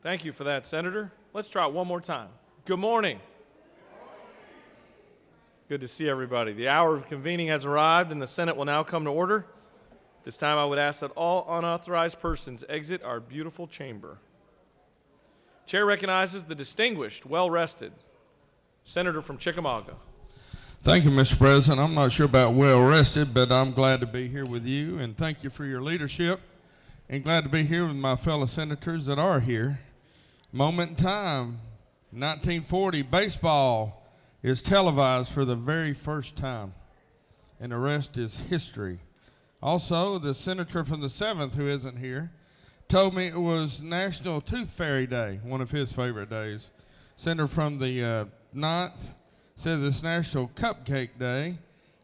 Thank you for that, Senator. Let's try it one more time. Good morning. Good to see everybody. The hour of convening has arrived, and the Senate will now come to order. This time I would ask that all unauthorized persons exit our beautiful chamber. Chair recognizes the distinguished, well-rested Senator from Chickamauga. Thank you, Mr. President. I'm not sure about well-rested, but I'm glad to be here with you, and thank you for your leadership, and glad to be here with my fellow senators that are here. Moment in time, 1940, baseball is televised for the very first time, and the rest is history. Also, the senator from the 7th, who isn't here, told me it was National Tooth Fairy Day, one of his favorite days. Senator from the 9th says it's National Cupcake Day,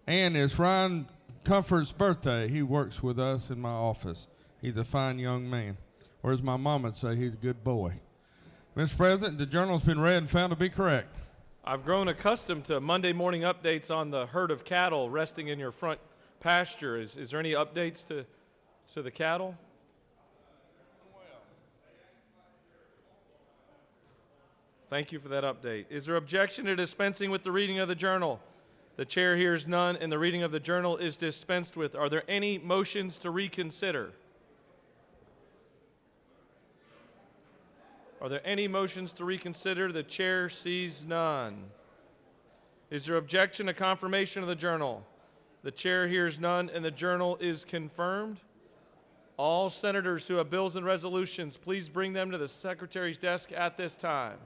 and it's Ryan Comfort's birthday. He works with us in my office. He's a fine young man. Or as my mom would say, he's a good boy. Mr. President, the journal's been read and found to be correct. I've grown accustomed to Monday morning updates on the herd of cattle resting in your front pasture. Is there any updates to the cattle? Thank you for that update. Is there objection to dispensing with the reading of the journal? The chair hears none, and the reading of the journal is dispensed with. Are there any motions to reconsider? Are there any motions to reconsider? The chair sees none. Is there objection to confirmation of the journal? The chair hears none, and the journal is confirmed. All senators who have bills and resolutions, please bring them to the secretary's desk at this time.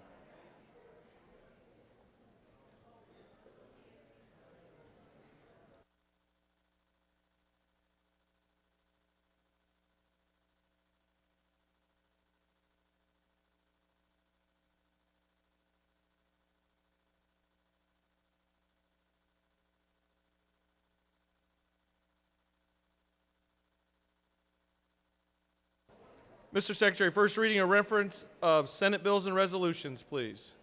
Mr. Secretary, first reading a reference of Senate bills and resolutions, please.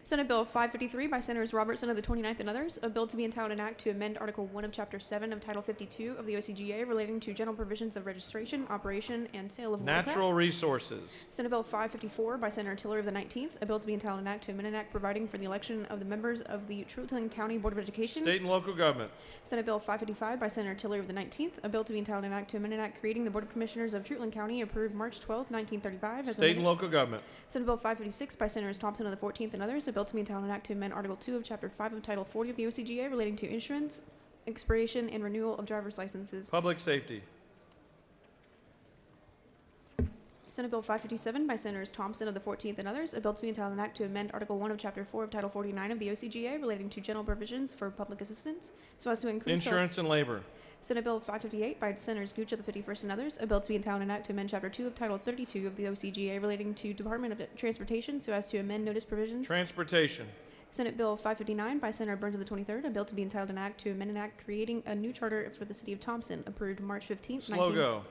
Senate Bill 553 by Senators Robertson of the 29th and others, a bill to be entitled an act to amend Article 1 of Chapter 7 of Title 52 of the OCGA relating to general provisions of registration, operation, and sale of Natural resources. Senate Bill 554 by Senator Tiller of the 19th, a bill to be entitled an act to amend an act providing for the election of the members of the Truton County Board of Education. State and local government. Senate Bill 555 by Senator Tiller of the 19th, a bill to be entitled an act to amend an act creating the Board of Commissioners of Truton County approved March 12, 1935. State and local government. Senate Bill 556 by Senators Thompson of the 14th and others, a bill to be entitled an act to amend Article 2 of Chapter 5 of Title 40 of the OCGA relating to insurance, expiration, and renewal of driver's licenses. Public safety. Senate Bill 557 by Senators Thompson of the 14th and others, a bill to be entitled an act to amend Article 1 of Chapter 4 of Title 49 of the OCGA relating to general provisions for public assistance so as to increase insurance and labor. Senate Bill 558 by Senators Gooch of the 51st and others, a bill to be entitled an act to amend Chapter 2 of Title 32 of the OCGA relating to Department of Transportation so as to amend notice provisions. Transportation. Senate Bill 559 by Senator Burns of the 23rd, a bill to be entitled an act to amend an act creating a new charter for the city of Thompson, approved March 15, Slow go.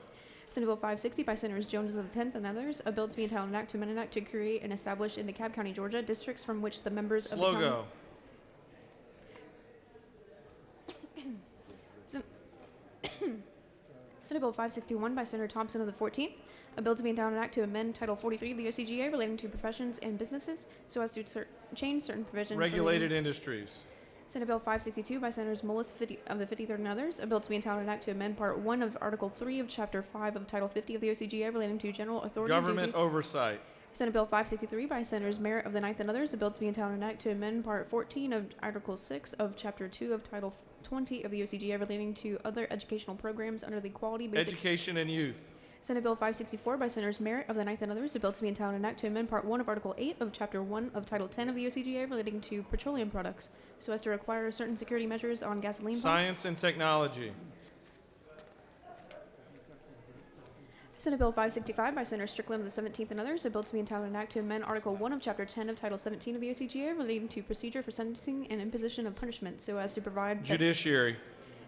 Senate Bill 560 by Senators Jones of the 10th and others, a bill to be entitled an act to amend an act to create and establish in DeKalb County, Georgia, districts from which the members of the county... Slow go. Senate Bill 561 by Senator Thompson of the 14th, a bill to be entitled an act to amend Title 43 of the OCGA relating to professions and businesses so as to change certain provisions. Regulated industries. Senate Bill 562 by Senators Mullis of the 53rd and others, a bill to be entitled an act to amend Part 1 of Article 3 of Chapter 5 of Title 50 of the OCGA relating to general authority government oversight. Senate Bill 563 by Senators Merritt of the 9th and others, a bill to be entitled an act to amend Part 14 of Article 6 of Chapter 2 of Title 20 of the OCGA relating to other educational programs under the Quality Basic Education and Youth. Senate Bill 564 by Senators Merritt of the 9th and others, a bill to be entitled an act to amend Part 1 of Article 8 of Chapter 1 of Title 10 of the OCGA relating to petroleum products so as to require certain security measures on gasoline pumps. Science and technology. Senate Bill 565 by Senator Strickland of the 17th and others, a bill to be entitled an act to amend Article 1 of Chapter 10 of Title 17 of the OCGA relating to procedure for sentencing and imposition of punishment so as to provide... Judiciary.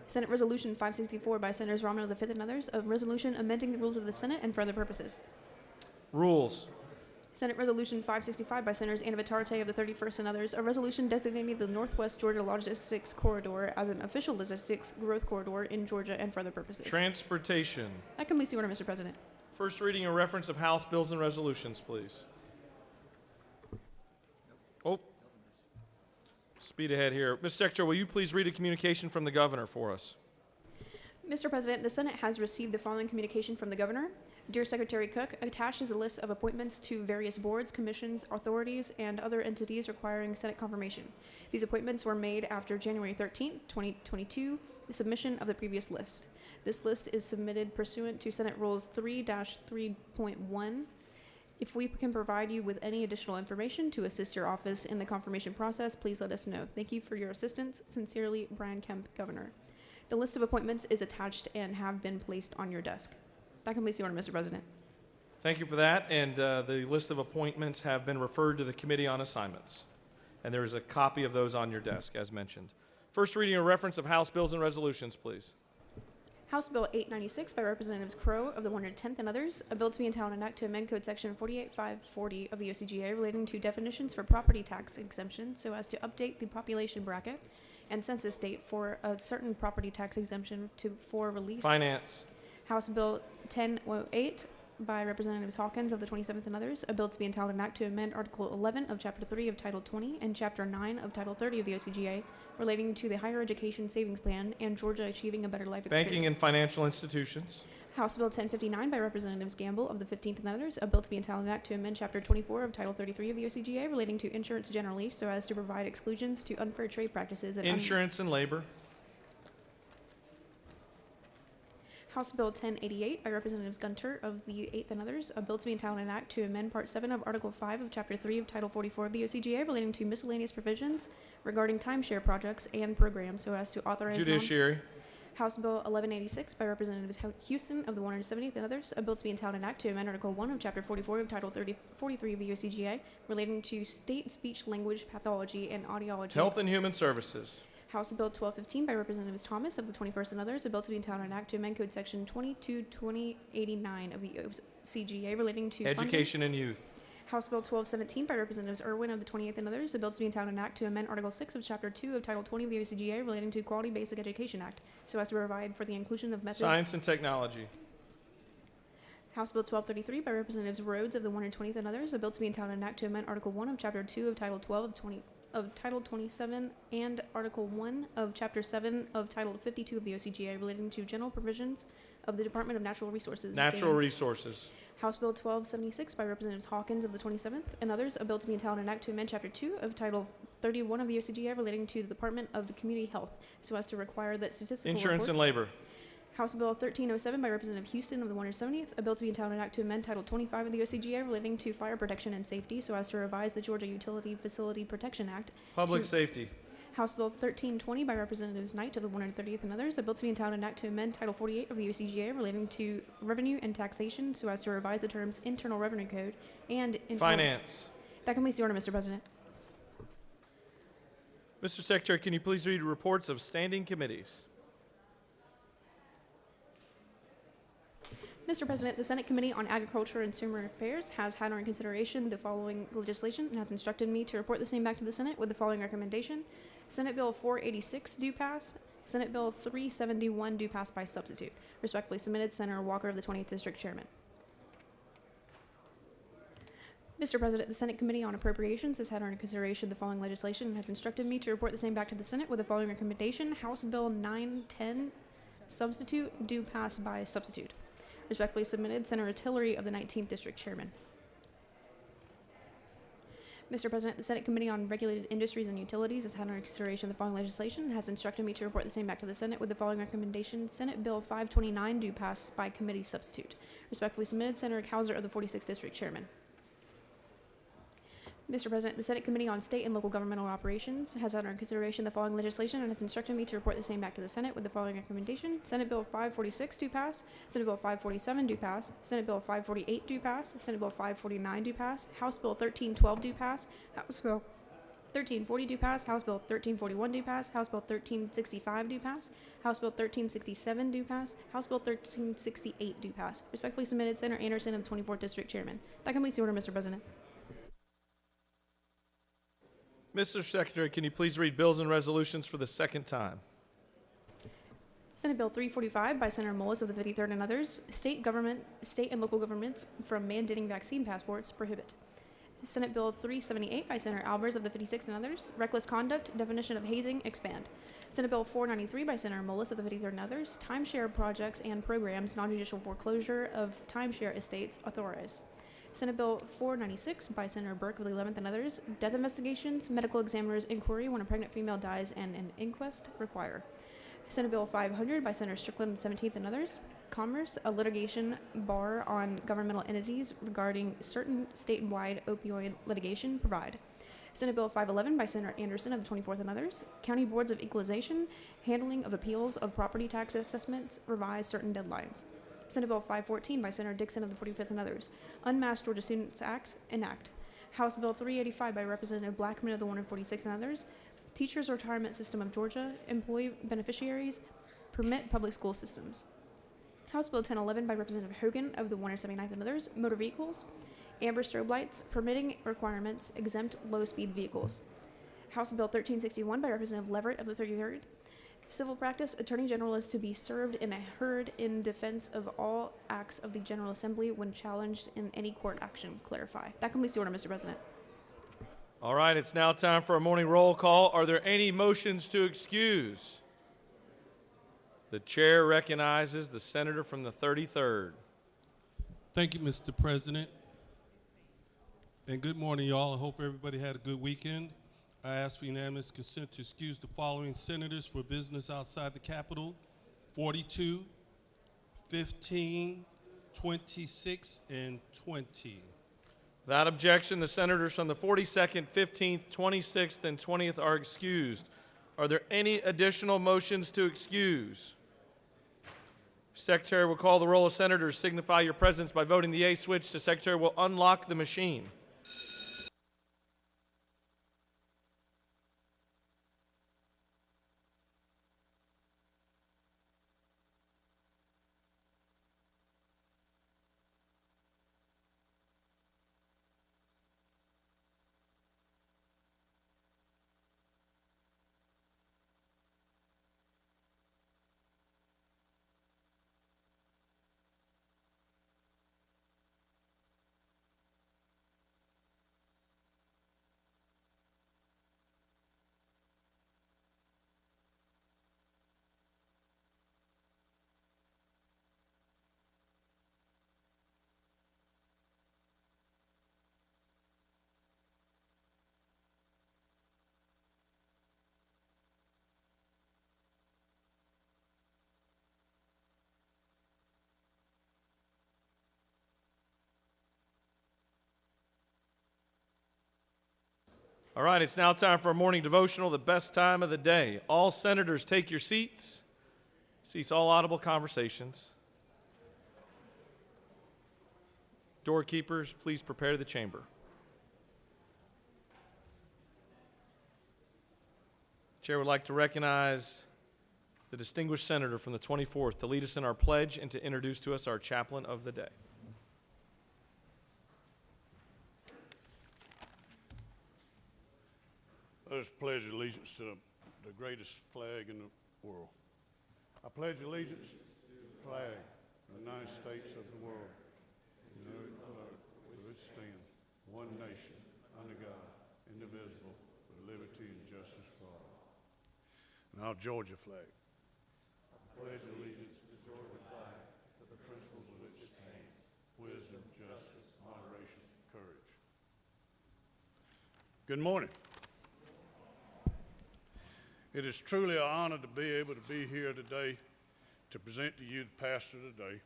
Senate Resolution 564 by Senators Rahman of the 5th and others, a resolution amending the rules of the Senate and for other purposes. Rules. Senate Resolution 565 by Senators Anavitarte of the 31st and others, a resolution designating the Northwest Georgia Logistics Corridor as an official logistics growth corridor in Georgia and for other purposes. Transportation. That completes the order, Mr. President. First reading and reference of House bills and resolutions, please. Oh, speed ahead here. Mr. Secretary, will you please read a communication from the governor for us? Mr. President, the Senate has received the following communication from the governor. Dear Secretary Cook, attached is a list of appointments to various boards, commissions, authorities, and other entities requiring Senate confirmation. These appointments were made after January 13, 2022, the submission of the previous list. This list is submitted pursuant to Senate Rules 3-3.1. If we can provide you with any additional information to assist your office in the confirmation process, please let us know. Thank you for your assistance. Sincerely, Brian Kemp, Governor. The list of appointments is attached and have been placed on your desk. That completes the order, Mr. President. Thank you for that, and the list of appointments have been referred to the Committee on Assignments, and there is a copy of those on your desk, as mentioned. First reading and reference of House bills and resolutions, please. House Bill 896 by Representatives Crow of the 110th and others, a bill to be entitled an act to amend Code Section 48540 of the OCGA relating to definitions for property tax exemption so as to update the population bracket and census date for a certain property tax exemption for relief. Finance. House Bill 1008 by Representatives Hawkins of the 27th and others, a bill to be entitled an act to amend Article 11 of Chapter 3 of Title 20 and Chapter 9 of Title 30 of the OCGA relating to the Higher Education Savings Plan and Georgia Achieving a Better Life Experience. Banking and financial institutions. House Bill 1059 by Representatives Gamble of the 15th and others, a bill to be entitled an act to amend Chapter 24 of Title 33 of the OCGA relating to insurance generally so as to provide exclusions to unfair trade practices and Insurance and labor. House Bill 1088 by Representatives Gunter of the 8th and others, a bill to be entitled an act to amend Part 7 of Article 5 of Chapter 3 of Title 44 of the OCGA relating to miscellaneous provisions regarding timeshare projects and programs so as to authorize Judiciary. House Bill 1186 by Representatives Houston of the 170th and others, a bill to be entitled an act to amend Article 1 of Chapter 44 of Title 43 of the OCGA relating to state speech language pathology and audiology. Health and Human Services. House Bill 1215 by Representatives Thomas of the 21st and others, a bill to be entitled an act to amend Code Section 22-2089 of the OCGA relating to Education and Youth. House Bill 1217 by Representatives Irwin of the 28th and others, a bill to be entitled an act to amend Article 6 of Chapter 2 of Title 20 of the OCGA relating to Quality Basic Education Act so as to provide for the inclusion of methods. Science and Technology. House Bill 1233 by Representatives Rhodes of the 120th and others, a bill to be entitled an act to amend Article 1 of Chapter 2 of Title 12 of Title 27 and Article 1 of Chapter 7 of Title 52 of the OCGA relating to general provisions of the Department of Natural Resources. Natural Resources. House Bill 1276 by Representatives Hawkins of the 27th and others, a bill to be entitled an act to amend Chapter 2 of Title 31 of the OCGA relating to the Department of Community Health so as to require that statistical Insurance and reports. labor. House Bill 1307 by Representative Houston of the 170th, a bill to be entitled an act to amend Title 25 of the OCGA relating to fire protection and safety so as to revise the Georgia Utility Facility Protection Act. Public safety. House Bill 1320 by Representatives Knight of the 130th and others, a bill to be entitled an act to amend Title 48 of the OCGA relating to revenue and taxation so as to revise the terms Internal Revenue Code and Finance. That completes the order, Mr. President. Mr. Secretary, can you please read reports of standing committees? Mr. President, the Senate Committee on Agriculture and Consumer Affairs has had under consideration the following legislation and has instructed me to report the same back to the Senate with the following recommendation. Senate Bill 486 do pass. Senate Bill 371 do pass by substitute. Respectfully submitted, Senator Walker of the 20th District Chairman. Mr. President, the Senate Committee on Appropriations has had under consideration the following legislation and has instructed me to report the same back to the Senate with the following recommendation. House Bill 910 substitute do pass by substitute. Respectfully submitted, Senator Tillery of the 19th District Chairman. Mr. President, the Senate Committee on Regulated Industries and Utilities has had under consideration the following legislation and has instructed me to report the same back to the Senate with the following recommendation. Senate Bill 529 do pass by committee substitute. Respectfully submitted, Senator Kauser of the 46th District Chairman. Mr. President, the Senate Committee on State and Local Governmental Operations has had under consideration the following legislation and has instructed me to report the same back to the Senate with the following recommendation. Senate Bill 546 do pass. Senate Bill 547 do pass. Senate Bill 548 do pass. Senate Bill 549 do pass. House Bill 1312 do pass. House Bill 1340 do pass. House Bill 1341 do pass. House Bill 1365 do pass. House Bill 1367 do pass. House Bill 1368 do pass. Respectfully submitted, Senator Anderson of the 24th District Chairman. That completes the order, Mr. President. Mr. Secretary, can you please read bills and resolutions for the second time? Senate Bill 345 by Senator Mullis of the 53rd and others, state and local governments from mandating vaccine passports prohibit. Senate Bill 378 by Senator Albers of the 56th and others, reckless conduct, definition of hazing, expand. Senate Bill 493 by Senator Mullis of the 53rd and others, timeshare projects and programs, non-judicial foreclosure of timeshare estates, authorize. Senate Bill 496 by Senator Burke of the 11th and others, death investigations, medical examiner's inquiry when a pregnant female dies and an inquest require. Senate Bill 500 by Senator Strickland of the 17th and others, commerce, a litigation bar on governmental entities regarding certain statewide opioid litigation, provide. Senate Bill 511 by Senator Anderson of the 24th and others, county boards of equalization, handling of appeals of property tax assessments, revise certain deadlines. Senate Bill 514 by Senator Dixon of the 45th and others, Unmasked Georgia Students Act, enact. House Bill 385 by Representative Blackman of the 146th and others, Teachers Retirement System of Georgia, employee beneficiaries, permit public school systems. House Bill 1011 by Representative Hogan of the 179th and others, motor vehicles, amber strobe lights, permitting requirements, exempt low-speed vehicles. House Bill 1361 by Representative Leverett of the 33rd, civil practice, Attorney General is to be served in a heard in defense of all acts of the General Assembly when challenged in any court action, clarify. That completes the order, Mr. President. All right, it's now time for a morning roll call. Are there any motions to excuse? The chair recognizes the senator from the 33rd. Thank you, Mr. President. And good morning, y'all. I hope everybody had a good weekend. I ask for unanimous consent to excuse the following senators for business outside the Capitol: 42, 15, 26, and 20. Without objection, the senators from the 42nd, 15th, 26th, and 20th are excused. Are there any additional motions to excuse? Secretary will call the roll of senators. Signify your presence by voting the yea switch. The secretary will unlock the machine. All right, it's now time for a morning devotional, the best time of the day. All senators, take your seats. Cease all audible conversations. Doorkeepers, please prepare the chamber. Chair would like to recognize the distinguished senator from the 24th to lead us in our pledge and to introduce to us our chaplain of the day. Let us pledge allegiance to the greatest flag in the world. I pledge allegiance to the flag of the United States of the world, with which stands one nation, under God, indivisible, with liberty and justice for all. And our Georgia flag. I pledge allegiance to the Georgia flag, to the principles of which it stands, wisdom, justice, moderation, courage. Good morning. It is truly an honor to be able to be here today to present to you the pastor today.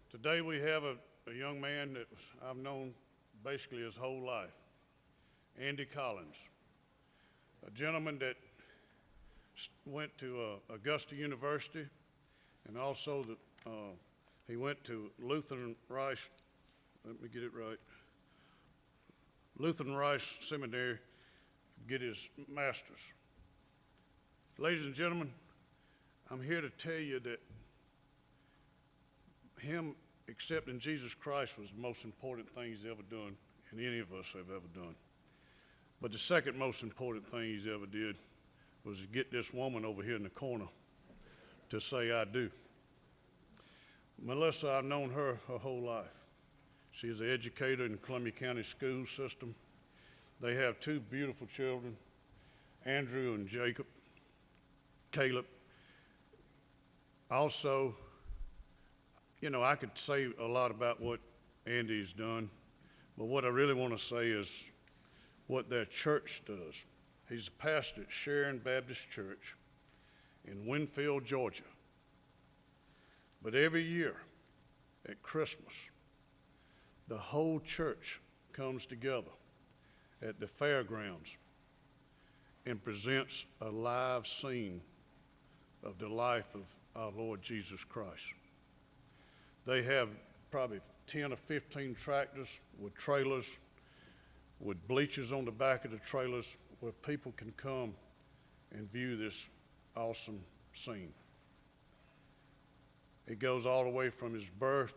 Today we have a young man that I've known basically his whole life, Andy Collins, a gentleman that went to Augusta University, and also he went to Lutheran Rice Seminary to get his master's. Ladies and gentlemen, I'm here to tell you that him accepting Jesus Christ was the most important thing he's ever done, and any of us have ever done. But the second most important thing he's ever did was to get this woman over here in the corner to say I do. Melissa, I've known her whole life. She's an educator in the Columbia County school system. They have two beautiful children, Andrew and Caleb. Also, you know, I could say a lot about what Andy's done, but what I really want to say is what their church does. He's a pastor at Sharon Baptist Church in Winfield, Georgia. But every year at Christmas, the whole church comes together at the fairgrounds and presents a live scene of the life of our Lord Jesus Christ. They have probably 10 or 15 tractors with trailers, with bleachers on the back of the trailers where people can come and view this awesome scene. It goes all the way from his birth,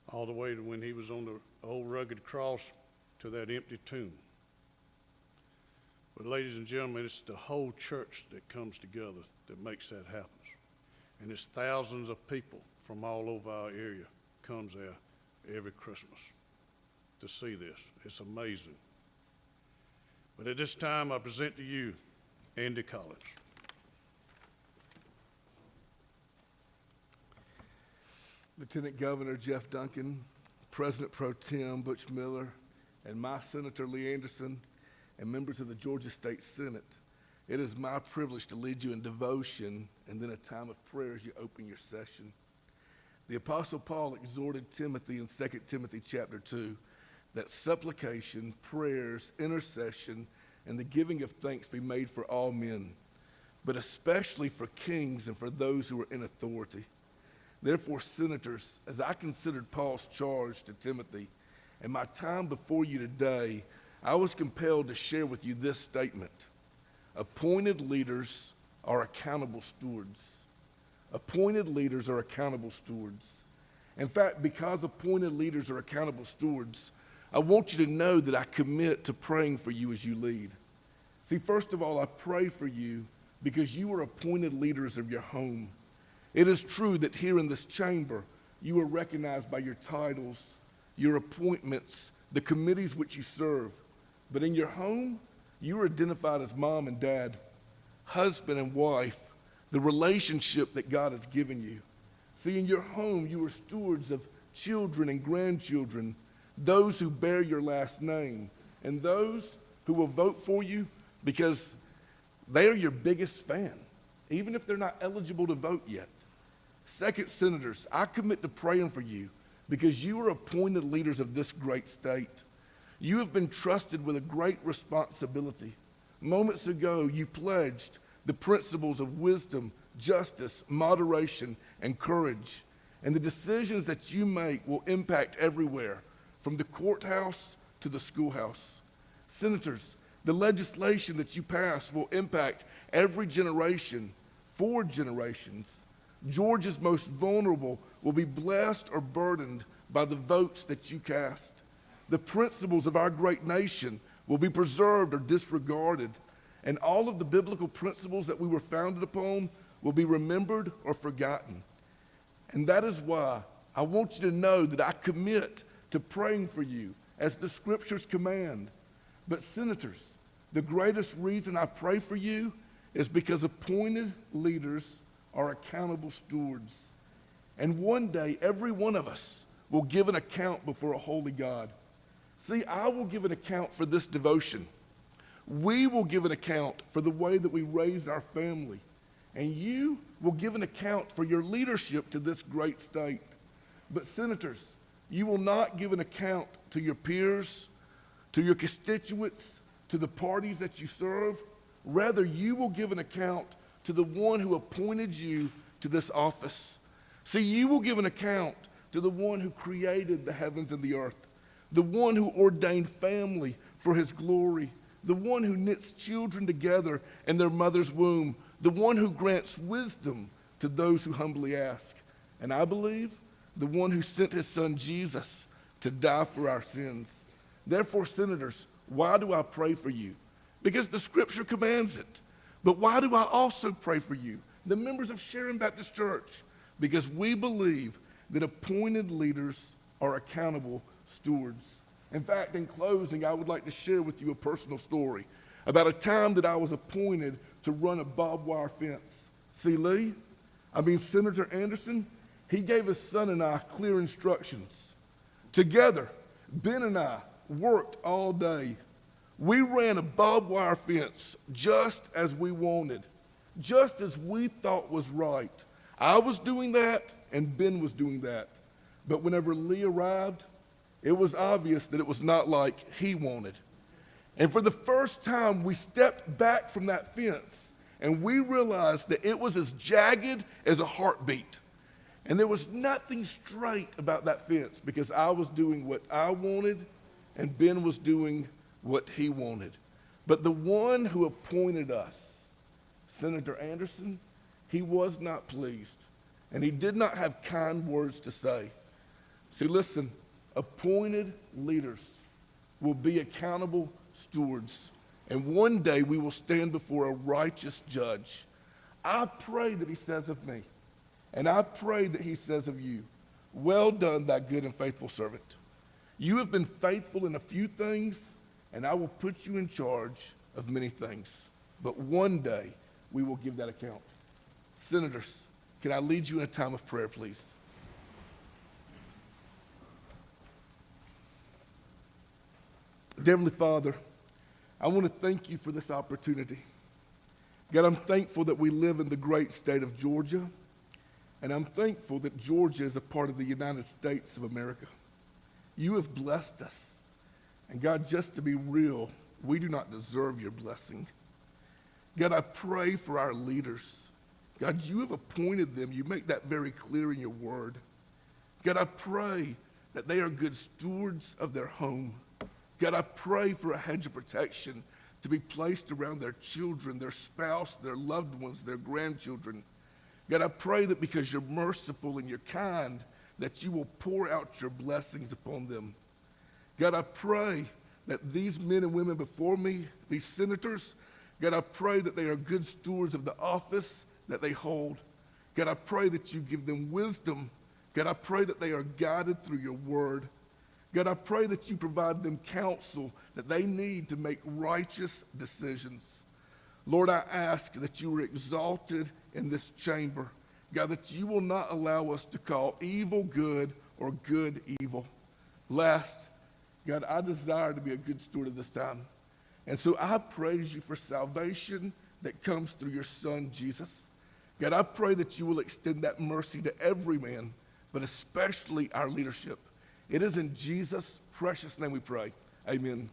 all the way to when he was on the old rugged cross to that empty tomb. But ladies and gentlemen, it's the whole church that comes together that makes that happen. And it's thousands of people from all over our area comes there every Christmas to see this. It's amazing. But at this time, I present to you Andy Collins. Lieutenant Governor Jeff Duncan, President Pro Tem Butch Miller, and my Senator Lee Anderson, and members of the Georgia State Senate, it is my privilege to lead you in devotion and then a time of prayer as you open your session. The Apostle Paul exhorted Timothy in 2 Timothy chapter 2 that supplication, prayers, intercession, and the giving of thanks be made for all men, but especially for kings and for those who are in authority. Therefore, senators, as I considered Paul's charge to Timothy, and my time before you today, I was compelled to share with you this statement. Appointed leaders are accountable stewards. Appointed leaders are accountable stewards. In fact, because appointed leaders are accountable stewards, I want you to know that I commit to praying for you as you lead. See, first of all, I pray for you because you are appointed leaders of your home. It is true that here in this chamber, you are recognized by your titles, your appointments, the committees which you serve. But in your home, you are identified as mom and dad, husband and wife, the relationship that God has given you. See, in your home, you are stewards of children and grandchildren, those who bear your last name, and those who will vote for you because they are your biggest fan, even if they're not eligible to vote yet. Second, senators, I commit to praying for you because you are appointed leaders of this great state. You have been trusted with a great responsibility. Moments ago, you pledged the principles of wisdom, justice, moderation, and courage. And the decisions that you make will impact everywhere, from the courthouse to the schoolhouse. Senators, the legislation that you pass will impact every generation, 4 generations. Georgia's most vulnerable will be blessed or burdened by the votes that you cast. The principles of our great nation will be preserved or disregarded, and all of the biblical principles that we were founded upon will be remembered or forgotten. And that is why I want you to know that I commit to praying for you as the scriptures command. But senators, the greatest reason I pray for you is because appointed leaders are accountable stewards. And one day, every one of us will give an account before a holy God. See, I will give an account for this devotion. We will give an account for the way that we raise our family. And you will give an account for your leadership to this great state. But senators, you will not give an account to your peers, to your constituents, to the parties that you serve. Rather, you will give an account to the one who appointed you to this office. See, you will give an account to the one who created the heavens and the earth, the one who ordained family for his glory, the one who knits children together in their mother's womb, the one who grants wisdom to those who humbly ask. And I believe the one who sent his son Jesus to die for our sins. Therefore, senators, why do I pray for you? Because the scripture commands it. But why do I also pray for you? the members of Sharon Baptist Church, because we believe that appointed leaders are accountable stewards. In fact, in closing, I would like to share with you a personal story about a time that I was appointed to run a barbed wire fence. See, Senator Anderson, he gave his son and I clear instructions. Together, Ben and I worked all day. We ran a barbed wire fence just as we wanted, just as we thought was right. I was doing that, and Ben was doing that. But whenever Lee arrived, it was obvious that it was not like he wanted. And for the first time, we stepped back from that fence, and we realized that it was as jagged as a heartbeat. And there was nothing straight about that fence because I was doing what I wanted, and Ben was doing what he wanted. But the one who appointed us, Senator Anderson, he was not pleased, and he did not have kind words to say. See, listen, appointed leaders will be accountable stewards, and one day we will stand before a righteous judge. I pray that he says of me, and I pray that he says of you, well done, thy good and faithful servant. You have been faithful in a few things, and I will put you in charge of many things. But one day we will give that account. Senators, can I lead you in a time of prayer, please? Dear Heavenly Father, I want to thank you for this opportunity. God, I'm thankful that we live in the great state of Georgia, and I'm thankful that Georgia is a part of the United States of America. You have blessed us. And God, just to be real, we do not deserve your blessing. God, I pray for our leaders. God, you have appointed them. You make that very clear in your word. God, I pray that they are good stewards of their home. God, I pray for a hedge of protection to be placed around their children, their spouse, their loved ones, their grandchildren. God, I pray that because you're merciful and you're kind, that you will pour out your blessings upon them. God, I pray that these men and women before me, these senators, God, I pray that they are good stewards of the office that they hold. God, I pray that you give them wisdom. God, I pray that they are guided through your word. God, I pray that you provide them counsel that they need to make righteous decisions. Lord, I ask that you are exalted in this chamber. God, that you will not allow us to call evil good or good evil. Last, God, I desire to be a good steward of this time. And so I praise you for salvation that comes through your son, Jesus. God, I pray that you will extend that mercy to every man, but especially our leadership. It is in Jesus' precious name we pray. Amen.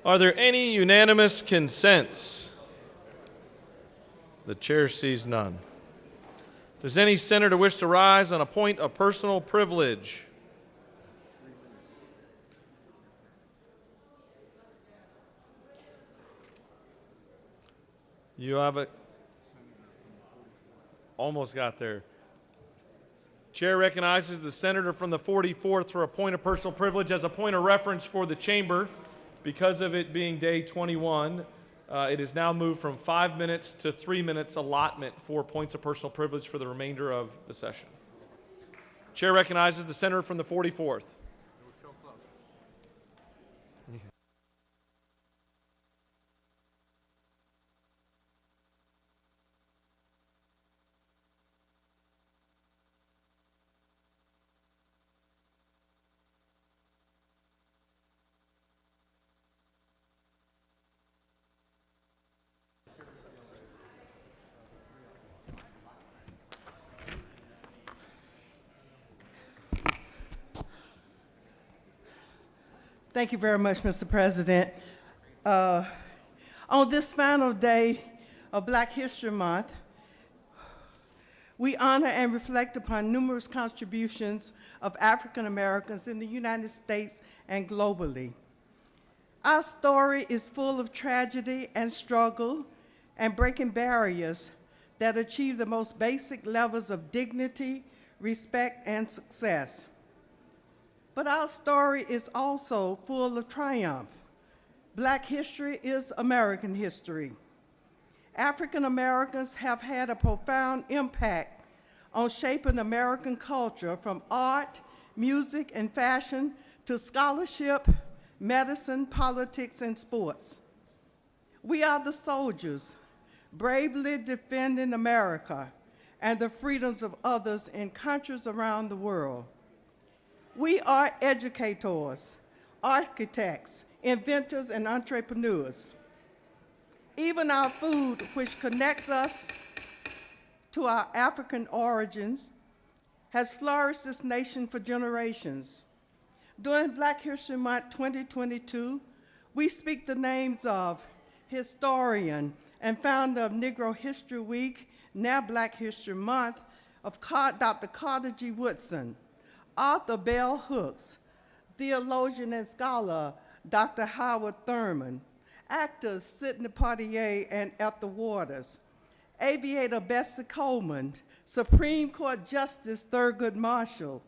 Are there any unanimous consents? The chair sees none. Does any senator wish to rise on a point of personal privilege? You have it. Almost got there. Chair recognizes the senator from the 44th for a point of personal privilege. As a point of reference for the chamber, because of it being day 21, it is now moved from 5 minutes to 3 minutes allotment for points of personal privilege for the remainder of the session. Chair recognizes the senator from the 44th. Thank you very much, Mr. President. On this final day of Black History Month, we honor and reflect upon numerous contributions of African Americans in the United States and globally. Our story is full of tragedy and struggle and breaking barriers that achieve the most basic levels of dignity, respect, and success. But our story is also full of triumph. Black history is American history. African Americans have had a profound impact on shaping American culture, from art, music, and fashion to scholarship, medicine, politics, and sports. We are the soldiers, bravely defending America and the freedoms of others in countries around the world. We are educators, architects, inventors, and entrepreneurs. Even our food, which connects us to our African origins, has flourished this nation for generations. During Black History Month 2022, we speak the names of historian and founder of Negro History Week, now Black History Month, of Dr. Carter G. Woodson, author Bell Hooks, theologian and scholar Dr. Howard Thurman, actors Sidney Poitier and Ethel Waters, aviator Bessie Coleman, Supreme Court Justice Thurgood Marshall,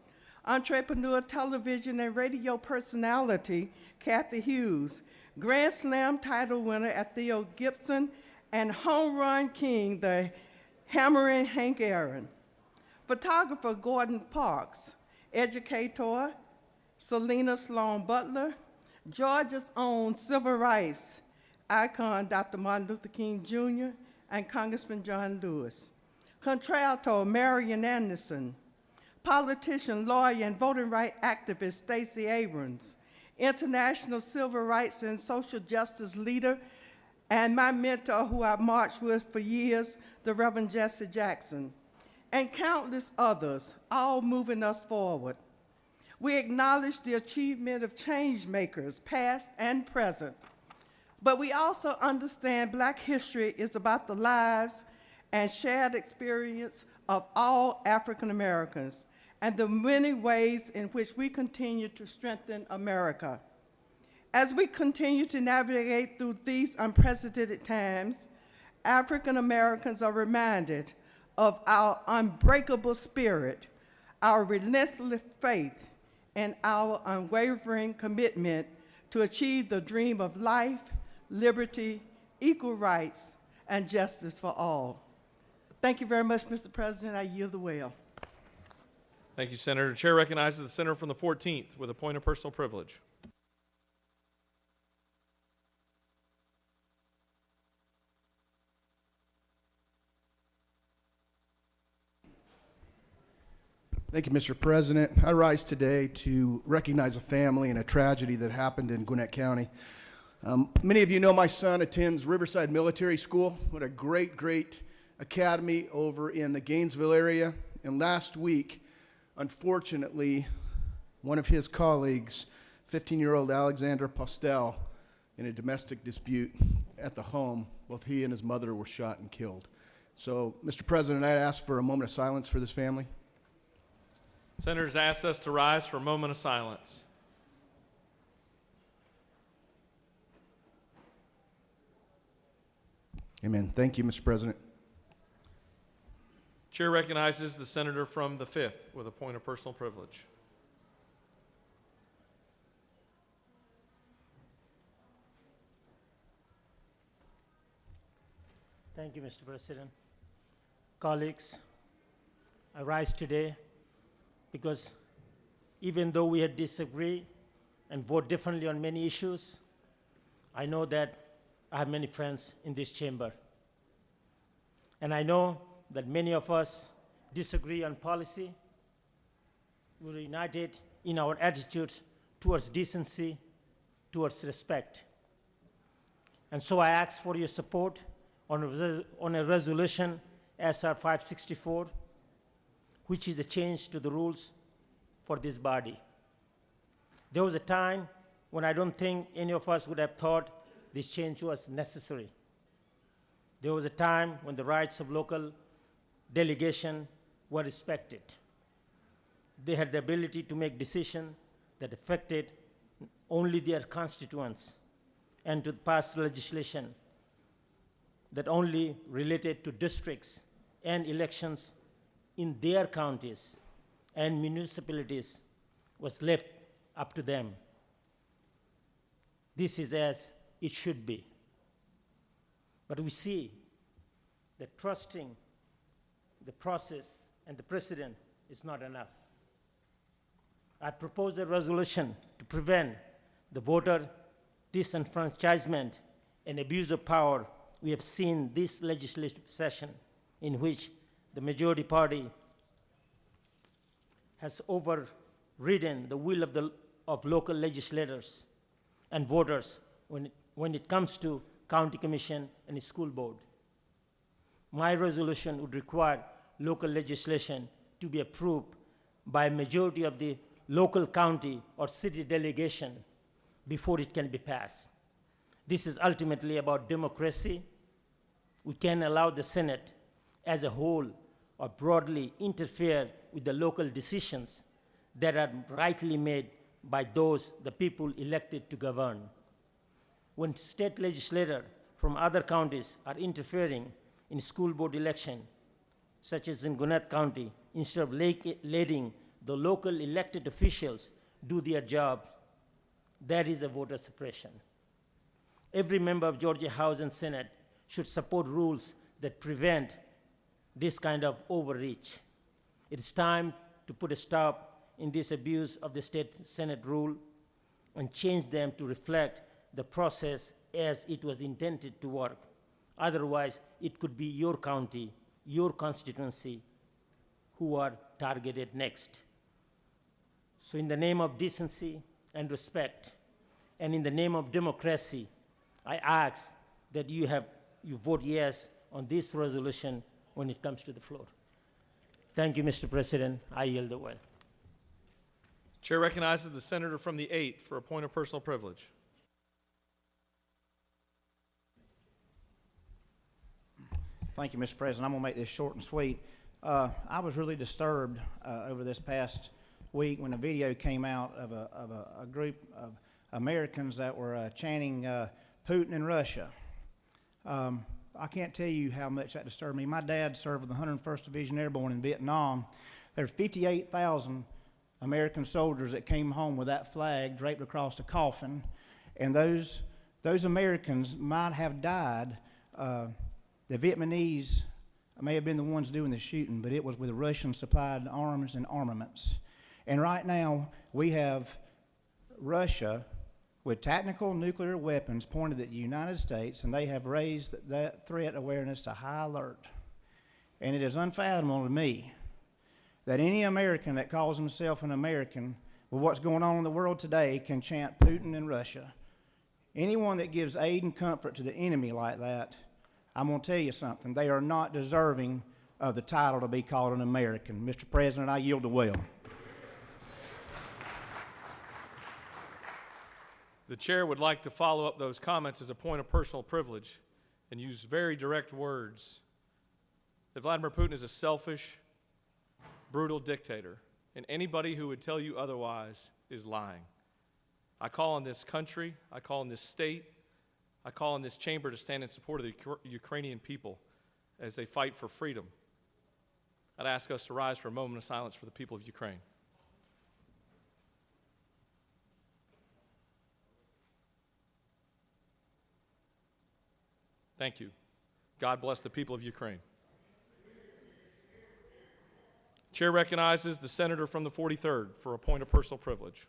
entrepreneur, television, and radio personality Kathy Hughes, Grand Slam title winner Theo Gibson, and home run king, the hammering Hank Aaron, photographer Gordon Parks, educator Selena Sloan Butler, Georgia's own civil rights icon Dr. Martin Luther King Jr., and Congressman John Lewis, contralto Marian Anderson, politician, lawyer, and voting rights activist Stacey Abrams, international civil rights and social justice leader, and my mentor who I've marched with for years, the Reverend Jesse Jackson, and countless others, all moving us forward. We acknowledge the achievement of change makers, past and present, but we also understand Black history is about the lives and shared experience of all African Americans and the many ways in which we continue to strengthen America. As we continue to navigate through these unprecedented times, African Americans are reminded of our unbreakable spirit, our relentless faith, and our unwavering commitment to achieve the dream of life, liberty, equal rights, and justice for all. Thank you very much, Mr. President. I yield the well. Thank you, Senator. The chair recognizes the senator from the 14th with a point of personal privilege. Thank you, Mr. President. I rise today to recognize a family and a tragedy that happened in Gwinnett County. Many of you know my son attends Riverside Military School. What a great, great academy over in the Gainesville area. And last week, unfortunately, one of his colleagues, 15-year-old Alexander Postel, in a domestic dispute at the home. Both he and his mother were shot and killed. So, Mr. President, I'd ask for a moment of silence for this family. Senators asked us to rise for a moment of silence. Amen. Thank you, Mr. President. Chair recognizes the senator from the 5th with a point of personal privilege. Thank you, Mr. President. Colleagues, I rise today because even though we had disagree and vote differently on many issues, I know that I have many friends in this chamber. And I know that many of us disagree on policy. We're united in our attitudes towards decency, towards respect. And so I ask for your support on a resolution SR 564, which is a change to the rules for this body. There was a time when I don't think any of us would have thought this change was necessary. There was a time when the rights of local delegation were respected. They had the ability to make decisions that affected only their constituents and to pass legislation that only related to districts and elections in their counties and municipalities was left up to them. This is as it should be. But we see that trusting the process and the precedent is not enough. I propose a resolution to prevent the voter disenfranchisement and abuse of power we have seen this legislative session, in which the majority party has overridden the will of local legislators and voters when it comes to county commission and school board. My resolution would require local legislation to be approved by a majority of the local county or city delegation before it can be passed. This is ultimately about democracy. We can allow the Senate as a whole or broadly interfere with the local decisions that are rightly made by those the people elected to govern. When state legislators from other counties are interfering in school board election, such as in Gwinnett County, instead of letting the local elected officials do their job, that is a voter suppression. Every member of Georgia House and Senate should support rules that prevent this kind of overreach. It's time to put a stop in this abuse of the state Senate rule and change them to reflect the process as it was intended to work. Otherwise, it could be your county, your constituency, who are targeted next. So in the name of decency and respect, and in the name of democracy, I ask that you vote yes on this resolution when it comes to the floor. Thank you, Mr. President. I yield the way. Chair recognizes the senator from the 8th for a point of personal privilege. Thank you, Mr. President. I'm going to make this short and sweet. I was really disturbed over this past week when a video came out of a group of Americans that were chanting Putin and Russia. I can't tell you how much that disturbed me. My dad served with the 101st Division Airborne in Vietnam. There were 58,000 American soldiers that came home with that flag draped across a coffin, and those Americans might have died. The Vietnamese may have been the ones doing the shooting, but it was with Russian-supplied arms and armaments. And right now, we have Russia with tactical nuclear weapons pointed at the United States, and they have raised that threat awareness to high alert. And it is unfathomable to me that any American that calls himself an American with what's going on in the world today can chant Putin and Russia. Anyone that gives aid and comfort to the enemy like that, I'm going to tell you something. They are not deserving of the title to be called an American. Mr. President, I yield the will. The chair would like to follow up those comments as a point of personal privilege and use very direct words that Vladimir Putin is a selfish, brutal dictator, and anybody who would tell you otherwise is lying. I call on this country, I call on this state, I call on this chamber to stand in support of the Ukrainian people as they fight for freedom. I'd ask us to rise for a moment of silence for the people of Ukraine. Thank you. God bless the people of Ukraine. Chair recognizes the senator from the 43rd for a point of personal privilege.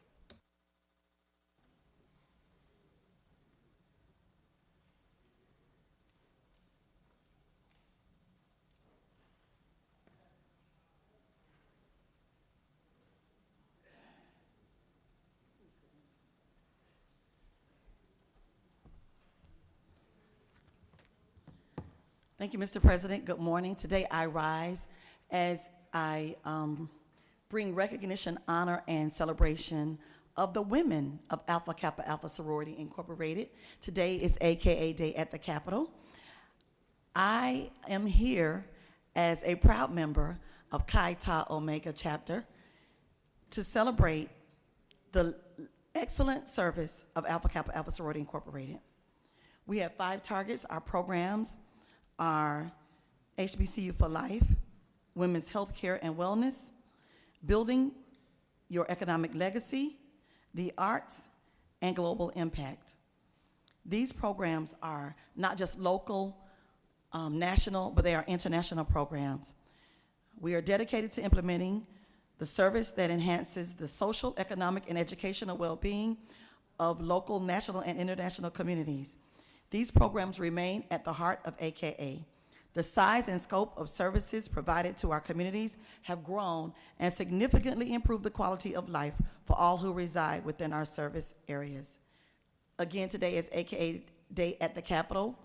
Thank you, Mr. President. Good morning. Today I rise as I bring recognition, honor, and celebration of the women of Alpha Kappa Alpha Sorority Incorporated. Today is AKA Day at the Capitol. I am here as a proud member of Chi Tau Omega chapter to celebrate the excellent service of Alpha Kappa Alpha Sorority Incorporated. We have 5 targets. Our programs are HBCU for Life, Women's Health Care and Wellness, Building Your Economic Legacy, the Arts, and Global Impact. These programs are not just local, national, but they are international programs. We are dedicated to implementing the service that enhances the social, economic, and educational well-being of local, national, and international communities. These programs remain at the heart of AKA. The size and scope of services provided to our communities have grown and significantly improved the quality of life for all who reside within our service areas. Again, today is AKA Day at the Capitol,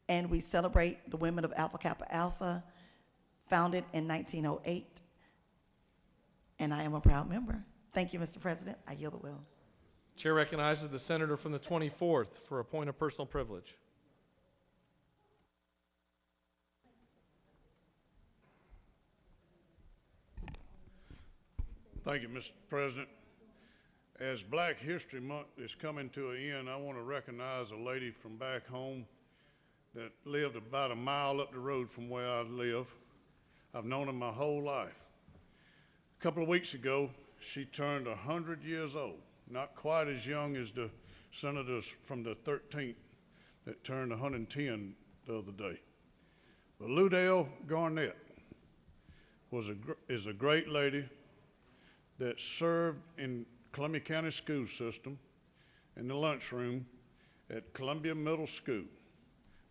and we celebrate the women of Alpha Kappa Alpha, founded in 1908, and I am a proud member. Thank you, Mr. President. I yield the will. Chair recognizes the senator from the 24th for a point of personal privilege. Thank you, Mr. President. As Black History Month is coming to an end, I want to recognize a lady from back home that lived about a mile up the road from where I live. I've known her my whole life. A couple of weeks ago, she turned 100 years old. Not quite as young as the senators from the 13th that turned 110 the other day. But Ludale Garnett is a great lady that served in Columbia County school system in the lunchroom at Columbia Middle School,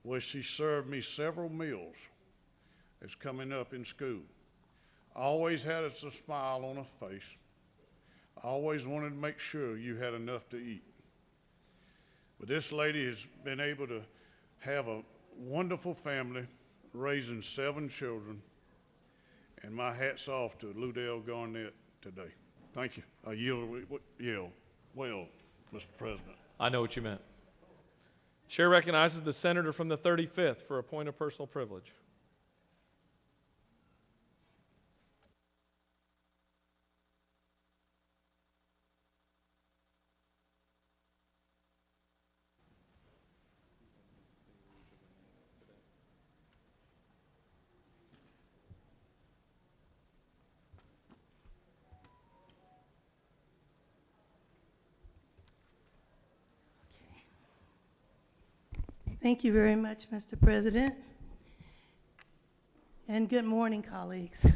where she served me several meals as coming up in school. Always had a smile on her face. I always wanted to make sure you had enough to eat. But this lady has been able to have a wonderful family, raising 7 children, and my hat's off to Ludale Garnett today. Thank you. I yield well, Mr. President. I know what you meant. Chair recognizes the senator from the 35th for a point of personal privilege. Thank you very much, Mr. President. And good morning, colleagues.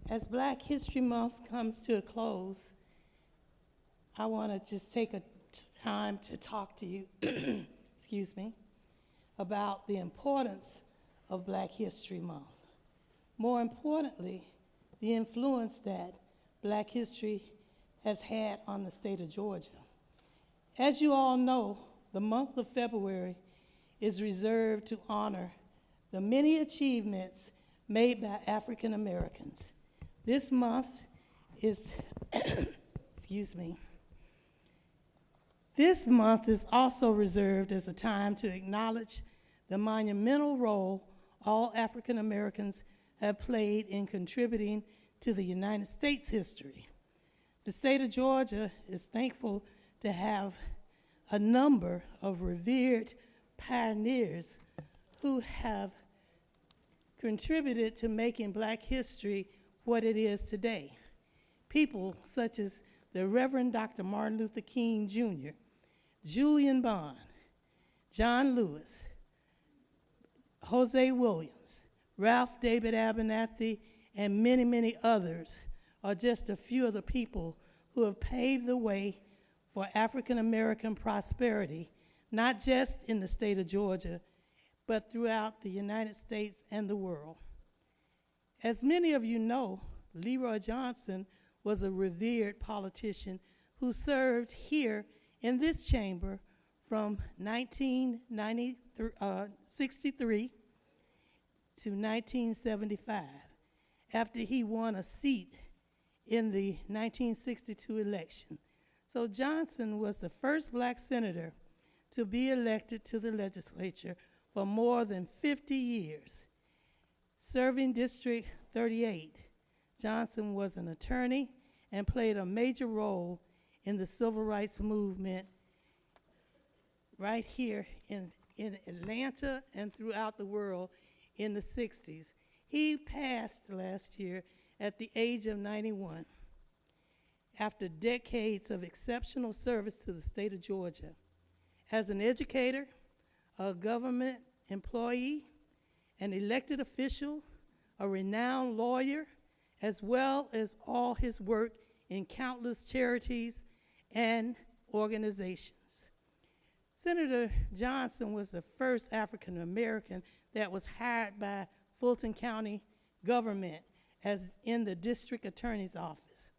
As Black History Month comes to a close, I want to just take a time to talk to you, excuse me, about the importance of Black History Month. More importantly, the influence that Black history has had on the state of Georgia. As you all know, the month of February is reserved to honor the many achievements made by African Americans. This month is, excuse me, This month is also reserved as a time to acknowledge the monumental role all African Americans have played in contributing to the United States history. The state of Georgia is thankful to have a number of revered pioneers who have contributed to making Black history what it is today. People such as the Reverend Dr. Martin Luther King Jr., Julian Bond, John Lewis, Jose Williams, Ralph David Abernathy, and many, many others are just a few of the people who have paved the way for African American prosperity, not just in the state of Georgia, but throughout the United States and the world. As many of you know, Leroy Johnson was a revered politician who served here in this chamber from 1963 to 1975, after he won a seat in the 1962 election. So Johnson was the first Black senator to be elected to the legislature for more than 50 years. Serving District 38, Johnson was an attorney and played a major role in the civil rights movement right here in Atlanta and throughout the world in the 60s. He passed last year at the age of 91 after decades of exceptional service to the state of Georgia. As an educator, a government employee, an elected official, a renowned lawyer, as well as all his work in countless charities and organizations. Senator Johnson was the first African American that was hired by Fulton County government as in the district attorney's office.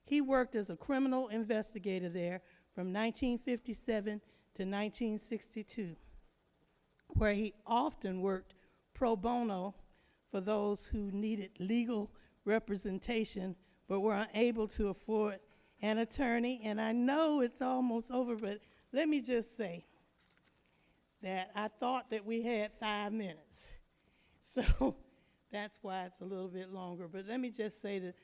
He worked as a criminal investigator there from 1957 to 1962, where he often worked pro bono for those who needed legal representation but were unable to afford an attorney. And I know it's almost over, but let me just say that I thought that we had 5 minutes. So that's why it's a little bit longer. But let me just say that,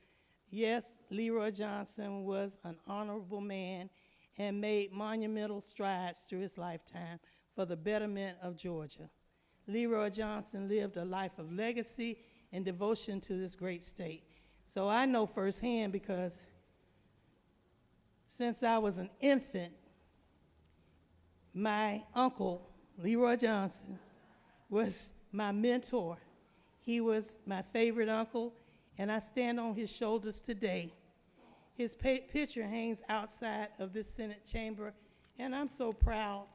yes, Leroy Johnson was an honorable man and made monumental strides through his lifetime for the betterment of Georgia. Leroy Johnson lived a life of legacy and devotion to this great state. So I know firsthand, because since I was an infant, my uncle, Leroy Johnson, was my mentor. He was my favorite uncle, and I stand on his shoulders today. His picture hangs outside of this Senate chamber, and I'm so proud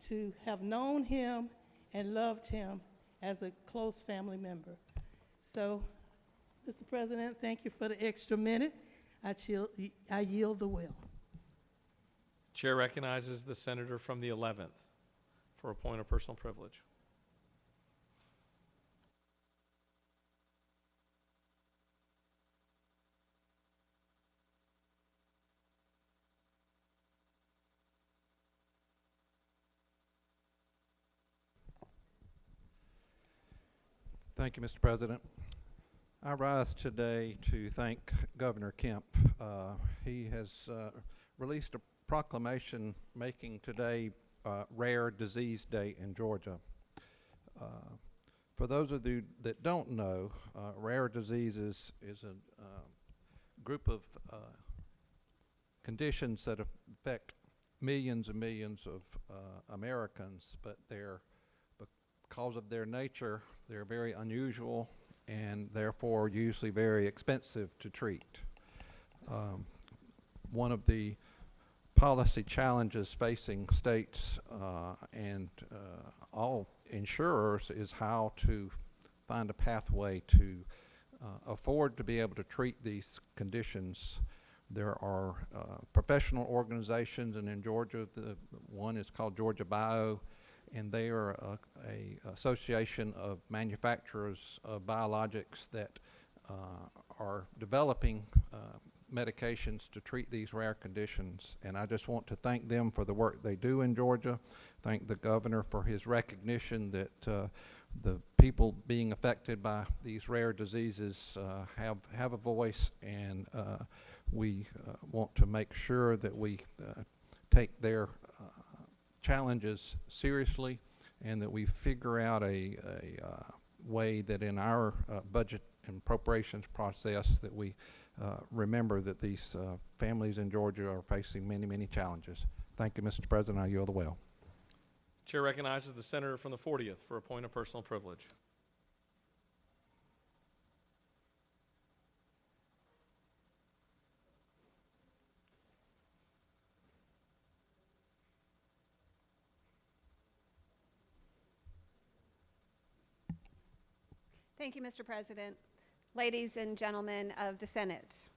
to have known him and loved him as a close family member. So, Mr. President, thank you for the extra minute. I yield the will. Chair recognizes the senator from the 11th for a point of personal privilege. Thank you, Mr. President. I rise today to thank Governor Kemp. He has released a proclamation making today Rare Disease Day in Georgia. For those of you that don't know, rare diseases is a group of conditions that affect millions and millions of Americans, but because of their nature, they're very unusual and therefore usually very expensive to treat. One of the policy challenges facing states and all insurers is how to find a pathway to afford to be able to treat these conditions. There are professional organizations, and in Georgia, the one is called Georgia Bio, and they are a association of manufacturers of biologics that are developing medications to treat these rare conditions. And I just want to thank them for the work they do in Georgia. Thank the governor for his recognition that the people being affected by these rare diseases have a voice, and we want to make sure that we take their challenges seriously, and that we figure out a way that in our budget and appropriations process that we remember that these families in Georgia are facing many, many challenges. Thank you, Mr. President. I yield the well. Chair recognizes the senator from the 40th for a point of personal privilege. Thank you, Mr. President. Ladies and gentlemen of the Senate.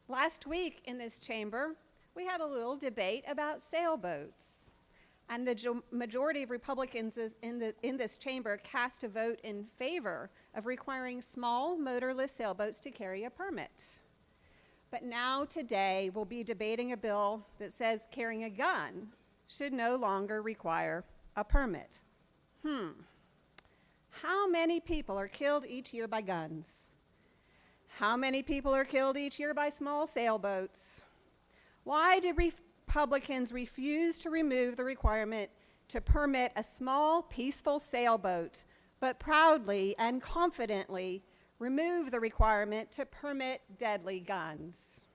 Last week in this chamber, we had a little debate about sailboats. And the majority of Republicans in this chamber cast a vote in favor of requiring small motorless sailboats to carry a permit. But now today, we'll be debating a bill that says carrying a gun should no longer require a permit. How many people are killed each year by guns? How many people are killed each year by small sailboats? Why did Republicans refuse to remove the requirement to permit a small, peaceful sailboat, but proudly and confidently remove the requirement to permit deadly guns?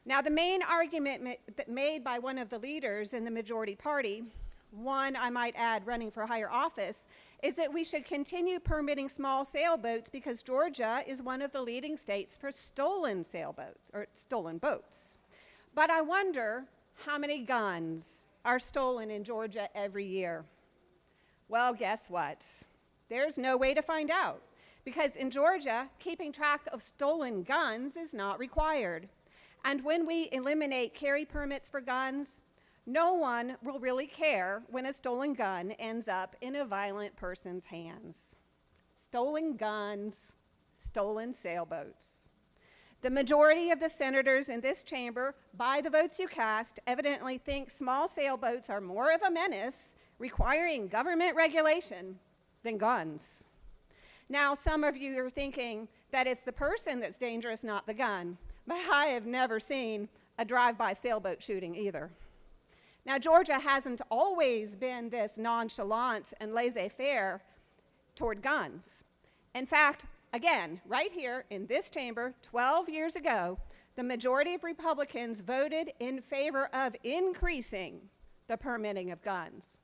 Now, the main argument made by one of the leaders in the majority party, one, I might add, running for higher office, is that we should continue permitting small sailboats because Georgia is one of the leading states for stolen sailboats, or stolen boats. But I wonder how many guns are stolen in Georgia every year. Well, guess what? There's no way to find out, because in Georgia, keeping track of stolen guns is not required. And when we eliminate carry permits for guns, no one will really care when a stolen gun ends up in a violent person's hands. Stolen guns, stolen sailboats. The majority of the senators in this chamber, by the votes you cast, evidently think small sailboats are more of a menace, requiring government regulation, than guns. Now, some of you are thinking that it's the person that's dangerous, not the gun, but I have never seen a drive-by sailboat shooting either. Now, Georgia hasn't always been this nonchalant and laissez-faire toward guns. In fact, again, right here in this chamber, 12 years ago, the majority of Republicans voted in favor of increasing the permitting of guns.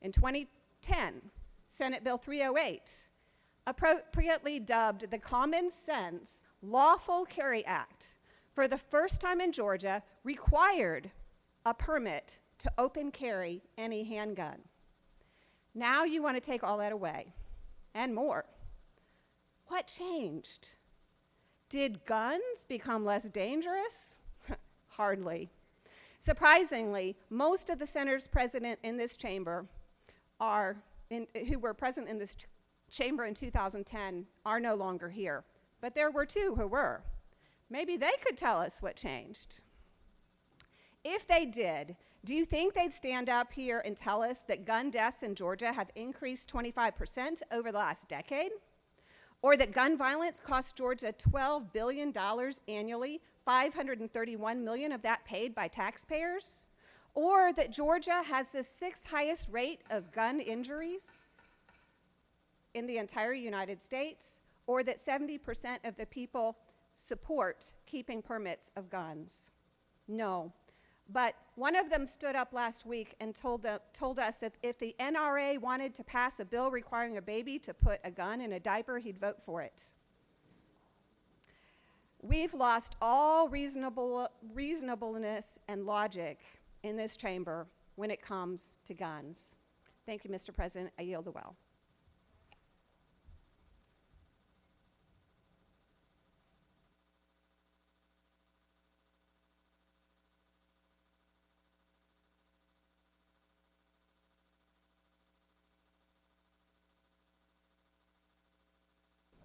In 2010, Senate Bill 308, appropriately dubbed the Common Sense Lawful Carry Act, for the first time in Georgia, required a permit to open carry any handgun. Now you want to take all that away, and more. What changed? Did guns become less dangerous? Hardly. Surprisingly, most of the senators present in this chamber who were present in this chamber in 2010 are no longer here. But there were two who were. Maybe they could tell us what changed. If they did, do you think they'd stand up here and tell us that gun deaths in Georgia have increased 25% over the last decade? Or that gun violence costs Georgia $12 billion annually, $531 million of that paid by taxpayers? Or that Georgia has the 6th highest rate of gun injuries in the entire United States? Or that 70% of the people support keeping permits of guns? No. But one of them stood up last week and told us that if the NRA wanted to pass a bill requiring a baby to put a gun in a diaper, he'd vote for it. We've lost all reasonableness and logic in this chamber when it comes to guns. Thank you, Mr. President. I yield the well.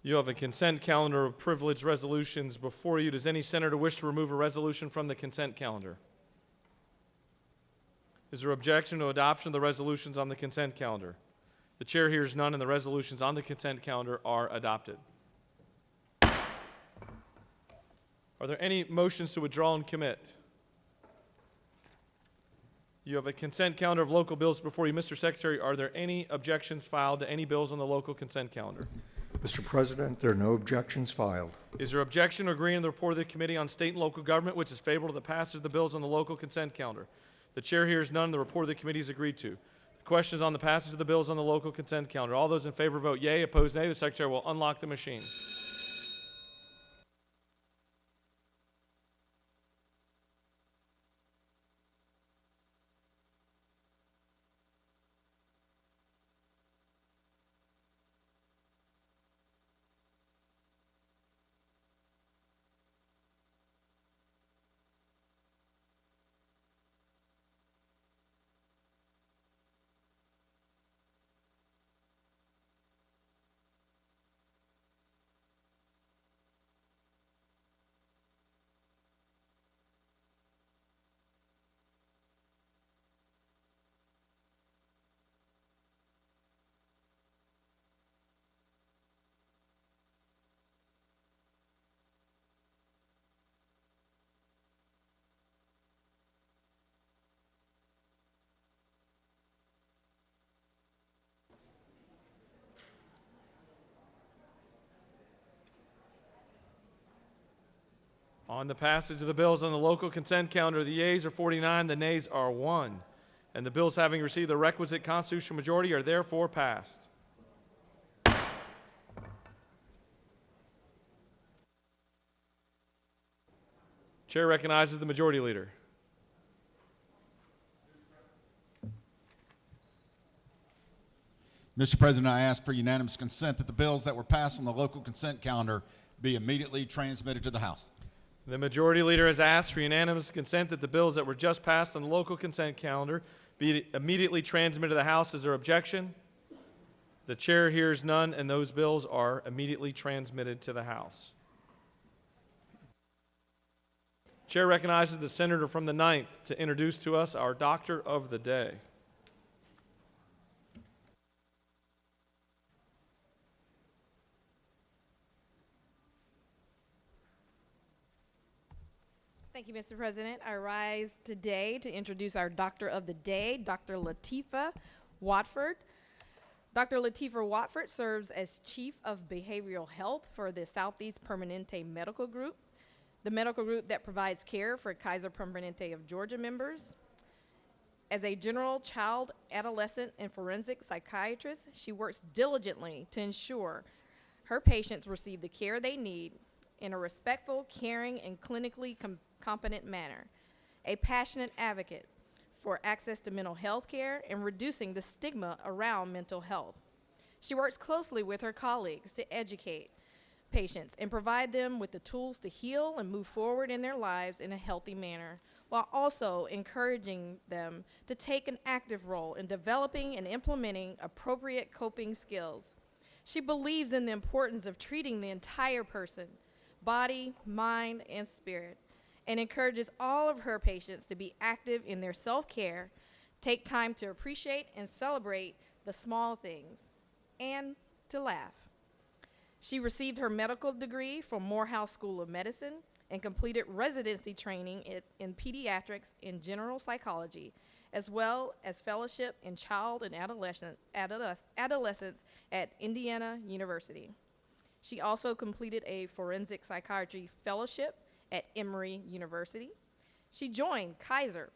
You have a consent calendar of privileged resolutions before you. Does any senator wish to remove a resolution from the consent calendar? Is there objection to adoption of the resolutions on the consent calendar? The chair hears none, and the resolutions on the consent calendar are adopted. Are there any motions to withdraw and commit? You have a consent calendar of local bills before you. Mr. Secretary, are there any objections filed to any bills on the local consent calendar? Mr. President, there are no objections filed. Is there objection to agreeing to the report of the Committee on State and Local Government, which is favorable to the passage of the bills on the local consent calendar? The chair hears none. The report of the committee is agreed to. The question is on the passage of the bills on the local consent calendar. All those in favor vote yea. Opposed, nay. The Secretary will unlock the machine. On the passage of the bills on the local consent calendar, the yeas are 49, the nays are 1. And the bills having received the requisite constitutional majority are therefore passed. Chair recognizes the majority leader. Mr. President, I ask for unanimous consent that the bills that were passed on the local consent calendar be immediately transmitted to the House. The majority leader has asked for unanimous consent that the bills that were just passed on the local consent calendar be immediately transmitted to the House. Is there objection? The chair hears none, and those bills are immediately transmitted to the House. Chair recognizes the senator from the 9th to introduce to us our Doctor of the Day. Thank you, Mr. President. I rise today to introduce our Doctor of the Day, Dr. Latifa Watford. Dr. Latifa Watford serves as Chief of Behavioral Health for the Southeast Permanente Medical Group, the medical group that provides care for Kaiser Permanente of Georgia members. As a general child, adolescent, and forensic psychiatrist, she works diligently to ensure her patients receive the care they need in a respectful, caring, and clinically competent manner. A passionate advocate for access to mental health care and reducing the stigma around mental health. She works closely with her colleagues to educate patients and provide them with the tools to heal and move forward in their lives in a healthy manner, while also encouraging them to take an active role in developing and implementing appropriate coping skills. She believes in the importance of treating the entire person, body, mind, and spirit, and encourages all of her patients to be active in their self-care, take time to appreciate and celebrate the small things, and to laugh. She received her medical degree from Morehouse School of Medicine and completed residency training in pediatrics and general psychology, as well as fellowship in child and adolescence at Indiana University. She also completed a forensic psychiatry fellowship at Emory University. She joined Kaiser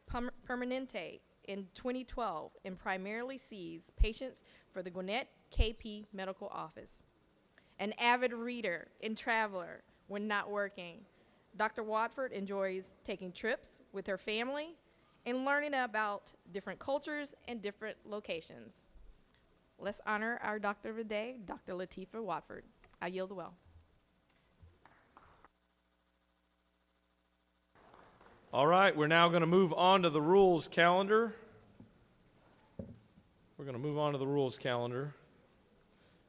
Permanente in 2012 and primarily sees patients for the Gwinnett KP Medical Office. An avid reader and traveler when not working, Dr. Watford enjoys taking trips with her family and learning about different cultures and different locations. Let's honor our Doctor of the Day, Dr. Latifa Watford. I yield the well. All right, we're now going to move on to the rules calendar. We're going to move on to the rules calendar.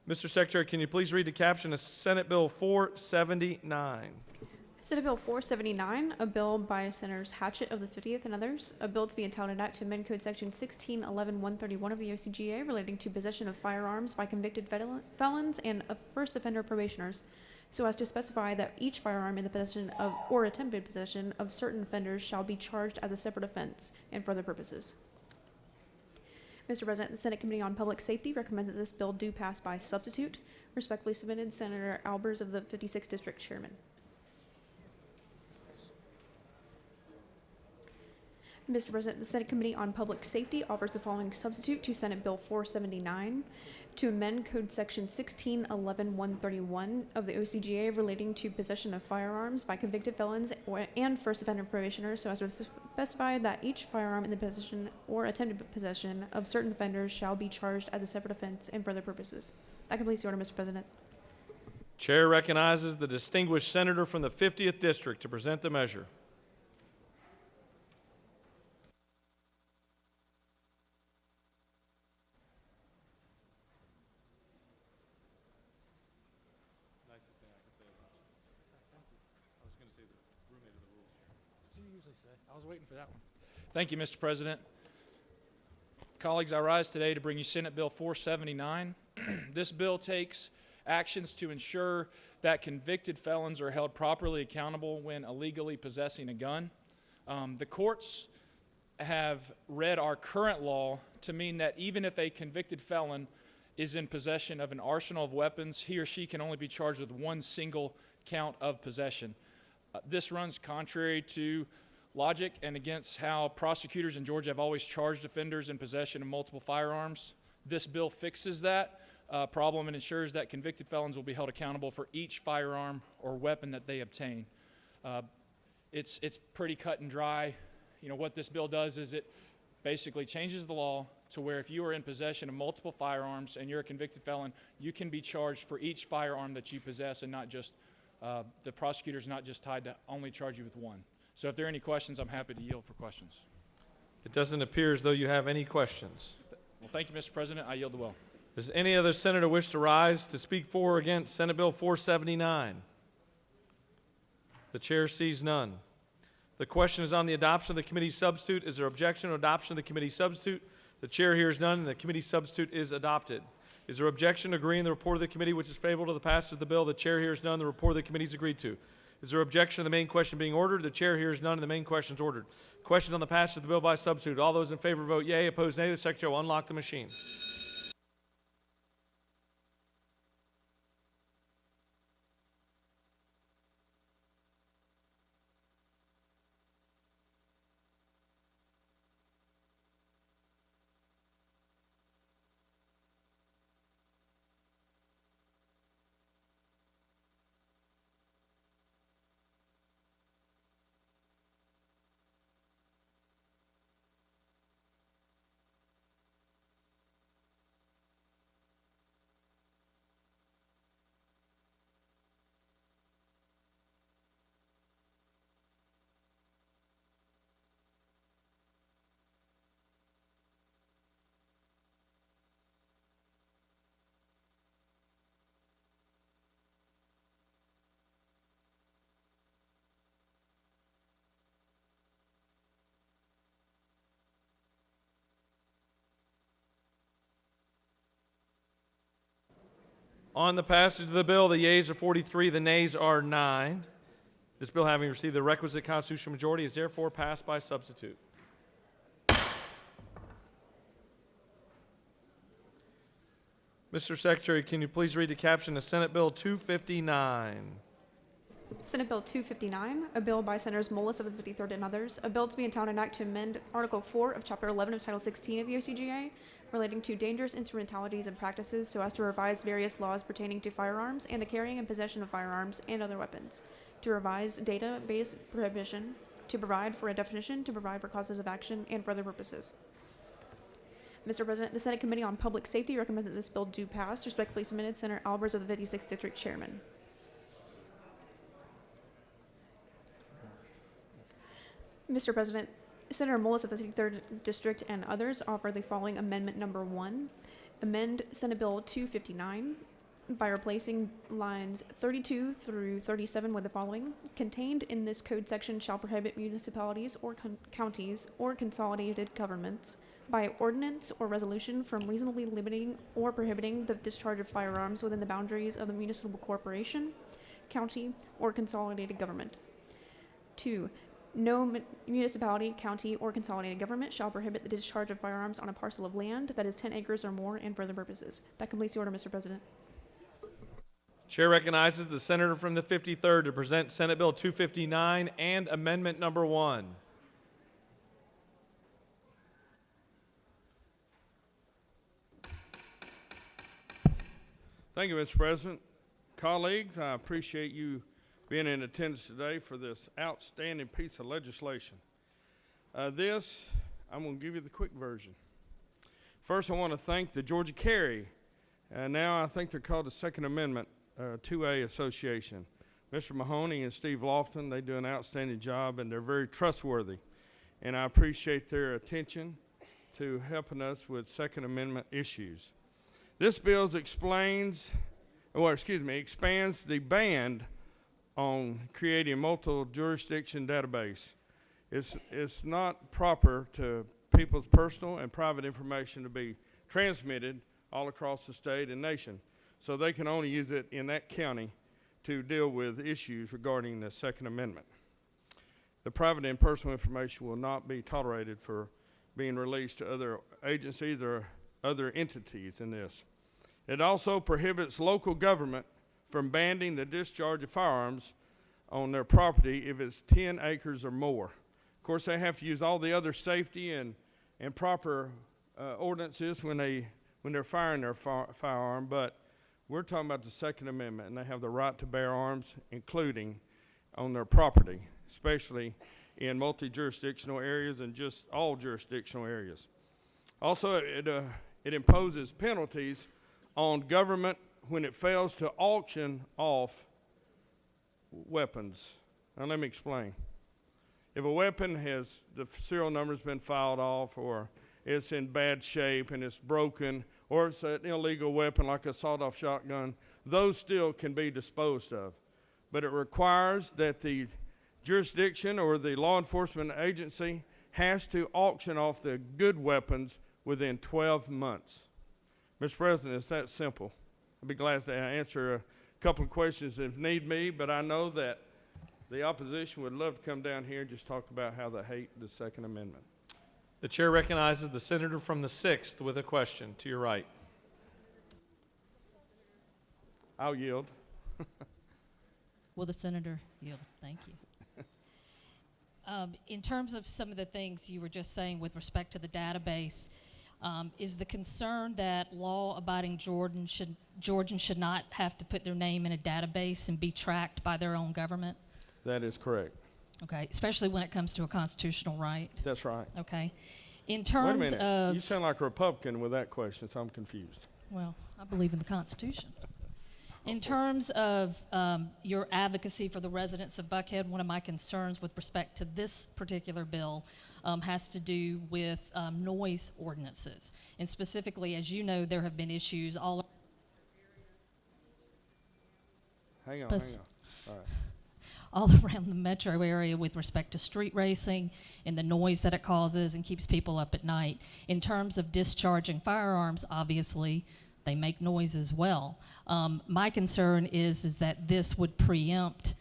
Mr. Secretary, can you please read the caption of Senate Bill 479? Senate Bill 479, a bill by Senators Hatchett of the 50th and others, a bill to be entitled an act to amend Code Section 1611-131 of the OCGA relating to possession of firearms by convicted felons and first offender probationers, so as to specify that each firearm in the possession of or attempted possession of certain offenders shall be charged as a separate offense and for other purposes. Mr. President, the Senate Committee on Public Safety recommends that this bill do pass by substitute. Respectfully submitted, Senator Albers of the 56th District Chairman. Mr. President, the Senate Committee on Public Safety offers the following substitute to Senate Bill 479 to amend Code Section 1611-131 of the OCGA relating to possession of firearms by convicted felons and first offender probationers, so as to specify that each firearm in the possession or attempted possession of certain offenders shall be charged as a separate offense and for other purposes. That completes the order, Mr. President. Chair recognizes the distinguished senator from the 50th District to present the measure. I was waiting for that one. Thank you, Mr. President. Colleagues, I rise today to bring you Senate Bill 479. This bill takes actions to ensure that convicted felons are held properly accountable when illegally possessing a gun. The courts have read our current law to mean that even if a convicted felon is in possession of an arsenal of weapons, he or she can only be charged with one single count of possession. This runs contrary to logic and against how prosecutors in Georgia have always charged offenders in possession of multiple firearms. This bill fixes that problem and ensures that convicted felons will be held accountable for each firearm or weapon that they obtain. It's pretty cut and dry. You know, what this bill does is it basically changes the law to where if you are in possession of multiple firearms and you're a convicted felon, you can be charged for each firearm that you possess, and not just the prosecutor's not just tied to only charge you with one. So if there are any questions, I'm happy to yield for questions. It doesn't appear as though you have any questions. Well, thank you, Mr. President. I yield the will. Does any other senator wish to rise to speak for or against Senate Bill 479? The chair sees none. The question is on the adoption of the committee substitute. Is there objection to adoption of the committee substitute? The chair hears none, and the committee substitute is adopted. Is there objection to agreeing the report of the committee which is favorable to the passage of the bill? The chair hears none. The report of the committee is agreed to. Is there objection to the main question being ordered? The chair hears none, and the main question is ordered. Questions on the passage of the bill by substitute. All those in favor vote yea. Opposed, nay. The secretary will unlock the machine. On the passage of the bill, the yeas are 43, the nays are 9. This bill, having received the requisite constitutional majority, is therefore passed by substitute. Mr. Secretary, can you please read the caption of Senate Bill 259? Senate Bill 259, a bill by Senators Mullis of the 53rd and others, a bill to be entitled an act to amend Article 4 of Chapter 11 of Title 16 of the OCGA relating to dangerous instrumentalities and practices so as to revise various laws pertaining to firearms and the carrying and possession of firearms and other weapons, to revise database prohibition, to provide for a definition, to provide for causes of action, and for other purposes. Mr. President, the Senate Committee on Public Safety recommends that this bill do pass. Respectfully submitted, Senator Albers of the 56th District Chairman. Mr. President, Senator Mullis of the 53rd District and others offer the following amendment number 1. Amend Senate Bill 259 by replacing lines 32 through 37 with the following. Contained in this code section shall prohibit municipalities or counties or consolidated governments by ordinance or resolution from reasonably limiting or prohibiting the discharge of firearms within the boundaries of the municipal corporation, county, or consolidated government. 2. No municipality, county, or consolidated government shall prohibit the discharge of firearms on a parcel of land that is 10 acres or more and for other purposes. That completes the order, Mr. President. Chair recognizes the senator from the 53rd to present Senate Bill 259 and Amendment Number 1. Thank you, Mr. President. Colleagues, I appreciate you being in attendance today for this outstanding piece of legislation. I'm going to give you the quick version. First, I want to thank the Georgia Carry, now I think they're called the Second Amendment 2A Association. Mr. Mahoney and Steve Lofton, they do an outstanding job, and they're very trustworthy. And I appreciate their attention to helping us with Second Amendment issues. This bill expands the ban on creating a multiple jurisdiction database. It's not proper to people's personal and private information to be transmitted all across the state and nation. So they can only use it in that county to deal with issues regarding the Second Amendment. The private and personal information will not be tolerated for being released to other agencies or other entities in this. It also prohibits local government from banning the discharge of firearms on their property if it's 10 acres or more. Of course, they have to use all the other safety and proper ordinances when they're firing their firearm, but we're talking about the Second Amendment, and they have the right to bear arms, including on their property, especially in multi-jurisdictional areas and just all jurisdictional areas. Also, it imposes penalties on government when it fails to auction off weapons. Now let me explain. If a weapon has, the serial number's been filed off, or it's in bad shape and it's broken, or it's an illegal weapon like a sawed-off shotgun, those still can be disposed of. But it requires that the jurisdiction or the law enforcement agency has to auction off the good weapons within 12 months. Mr. President, it's that simple. I'd be glad to answer a couple of questions if need be, but I know that the opposition would love to come down here and just talk about how they hate the Second Amendment. The chair recognizes the senator from the 6th with a question to your right. I'll yield. Will the senator yield? Thank you. In terms of some of the things you were just saying with respect to the database, is the concern that law-abiding Georgians should not have to put their name in a database and be tracked by their own government? That is correct. Okay, especially when it comes to a constitutional right? That's right. Okay. In terms Wait a minute. of... You sound like a Republican with that question, so I'm confused. Well, I believe in the Constitution. In terms of your advocacy for the residents of Buckhead, one of my concerns with respect to this particular bill has to do with noise ordinances. And specifically, as you know, there have been issues all Hang on. All right. all around the metro area with respect to street racing and the noise that it causes and keeps people up at night. In terms of discharging firearms, obviously, they make noise as well. My concern is that this would preempt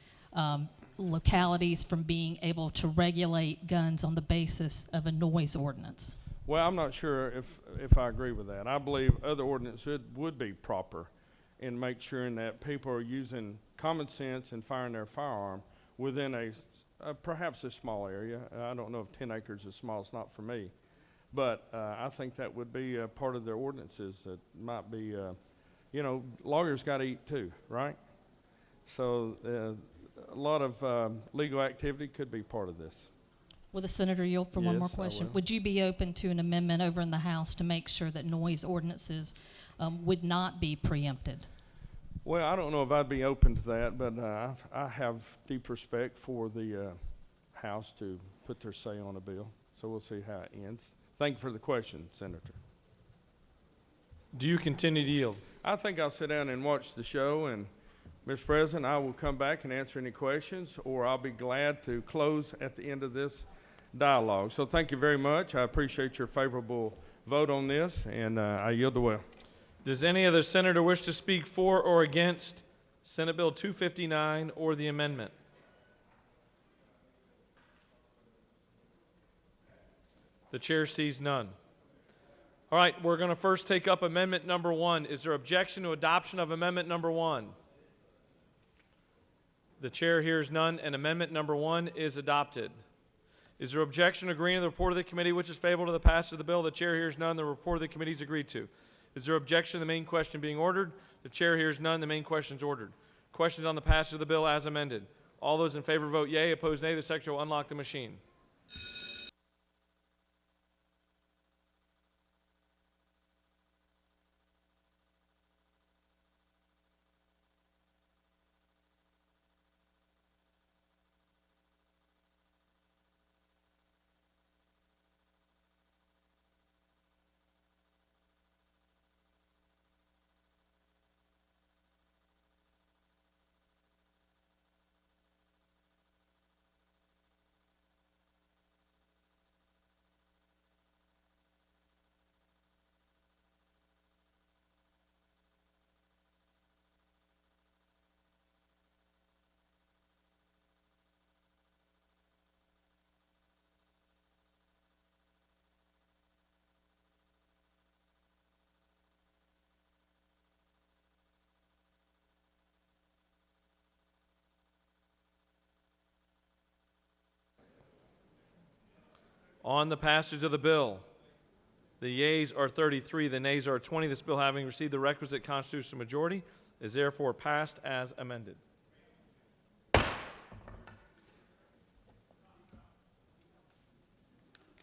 localities from being able to regulate guns on the basis of a noise ordinance. Well, I'm not sure if I agree with that. I believe other ordinances would be proper in make sure that people are using common sense and firing their firearm within perhaps a small area. I don't know if 10 acres is small. It's not for me. But I think that would be part of their ordinances that might be, lawyers got to eat too, right? So a lot of legal activity could be part of this. Will the senator yield for one more Yes, I question? will. Would you be open to an amendment over in the House to make sure that noise ordinances would not be preempted? Well, I don't know if I'd be open to that, but I have deep respect for the House to put their say on a bill. So we'll see how it ends. Thank you for the question, Senator. Do you continue to yield? I think I'll sit down and watch the show, and Mr. President, I will come back and answer any questions, or I'll be glad to close at the end of this dialogue. So thank you very much. I appreciate your favorable vote on this, and I yield the will. Does any other senator wish to speak for or against Senate Bill 259 or the amendment? The chair sees none. All right, we're going to first take up amendment number 1. Is there objection to adoption of amendment number 1? The chair hears none, and amendment number 1 is adopted. Is there objection to agreeing to the report of the committee which is favorable to the passage of the bill? The chair hears none. The report of the committee is agreed to. Is there objection to the main question being ordered? The chair hears none. The main question is ordered. Questions on the passage of the bill as amended. All those in favor vote yea. Opposed, nay. The secretary will unlock the machine. On the passage of the bill, the yeas are 33, the nays are 20. This bill, having received the requisite constitutional majority, is therefore passed as amended.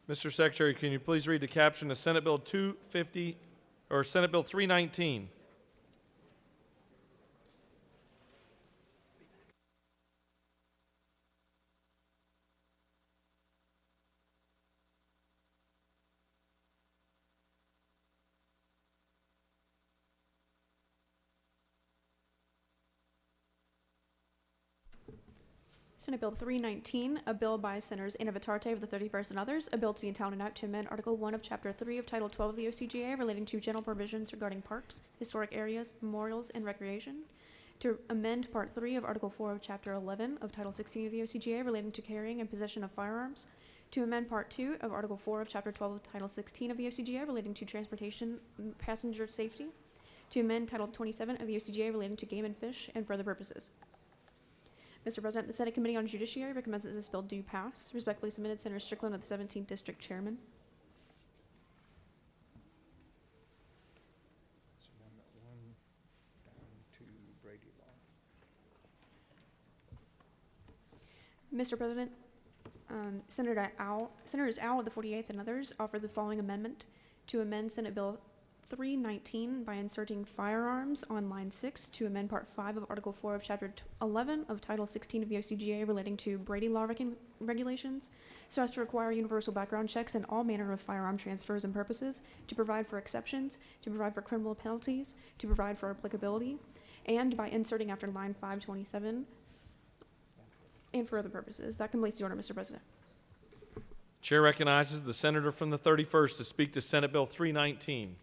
Mr. Secretary, can you please read the caption of Senate Bill 250 or Senate Bill 319? Senate Bill 319, a bill by Senators Anna Vitarte of the 31st and others, a bill to be entitled an act to amend Article 1 of Chapter 3 of Title 12 of the OCGA relating to general provisions regarding parks, historic areas, memorials, and recreation, to amend Part 3 of Article 4 of Chapter 11 of Title 16 of the OCGA relating to carrying and possession of firearms, to amend Part 2 of Article 4 of Chapter 12 of Title 16 of the OCGA relating to transportation and passenger safety, to amend Title 27 of the OCGA relating to game and fish and for other purposes. Mr. President, the Senate Committee on Judiciary recommends that this bill do pass. Respectfully submitted, Senator Strickland of the 17th District Chairman. Mr. President, Senators Al of the 48th and others offer the following amendment to amend Senate Bill 319 by inserting firearms on line 6 to amend Part 5 of Article 4 of Chapter 11 of Title 16 of the OCGA relating to Brady law regulations, so as to require universal background checks in all manner of firearm transfers and purposes, to provide for exceptions, to provide for criminal penalties, to provide for applicability, and by inserting after line 527 and for other purposes. That completes the order, Mr. President. Chair recognizes the senator from the 31st to speak to Senate Bill 319.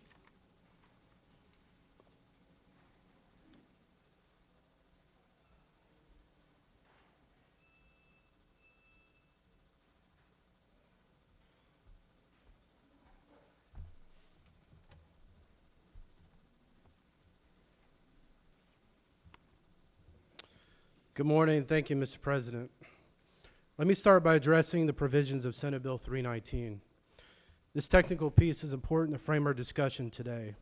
Good morning. Thank you, Mr. President. Let me start by addressing the provisions of Senate Bill 319. This technical piece is important to frame our discussion today.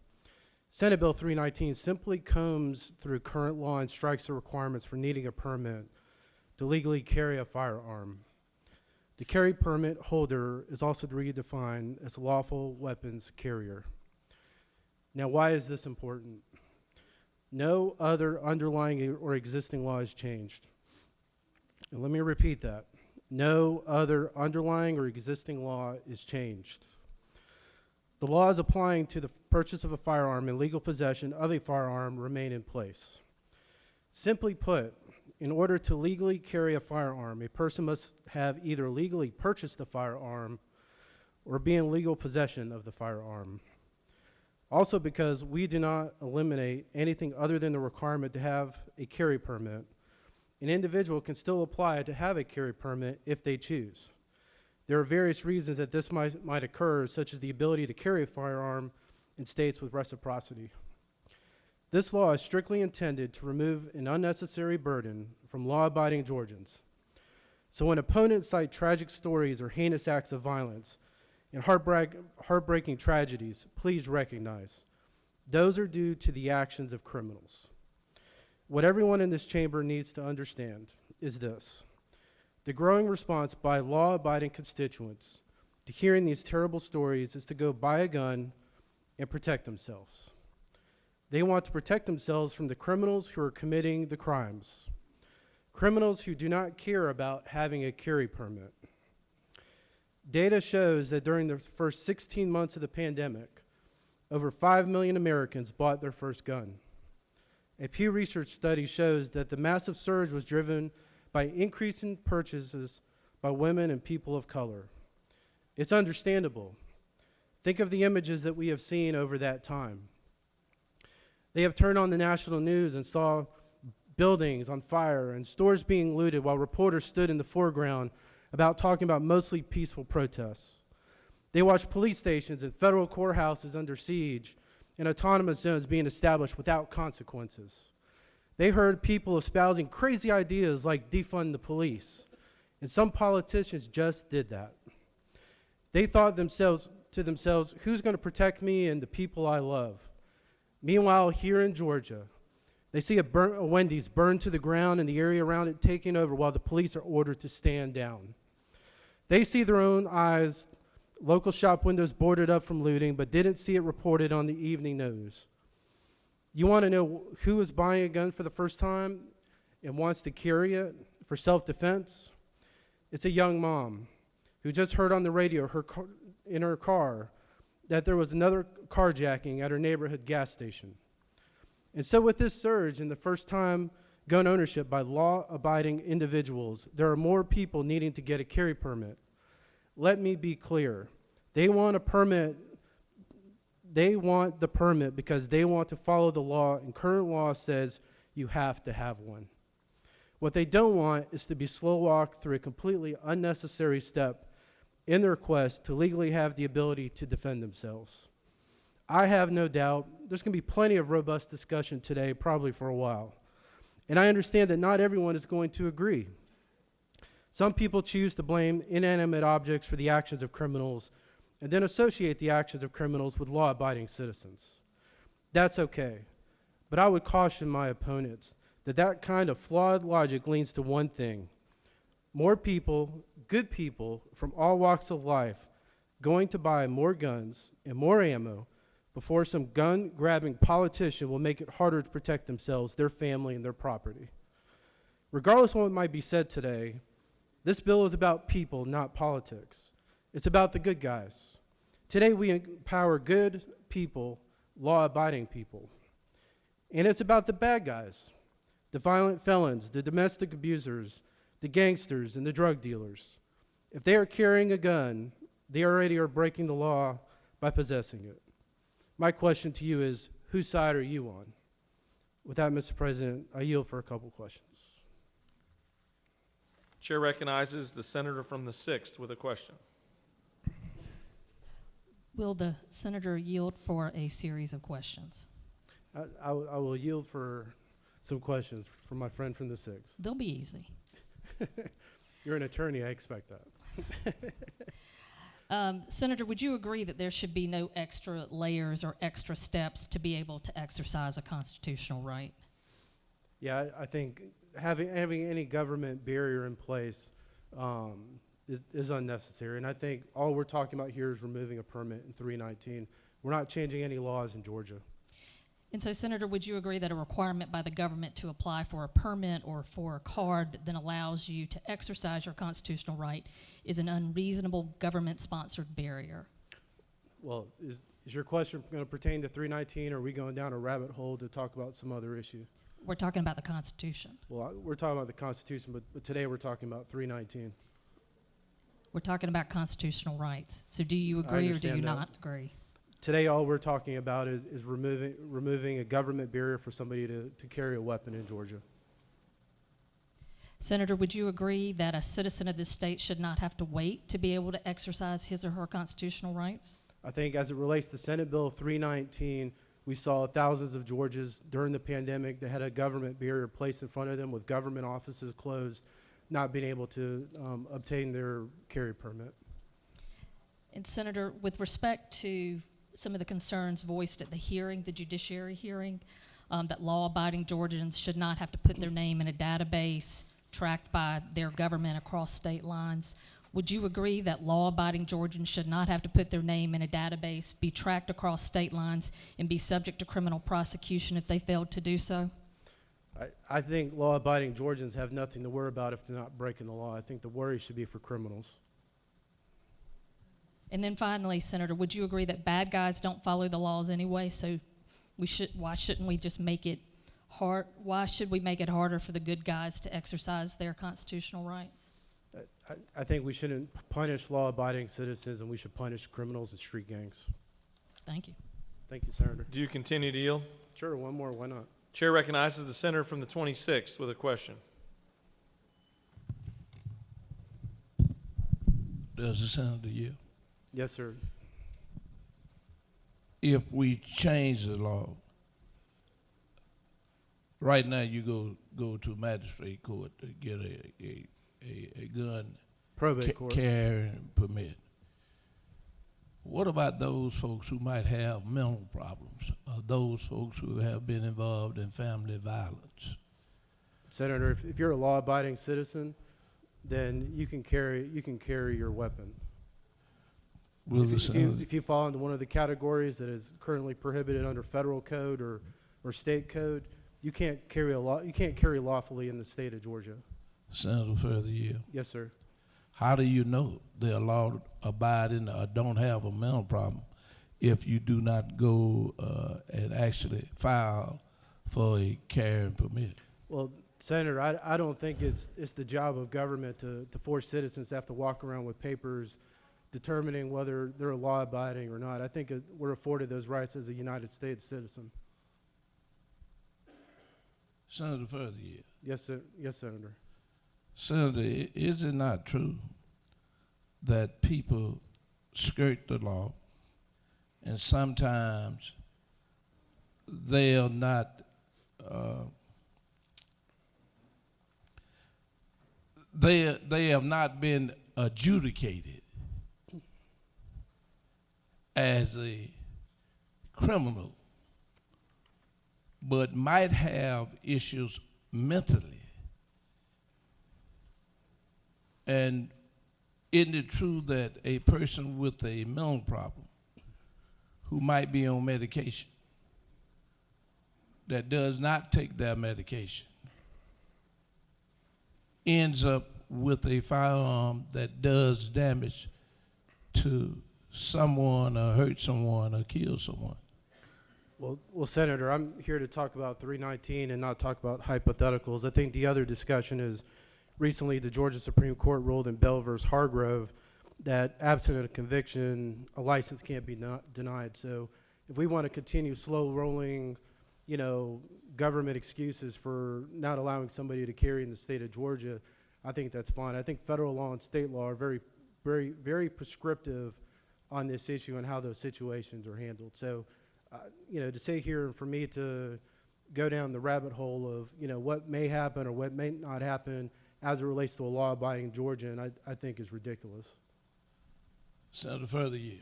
Senate Bill 319 simply combs through current law and strikes the requirements for needing a permit to legally carry a firearm. The carry permit holder is also redefined as a lawful weapons carrier. Now, why is this important? No other underlying or existing law has changed. And let me repeat that. No other underlying or existing law is changed. The laws applying to the purchase of a firearm and legal possession of a firearm remain in place. Simply put, in order to legally carry a firearm, a person must have either legally purchased the firearm or be in legal possession of the firearm. Also, because we do not eliminate anything other than the requirement to have a carry permit, an individual can still apply to have a carry permit if they choose. There are various reasons that this might occur, such as the ability to carry a firearm in states with reciprocity. This law is strictly intended to remove an unnecessary burden from law-abiding Georgians. So when opponents cite tragic stories or heinous acts of violence and heartbreaking tragedies, please recognize those are due to the actions of criminals. What everyone in this chamber needs to understand is this: the growing response by law-abiding constituents to hearing these terrible stories is to go buy a gun and protect themselves. They want to protect themselves from the criminals who are committing the crimes, criminals who do not care about having a carry permit. Data shows that during the first 16 months of the pandemic, over 5 million Americans bought their first gun. A Pew Research study shows that the massive surge was driven by increasing purchases by women and people of color. It's understandable. Think of the images that we have seen over that time. They have turned on the national news and saw buildings on fire and stores being looted while reporters stood in the foreground talking about mostly peaceful protests. They watched police stations and federal courthouses under siege and autonomous zones being established without consequences. They heard people espousing crazy ideas like defund the police, and some politicians just did that. They thought to themselves, who's going to protect me and the people I love? Meanwhile, here in Georgia, they see a Wendy's burned to the ground and the area around it taken over while the police are ordered to stand down. They see their own eyes, local shop windows boarded up from looting, but didn't see it reported on the evening news. You want to know who is buying a gun for the first time and wants to carry it for self-defense? It's a young mom who just heard on the radio in her car that there was another carjacking at her neighborhood gas station. And so with this surge in the first-time gun ownership by law-abiding individuals, there are more people needing to get a carry permit. Let me be clear. They want a permit. They want the permit because they want to follow the law, and current law says you have to have one. What they don't want is to be slow-walked through a completely unnecessary step in their quest to legally have the ability to defend themselves. I have no doubt there's going to be plenty of robust discussion today, probably for a while. And I understand that not everyone is going to agree. Some people choose to blame inanimate objects for the actions of criminals and then associate the actions of criminals with law-abiding citizens. That's okay. But I would caution my opponents that that kind of flawed logic leads to one thing: more people, good people from all walks of life, going to buy more guns and more ammo before some gun-grabbing politician will make it harder to protect themselves, their family, and their property. Regardless of what might be said today, this bill is about people, not politics. It's about the good guys. Today we empower good people, law-abiding people. And it's about the bad guys, the violent felons, the domestic abusers, the gangsters, and the drug dealers. If they are carrying a gun, they already are breaking the law by possessing it. My question to you is, whose side are you on? With that, Mr. President, I yield for a couple questions. Chair recognizes the senator from the 6th with a question. Will the senator yield for a series of questions? I will yield for some questions from my friend from the 6th. They'll be easy. You're an attorney, I expect that. Senator, would you agree that there should be no extra layers or extra steps to be able to exercise a constitutional right? Yeah, I think having any government barrier in place is unnecessary. And I think all we're talking about here is removing a permit in 319. We're not changing any laws in Georgia. And so, Senator, would you agree that a requirement by the government to apply for a permit or for a card that then allows you to exercise your constitutional right is an unreasonable government-sponsored barrier? Well, is your question going to pertain to 319, or are we going down a rabbit hole to talk about some other issue? We're talking about the Constitution. Well, we're talking about the Constitution, but today we're talking about 319. We're talking about constitutional rights. So do you I agree or do you understand that. not agree? Today, all we're talking about is removing a government barrier for somebody to carry a weapon in Georgia. Senator, would you agree that a citizen of this state should not have to wait to be able to exercise his or her constitutional rights? I think as it relates to Senate Bill 319, we saw thousands of Georgians during the pandemic that had a government barrier placed in front of them with government offices closed, not being able to obtain their carry permit. And Senator, with respect to some of the concerns voiced at the hearing, the judiciary hearing, that law-abiding Georgians should not have to put their name in a database tracked by their government across state lines, would you agree that law-abiding Georgians should not have to put their name in a database, be tracked across state lines, and be subject to criminal prosecution if they failed to do so? I think law-abiding Georgians have nothing to worry about if they're not breaking the law. I think the worry should be for criminals. And then finally, Senator, would you agree that bad guys don't follow the laws anyway, so why shouldn't we just make it hard? Why should we make it harder for the good guys to exercise their constitutional rights? I think we shouldn't punish law-abiding citizens, and we should punish criminals and street gangs. Thank you. Thank you, Senator. Do you continue to yield? Sure, one more, why not? Chair recognizes the senator from the 26th with a question. Does the senator yield? Yes, sir. If we change the law, right now you go to magistrate court to get a gun Probate court. carrying permit. What about those folks who might have mental problems, or those folks who have been involved in family violence? Senator, if you're a law-abiding citizen, then you can carry your weapon. If you fall into one of the categories that is currently prohibited under federal code or state code, you can't carry lawfully in the state of Georgia. Senator, further yield. Yes, sir. How do you know they're law abiding or don't have a mental problem if you do not go and actually file for a carrying permit? Well, Senator, I don't think it's the job of government to force citizens to have to walk around with papers determining whether they're law-abiding or not. I think we're afforded those rights as a United States citizen. Senator, further yield. Yes, sir. Yes, Senator. Senator, is it not true that people skirt the law and sometimes they are not they have not been adjudicated as a criminal, but might have issues mentally? And isn't it true that a person with a mental problem who might be on medication that does not take their medication ends up with a firearm that does damage to someone or hurt someone or kill someone? Well, Senator, I'm here to talk about 319 and not talk about hypotheticals. I think the other discussion is recently the Georgia Supreme Court ruled in Bell v. Hargrove that absent a conviction, a license can't be denied. So if we want to continue slow rolling, government excuses for not allowing somebody to carry in the state of Georgia, I think that's fine. I think federal law and state law are very, very, very prescriptive on this issue and how those situations are handled. So, to sit here and for me to go down the rabbit hole of, what may happen or what may not happen as it relates to a law-abiding Georgian, I think is ridiculous. Senator, further yield.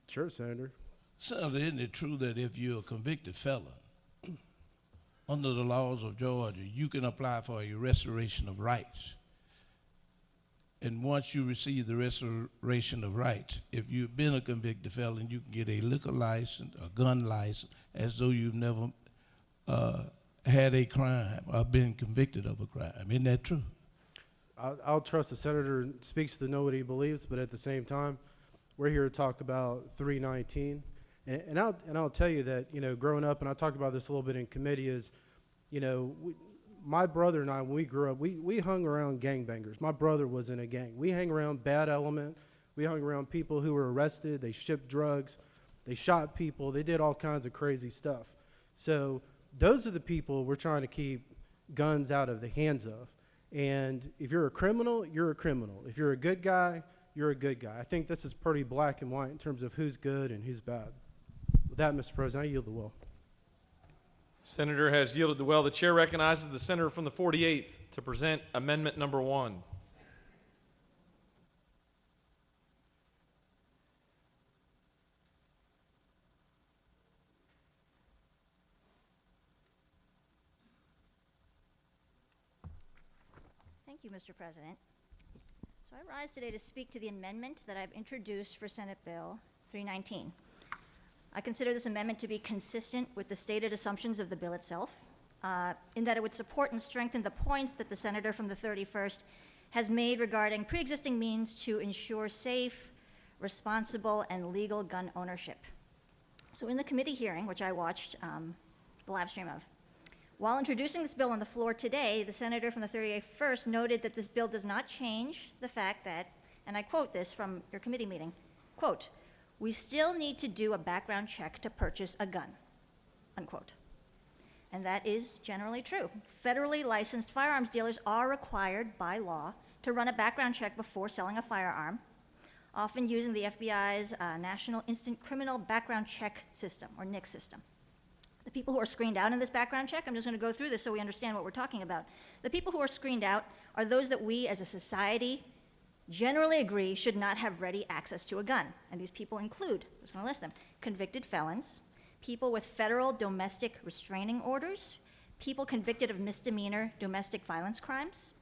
Sure, Senator. Senator, isn't it true that if you're a convicted felon, under the laws of Georgia, you can apply for a restoration of rights? And once you receive the restoration of rights, if you've been a convicted felon, you can get a liquor license, a gun license, as though you've never had a crime or been convicted of a crime. Isn't that true? I'll trust the senator speaks to know what he believes, but at the same time, we're here to talk about 319. And I'll tell you that, you know, growing up, and I talked about this a little bit in committee, is, you know, my brother and I, when we grew up, we hung around gangbangers. My brother was in a gang. We hang around bad element. We hung around people who were arrested. They shipped drugs. They shot people. They did all kinds of crazy stuff. So those are the people we're trying to keep guns out of the hands of. And if you're a criminal, you're a criminal. If you're a good guy, you're a good guy. I think this is pretty black and white in terms of who's good and who's bad. With that, Mr. President, I yield the will. Senator has yielded the well. The chair recognizes the senator from the 48th to present amendment number 1. Thank you, Mr. President. So I rise today to speak to the amendment that I've introduced for Senate Bill 319. I consider this amendment to be consistent with the stated assumptions of the bill itself, in that it would support and strengthen the points that the senator from the 31st has made regarding pre-existing means to ensure safe, responsible, and legal gun ownership. So in the committee hearing, which I watched the live stream of, while introducing this bill on the floor today, the senator from the 31st noted that this bill does not change the fact that, and I quote this from your committee meeting, quote, "We still need to do a background check to purchase a gun," unquote. And that is generally true. Federally licensed firearms dealers are required by law to run a background check before selling a firearm, often using the FBI's National Instant Criminal Background Check System, or NICS system. The people who are screened out in this background check, I'm just going to go through this so we understand what we're talking about. The people who are screened out are those that we as a society generally agree should not have ready access to a gun. And these people include, I'm just going to list them, convicted felons, people with federal domestic restraining orders, people convicted of misdemeanor domestic violence crimes,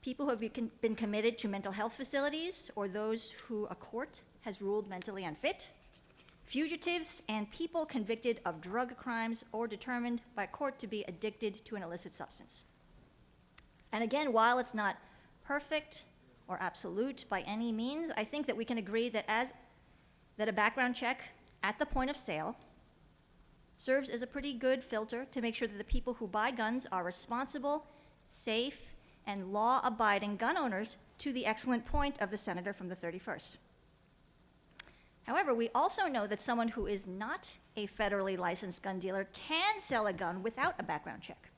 people who have been committed to mental health facilities or those who a court has ruled mentally unfit, fugitives, and people convicted of drug crimes or determined by court to be addicted to an illicit substance. And again, while it's not perfect or absolute by any means, I think that we can agree that a background check at the point of sale serves as a pretty good filter to make sure that the people who buy guns are responsible, safe, and law-abiding gun owners, to the excellent point of the senator from the 31st. However, we also know that someone who is not a federally licensed gun dealer can sell a gun without a background check.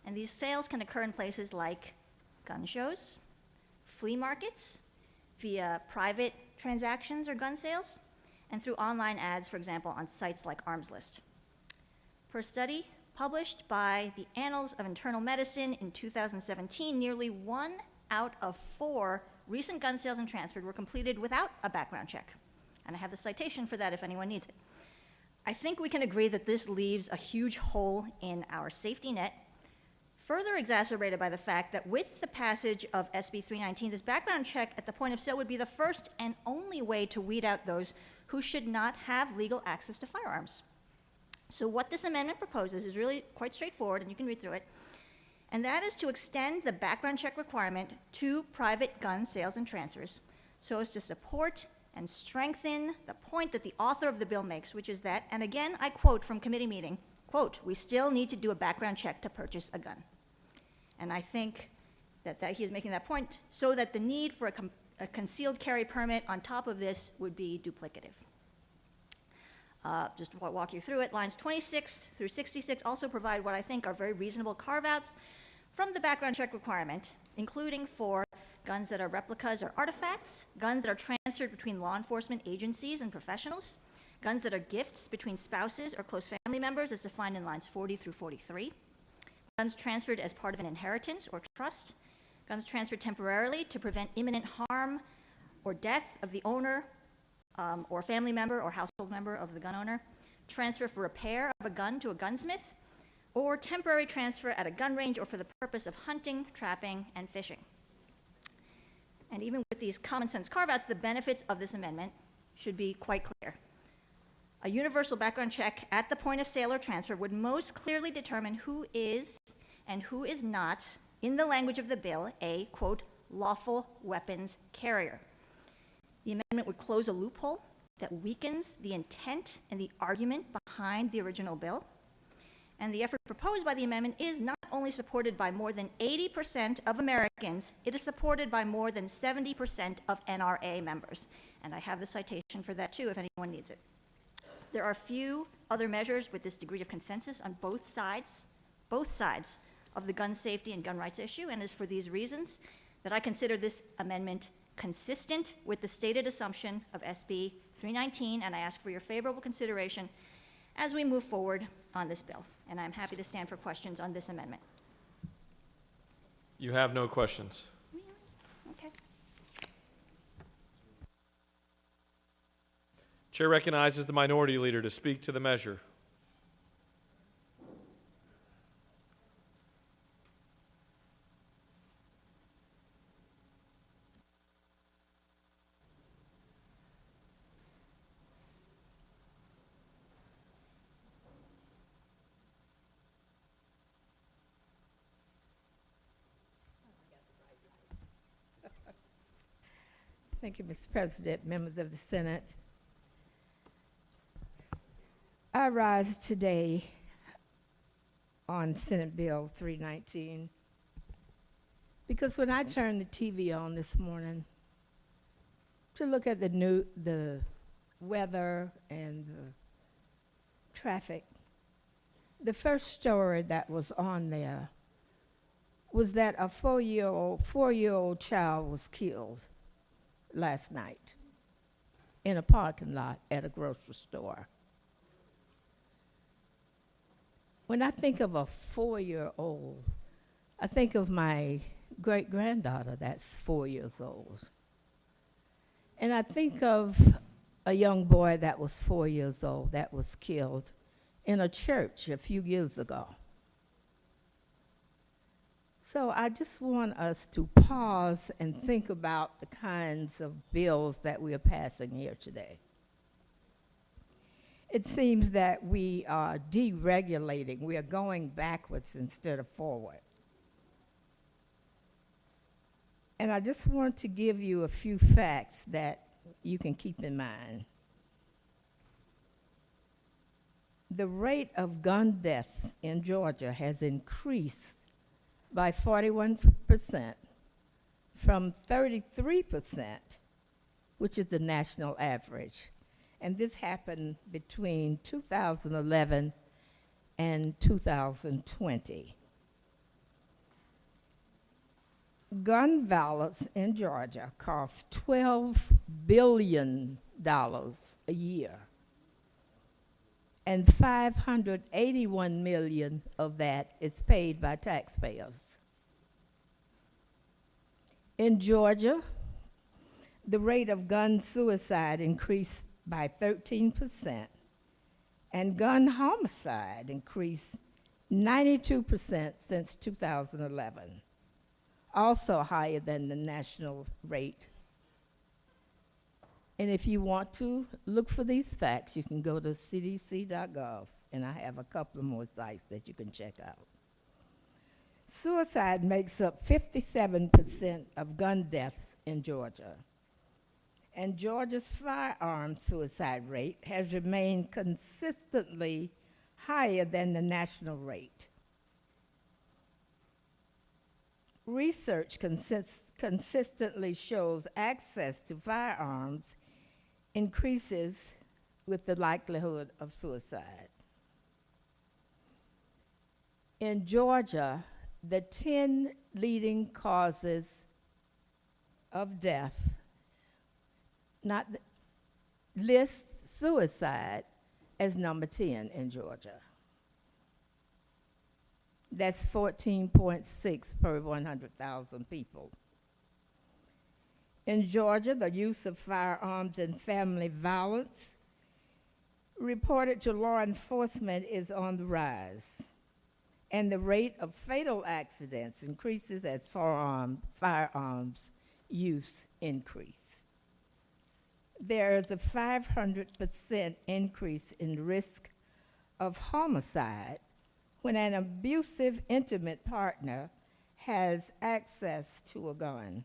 And these sales can occur in places like gun shows, flea markets, via private transactions or gun sales, and through online ads, for example, on sites like Arms List. Per study published by the Annals of Internal Medicine in 2017, nearly 1 out of 4 recent gun sales and transfers were completed without a background check. And I have the citation for that if anyone needs it. I think we can agree that this leaves a huge hole in our safety net, further exacerbated by the fact that with the passage of SB 319, this background check at the point of sale would be the first and only way to weed out those who should not have legal access to firearms. So what this amendment proposes is really quite straightforward, and you can read through it, and that is to extend the background check requirement to private gun sales and transfers so as to support and strengthen the point that the author of the bill makes, which is that, and again, I quote from committee meeting, quote, "We still need to do a background check to purchase a gun." And I think that he is making that point so that the need for a concealed carry permit on top of this would be duplicative. Just to walk you through it, lines 26 through 66 also provide what I think are very reasonable carve-outs from the background check requirement, including for guns that are replicas or artifacts, guns that are transferred between law enforcement agencies and professionals, guns that are gifts between spouses or close family members as defined in lines 40 through 43, guns transferred as part of an inheritance or trust, guns transferred temporarily to prevent imminent harm or death of the owner or family member or household member of the gun owner, transfer for repair of a gun to a gunsmith, or temporary transfer at a gun range or for the purpose of hunting, trapping, and fishing. And even with these common sense carve-outs, the benefits of this amendment should be quite clear. A universal background check at the point of sale or transfer would most clearly determine who is and who is not, in the language of the bill, a, quote, lawful weapons carrier. The amendment would close a loophole that weakens the intent and the argument behind the original bill. And the effort proposed by the amendment is not only supported by more than 80% of Americans, it is supported by more than 70% of NRA members. And I have the citation for that too, if anyone needs it. There are few other measures with this degree of consensus on both sides of the gun safety and gun rights issue, and it is for these reasons that I consider this amendment consistent with the stated assumption of SB 319, and I ask for your favorable consideration as we move forward on this bill. And I'm happy to stand for questions on this amendment. You have no questions. Okay. Chair recognizes the minority leader to speak to the measure. Thank you, Mr. President, members of the Senate. I rise today on Senate Bill 319 because when I turned the TV on this morning to look at the weather and the traffic, the first story that was on there was that a four-year-old child was killed last night in a parking lot at a grocery store. When I think of a 4-year-old, I think of my great-granddaughter that's 4 years old. And I think of a young boy that was 4 years old that was killed in a church a few years ago. So I just want us to pause and think about the kinds of bills that we are passing here today. It seems that we are deregulating. We are going backwards instead of forward. And I just want to give you a few facts that you can keep in mind. The rate of gun deaths in Georgia has increased by 41% from 33%, which is the national average. And this happened between 2011 and 2020. Gun violence in Georgia costs $12 billion a year, and $581 million of that is paid by taxpayers. In Georgia, the rate of gun suicide increased by 13%, and gun homicide increased 92% since 2011, also higher than the national rate. And if you want to look for these facts, you can go to cdc.gov, and I have a couple of more sites that you can check out. Suicide makes up 57% of gun deaths in Georgia. And Georgia's firearm suicide rate has remained consistently higher than the national rate. Research consistently shows access to firearms increases with the likelihood of suicide. In Georgia, the 10 leading causes of death lists suicide as number 10 in Georgia. That's 14.6 per 100,000 people. In Georgia, the use of firearms and family violence reported to law enforcement is on the rise, and the rate of fatal accidents increases as firearms use increase. There is a 500% increase in risk of homicide when an abusive intimate partner has access to a gun.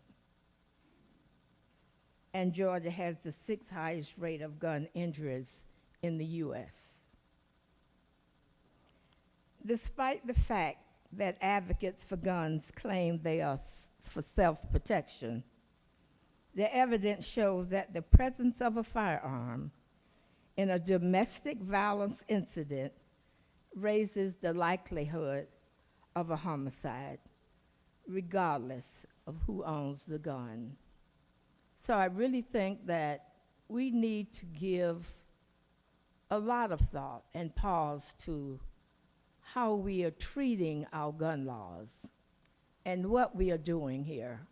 and Georgia has the 6th highest rate of gun injuries in the U.S. Despite the fact that advocates for guns claim they are for self-protection, the evidence shows that the presence of a firearm in a domestic violence incident raises the likelihood of a homicide, regardless of who owns the gun. So I really think that we need to give a lot of thought and pause to how we are treating our gun laws and what we are doing here.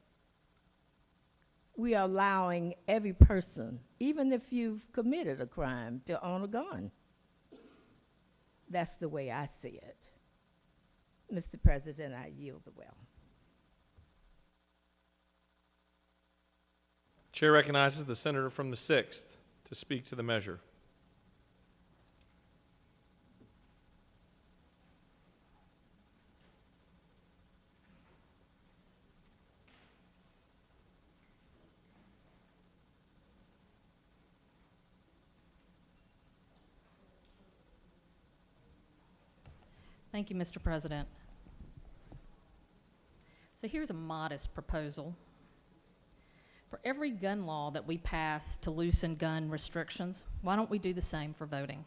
We are allowing every person, even if you've committed a crime, to own a gun. That's the way I see it. Mr. President, I yield the well. Chair recognizes the senator from the 6th to speak to the measure. Thank you, Mr. President. So here's a modest proposal. For every gun law that we pass to loosen gun restrictions, why don't we do the same for voting?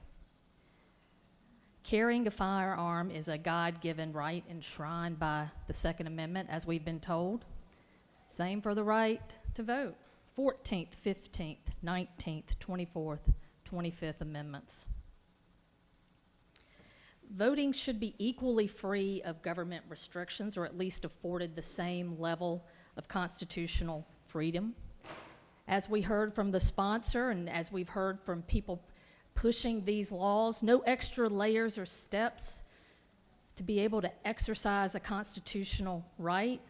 Carrying a firearm is a God-given right enshrined by the Second Amendment, as we've been told. Same for the right to vote. 14th, 15th, 19th, 24th, 25th Amendments. Voting should be equally free of government restrictions, or at least afforded the same level of constitutional freedom. As we heard from the sponsor and as we've heard from people pushing these laws, no extra layers or steps to be able to exercise a constitutional right.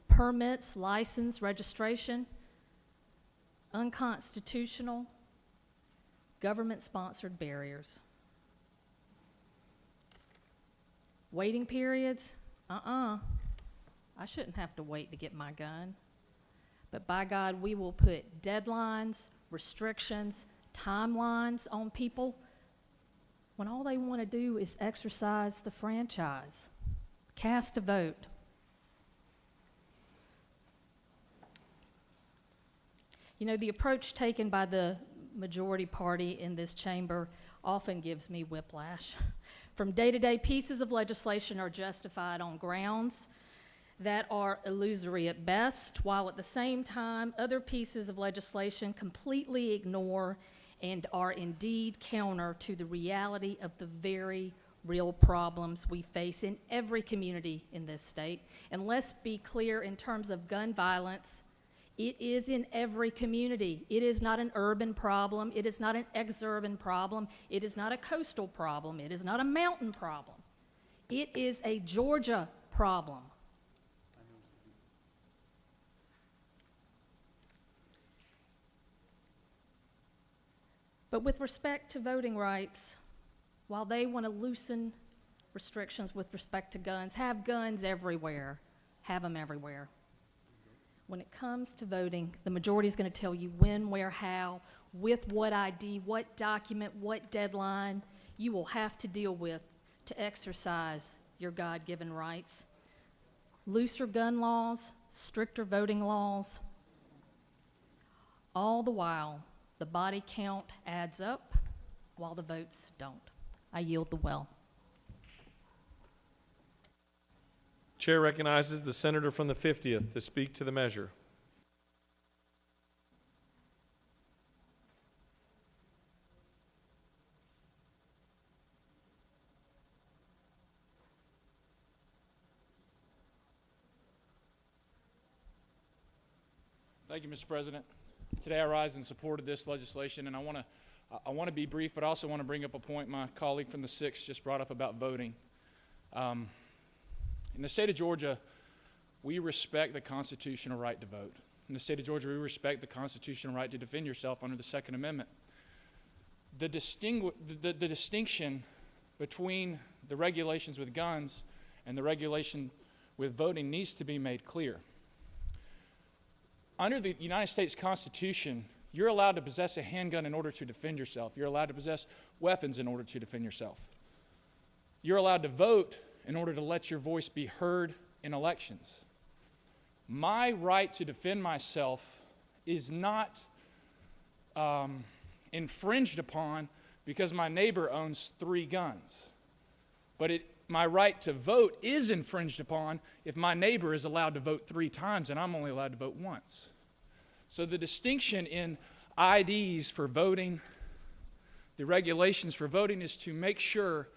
Permits, license, registration, unconstitutional, government-sponsored barriers. Waiting periods? I shouldn't have to wait to get my gun. But by God, we will put deadlines, restrictions, timelines on people when all they want to do is exercise the franchise, cast a vote. You know, the approach taken by the majority party in this chamber often gives me whiplash. From day-to-day pieces of legislation are justified on grounds that are illusory at best, while at the same time other pieces of legislation completely ignore and are indeed counter to the reality of the very real problems we face in every community in this state. And let's be clear, in terms of gun violence, it is in every community. It is not an urban problem. It is not an exurban problem. It is not a coastal problem. It is not a mountain problem. It is a Georgia problem. But with respect to voting rights, while they want to loosen restrictions with respect to guns, have guns everywhere, have them everywhere. When it comes to voting, the majority is going to tell you when, where, how, with what ID, what document, what deadline you will have to deal with to exercise your God-given rights. Looser gun laws, stricter voting laws. All the while, the body count adds up while the votes don't. I yield the well. Chair recognizes the senator from the 50th to speak to the measure. Thank you, Mr. President. Today I rise in support of this legislation, and I want to be brief, but I also want to bring up a point my colleague from the 6th just brought up about voting. In the state of Georgia, we respect the constitutional right to vote. In the state of Georgia, we respect the constitutional right to defend yourself under the Second Amendment. The distinction between the regulations with guns and the regulation with voting needs to be made clear. Under the United States Constitution, You're allowed to possess a handgun in order to defend yourself. You're allowed to possess weapons in order to defend yourself. You're allowed to vote in order to let your voice be heard in elections. My right to defend myself is not infringed upon because my neighbor owns 3 guns. But my right to vote is infringed upon if my neighbor is allowed to vote 3 times and I'm only allowed to vote once. So the distinction in IDs for voting, the regulations for voting, is to make sure,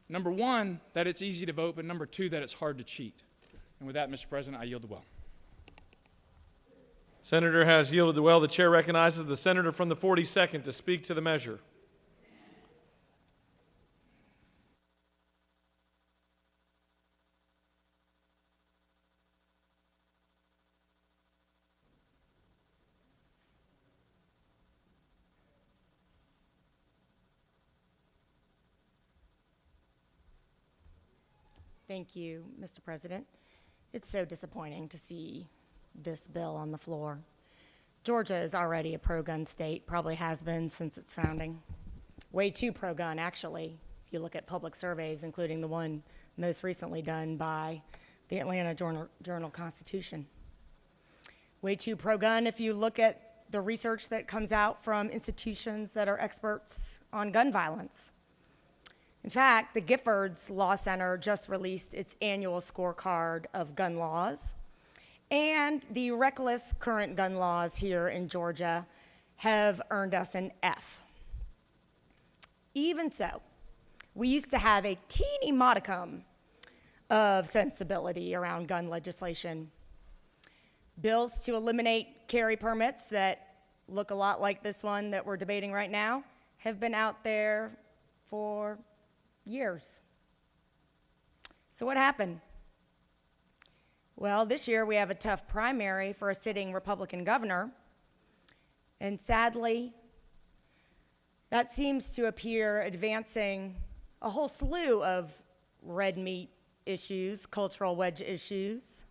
number 1, that it's easy to vote, but number 2, that it's hard to cheat. And with that, Mr. President, I yield the well. Senator has yielded the well. The chair recognizes the senator from the 42nd to speak to the measure. Thank you, Mr. President. It's so disappointing to see this bill on the floor. Georgia is already a pro-gun state, probably has been since its founding. Way too pro-gun, actually, if you look at public surveys, including the one most recently done by the Atlanta Journal-Constitution. Way too pro-gun if you look at the research that comes out from institutions that are experts on gun violence. In fact, the Giffords Law Center just released its annual scorecard of gun laws, and the reckless current gun laws here in Georgia have earned us an F. Even so, we used to have a teeny modicum of sensibility around gun legislation. Bills to eliminate carry permits that look a lot like this one that we're debating right now have been out there for years. So what happened? Well, this year we have a tough primary for a sitting Republican governor, and sadly, that seems to appear advancing a whole slew of red meat issues, cultural wedge issues.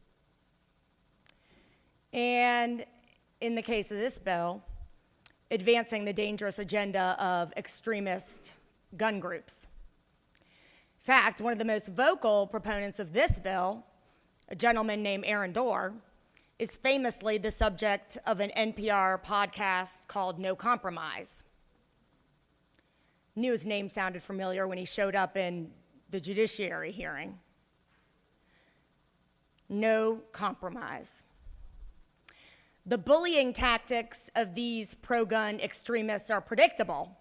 And in the case of this bill, advancing the dangerous agenda of extremist gun groups. In fact, one of the most vocal proponents of this bill, a gentleman named Aaron Dorr, is famously the subject of an NPR podcast called No Compromise. Knew his name sounded familiar when he showed up in the judiciary hearing. No compromise. The bullying tactics of these pro-gun extremists are predictable,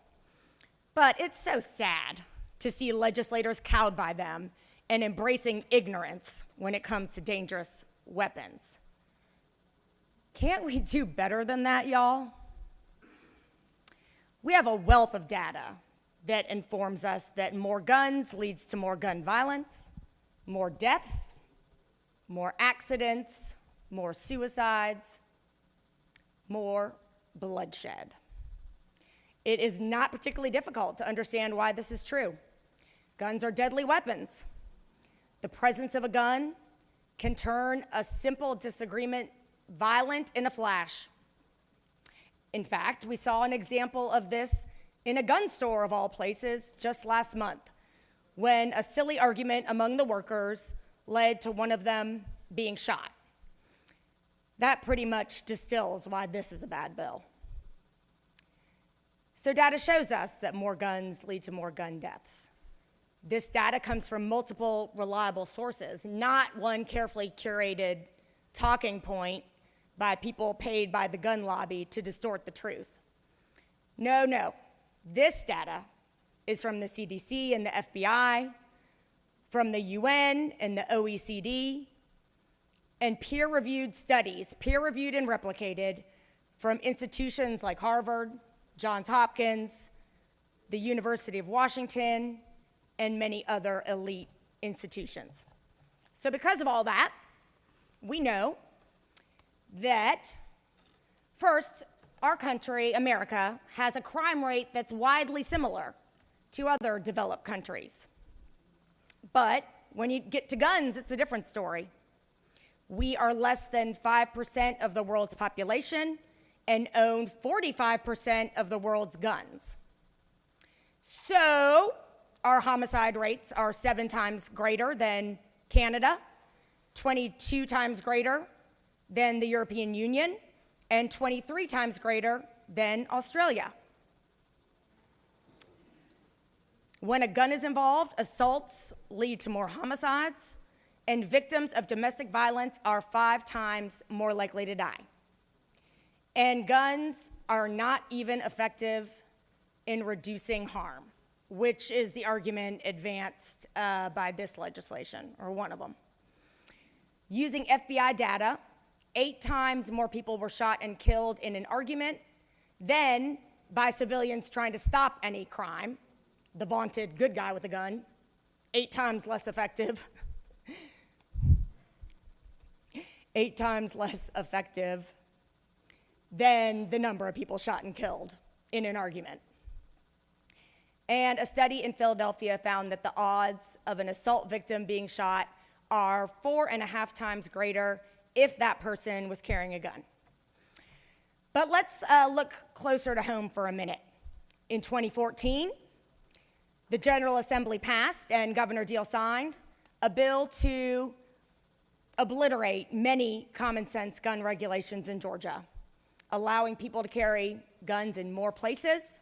but it's so sad to see legislators cowed by them and embracing ignorance when it comes to dangerous weapons. Can't we do better than that, y'all? We have a wealth of data that informs us that more guns leads to more gun violence, more deaths, more accidents, more suicides, more bloodshed. It is not particularly difficult to understand why this is true. Guns are deadly weapons. The presence of a gun can turn a simple disagreement violent in a flash. In fact, we saw an example of this in a gun store of all places just last month, when a silly argument among the workers led to one of them being shot. That pretty much distills why this is a bad bill. So data shows us that more guns lead to more gun deaths. This data comes from multiple reliable sources, not one carefully curated talking point by people paid by the gun lobby to distort the truth. No. This data is from the CDC and the FBI, from the UN and the OECD, and peer-reviewed studies, peer-reviewed and replicated from institutions like Harvard, Johns Hopkins, the University of Washington, and many other elite institutions. So because of all that, we know that, first, our country, America, has a crime rate that's widely similar to other developed countries. But when you get to guns, it's a different story. We are less than 5% of the world's population, and own 45% of the world's guns. So our homicide rates are 7 times greater than Canada, 22 times greater than the European Union, and 23 times greater than Australia. When a gun is involved, assaults lead to more homicides, and victims of domestic violence are 5 times more likely to die. And guns are not even effective in reducing harm, which is the argument advanced by this legislation, or one of them. Using FBI data, 8 times more people were shot and killed in an argument than by civilians trying to stop any crime. The vaunted good guy with a gun, 8 times less effective. 8 times less effective than the number of people shot and killed in an argument. And a study in Philadelphia found that the odds of an assault victim being shot are 4.5 times greater if that person was carrying a gun. But let's look closer to home for a minute. In 2014, the General Assembly passed and Governor Deal signed a bill to obliterate many common sense gun regulations in Georgia, allowing people to carry guns in more places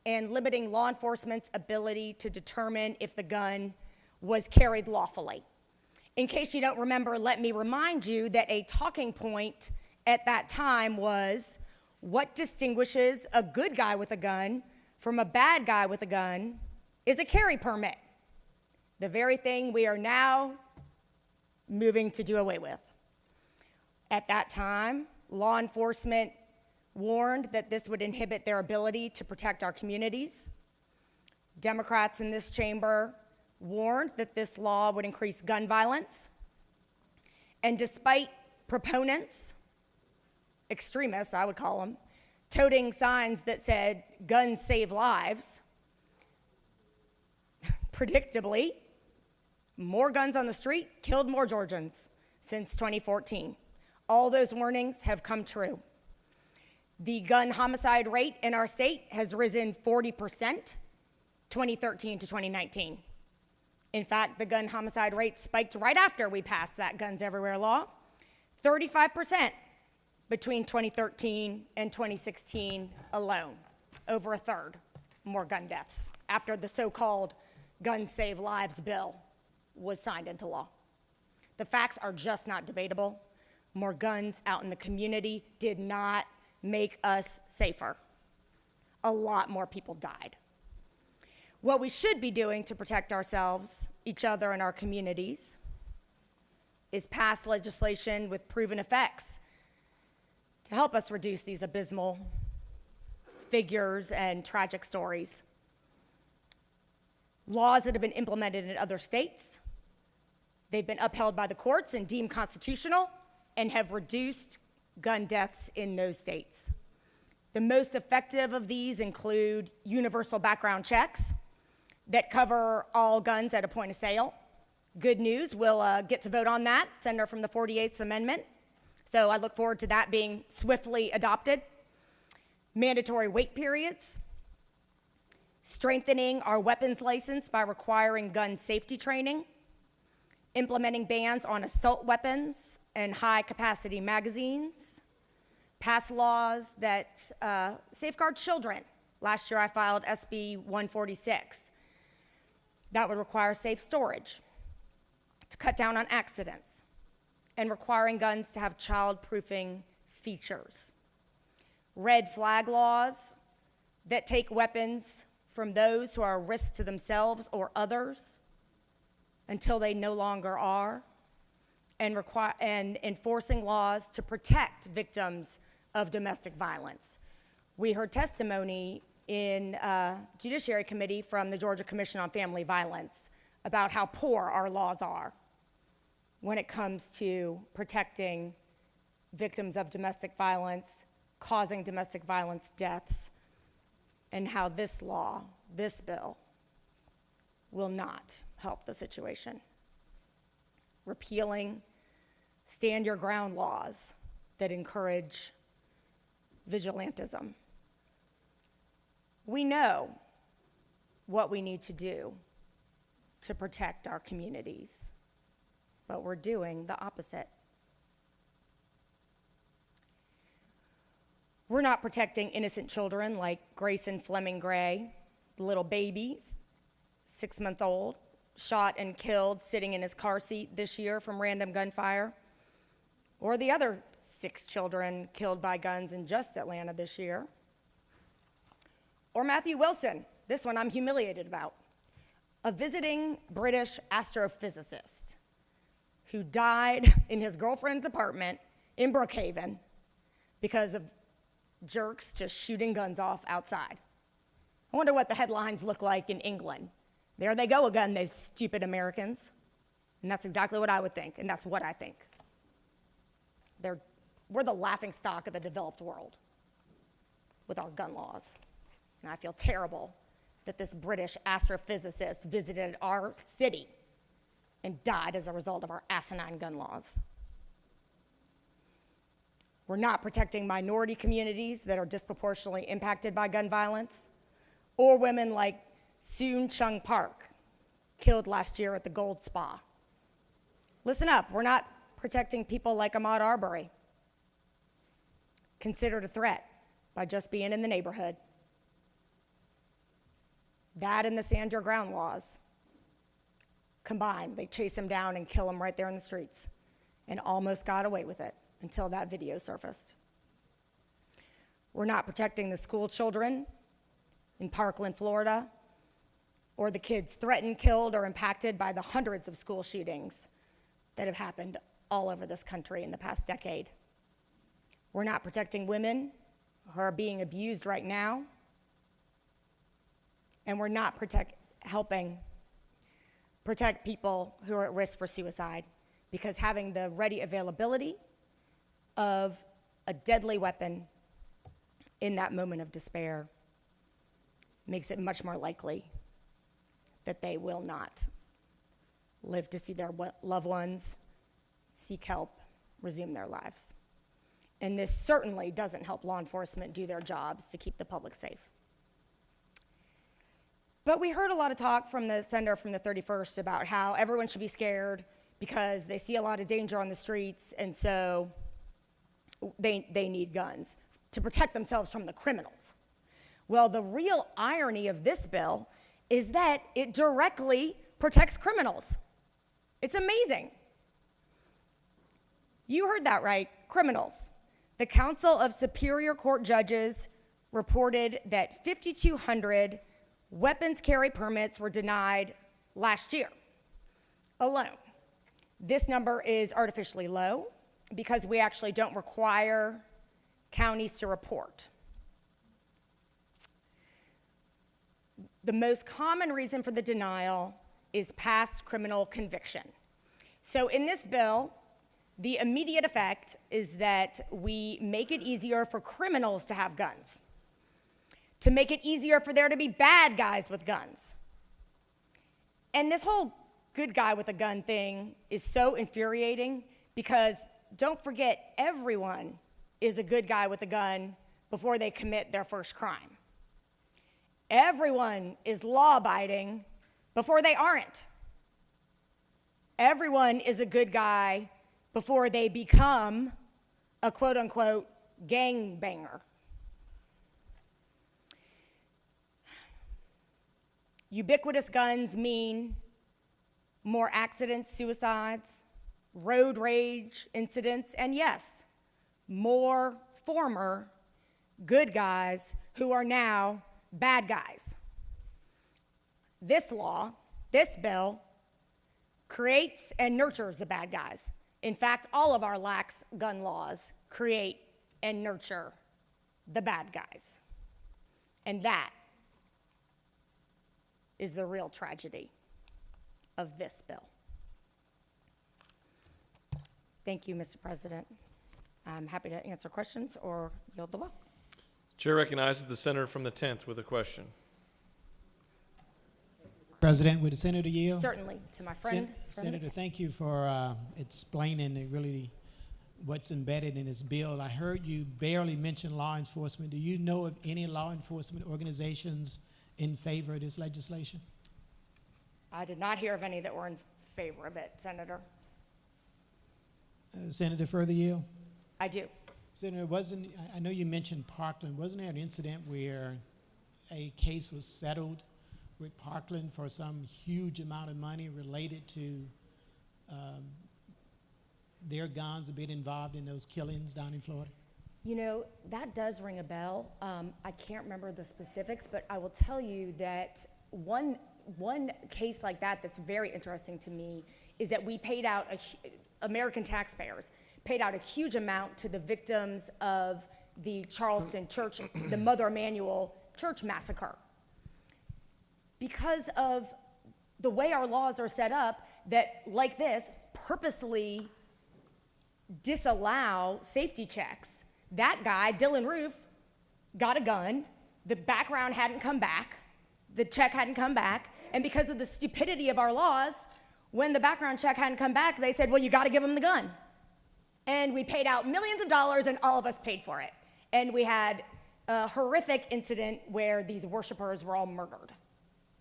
and limiting law enforcement's ability to determine if the gun was carried lawfully. In case you don't remember, let me remind you that a talking point at that time was, what distinguishes a good guy with a gun from a bad guy with a gun is a carry permit, the very thing we are now moving to do away with. At that time, law enforcement warned that this would inhibit their ability to protect our communities. Democrats in this chamber warned that this law would increase gun violence. And despite proponents, extremists I would call them, toting signs that said, "Guns save lives," predictably, more guns on the street killed more Georgians since 2014. All those warnings have come true. The gun homicide rate in our state has risen 40%, 2013 to 2019. In fact, the gun homicide rate spiked right after we passed that Guns Everywhere law, 35% between 2013 and 2016 alone, over a third more gun deaths after the so-called Gun Save Lives bill was signed into law. The facts are just not debatable. More guns out in the community did not make us safer. A lot more people died. What we should be doing to protect ourselves, each other, and our communities is pass legislation with proven effects to help us reduce these abysmal figures and tragic stories. Laws that have been implemented in other states, they've been upheld by the courts and deemed constitutional and have reduced gun deaths in those states. The most effective of these include universal background checks that cover all guns at a point of sale. Good news, we'll get to vote on that, Senator from the 48th Amendment. So I look forward to that being swiftly adopted. Mandatory wait periods, strengthening our weapons license by requiring gun safety training, implementing bans on assault weapons and high-capacity magazines, pass laws that safeguard children. Last year I filed SB 146. That would require safe storage to cut down on accidents and requiring guns to have child-proofing features. Red flag laws that take weapons from those who are a risk to themselves or others until they no longer are, and enforcing laws to protect victims of domestic violence. We heard testimony in Judiciary Committee from the Georgia Commission on Family Violence about how poor our laws are when it comes to protecting victims of domestic violence, causing domestic violence deaths, and how this law, this bill, will not help the situation. Repealing stand your ground laws that encourage vigilantism. We know what we need to do to protect our communities, but we're doing the opposite. We're not protecting innocent children like Grayson Fleming Gray, little babies, 6-month-old, shot and killed sitting in his car seat this year from random gunfire, or the other 6 children killed by guns in just Atlanta this year. Or Matthew Wilson, this one I'm humiliated about, a visiting British astrophysicist who died in his girlfriend's apartment in Brookhaven because of jerks just shooting guns off outside. I wonder what the headlines look like in England. There they go again, those stupid Americans. And that's exactly what I would think, and that's what I think. We're the laughingstock of the developed world with our gun laws. And I feel terrible that this British astrophysicist visited our city and died as a result of our asinine gun laws. We're not protecting minority communities that are disproportionately impacted by gun violence, or women like Soon Chung Park, killed last year at the Gold Spa. Listen up, we're not protecting people like Ahmaud Arbery, considered a threat by just being in the neighborhood. That and the Stand Your Ground laws combined, they chase him down and kill him right there in the streets, and almost got away with it until that video surfaced. We're not protecting the school children in Parkland, Florida, or the kids threatened, killed, or impacted by the hundreds of school shootings that have happened all over this country in the past decade. We're not protecting women who are being abused right now, and we're not helping protect people who are at risk for suicide, because having the ready availability of a deadly weapon in that moment of despair makes it much more likely that they will not live to see their loved ones seek help, resume their lives. And this certainly doesn't help law enforcement do their jobs to keep the public safe. But we heard a lot of talk from the senator from the 31st about how everyone should be scared because they see a lot of danger on the streets, and so they need guns to protect themselves from the criminals. Well, the real irony of this bill is that it directly protects criminals. It's amazing. You heard that right, criminals. The Council of Superior Court Judges reported that 5,200 weapons carry permits were denied last year alone. This number is artificially low because we actually don't require counties to report. The most common reason for the denial is past criminal conviction. So in this bill, the immediate effect is that we make it easier for criminals to have guns, to make it easier for there to be bad guys with guns. And this whole good guy with a gun thing is so infuriating because don't forget, everyone is a good guy with a gun before they commit their first crime. Everyone is law-abiding before they aren't. Everyone is a good guy before they become a quote-unquote gangbanger. Ubiquitous guns mean more accidents, suicides, road rage incidents, and yes, more former good guys who are now bad guys. This law, this bill, creates and nurtures the bad guys. In fact, all of our lax gun laws create and nurture the bad guys. And that is the real tragedy of this bill. Thank you, Mr. President. I'm happy to answer questions or yield the ball. Chair recognizes the senator from the 10th with a question. President, would the senator yield? Certainly, to my friend. Senator, thank you for explaining really what's embedded in this bill. I heard you barely mention law enforcement. Do you know of any law enforcement organizations in favor of this legislation? I did not hear of any that were in favor of it, Senator. Senator Further Yield? I do. Senator, I know you mentioned Parkland. Wasn't there an incident where a case was settled with Parkland for some huge amount of money related to their guns being involved in those killings down in Florida? You know, that does ring a bell. I can't remember the specifics, but I will tell you that one case like that that's very interesting to me is that we paid out, American taxpayers paid out a huge amount to the victims of the Charleston church, the Mother Emanuel church massacre. Because of the way our laws are set up that, like this, purposely disallow safety checks. That guy, Dylan Roof, got a gun, the background hadn't come back, the check hadn't come back, and because of the stupidity of our laws, when the background check hadn't come back, they said, well, you gotta give him the gun. And we paid out millions of dollars and all of us paid for it. And we had a horrific incident where these worshipers were all murdered.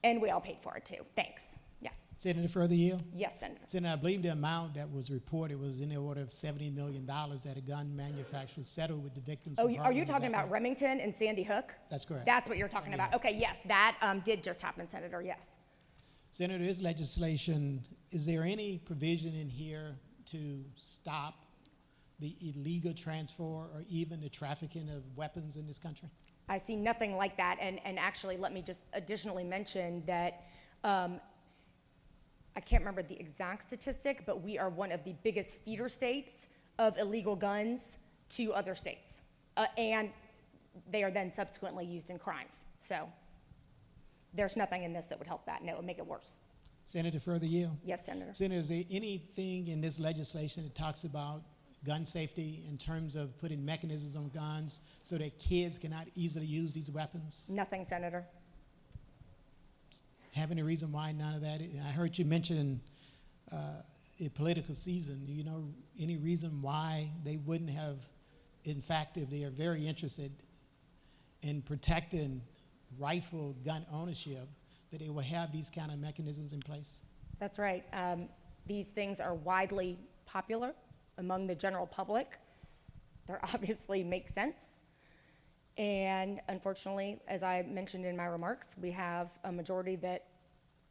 And we all paid for it too. Thanks. Yeah. Senator Further Yield? Yes, Senator. Senator, I believe the amount that was reported was in the order of $70 million that a gun manufacturer settled with the victims. Oh, are you talking about Remington and Sandy Hook? That's correct. That's what you're talking about. Okay, yes, that did just happen, Senator, yes. Senator, this legislation, is there any provision in here to stop the illegal transfer or even the trafficking of weapons in this country? I see nothing like that, and actually, let me just additionally mention that I can't remember the exact statistic, but we are one of the biggest feeder states of illegal guns to other states, and they are then subsequently used in crimes. So there's nothing in this that would help that. No, it would make it worse. Senator Further Yield? Yes, Senator. Senator, is there anything in this legislation that talks about gun safety in terms of putting mechanisms on guns so that kids cannot easily use these weapons? Nothing, Senator. Have any reason why none of that? I heard you mention a political season. Do you know any reason why they wouldn't have, in fact, if they are very interested in protecting rifle gun ownership, that they will have these kind of mechanisms in place? That's right. These things are widely popular among the general public. They obviously make sense. And unfortunately, as I mentioned in my remarks, we have a majority that,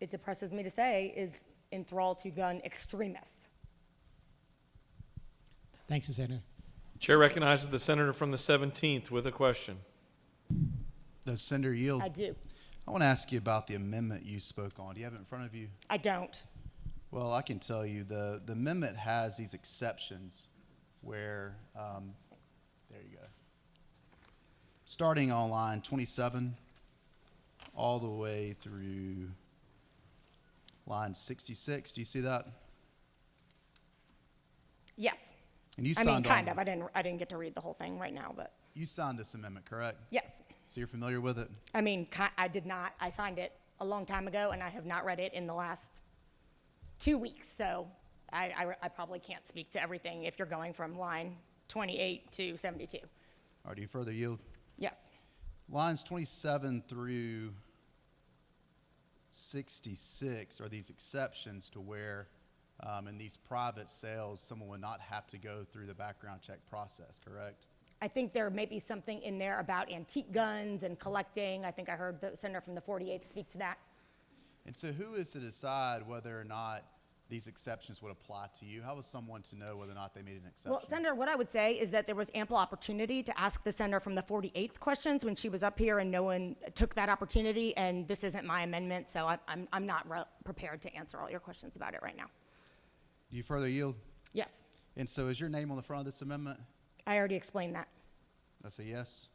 it depresses me to say, is enthralled to gun extremists. Thank you, Senator. Chair recognizes the senator from the 17th with a question. Does Senator Yield? I do. I want to ask you about the amendment you spoke on. Do you have it in front of you? I don't. Well, I can tell you the amendment has these exceptions where, there you go. Starting on line 27, all the way through line 66. Do you see that? Yes. And you I mean, signed kind on of. I didn't get to read the whole thing right now, but. You signed this amendment, correct? Yes. So you're familiar with it? I mean, I did not. I signed it a long time ago, and I have not read it in the last 2 weeks. So I probably can't speak to everything if you're going from line 28 to 72. All right, do you further yield? Yes. Lines 27 through 66 are these exceptions to where in these private sales, someone would not have to go through the background check process, correct? I think there may be something in there about antique guns and collecting. I think I heard the senator from the 48th speak to that. And so who is to decide whether or not these exceptions would apply to you? How is someone to know whether or not they made an exception? Well, Senator, what I would say is that there was ample opportunity to ask the senator from the 48th questions when she was up here, and no one took that opportunity, and this isn't my amendment, so I'm not prepared to answer all your questions about it right now. Do you further yield? Yes. And so is your name on the front of this amendment? I already explained that. That's a yes?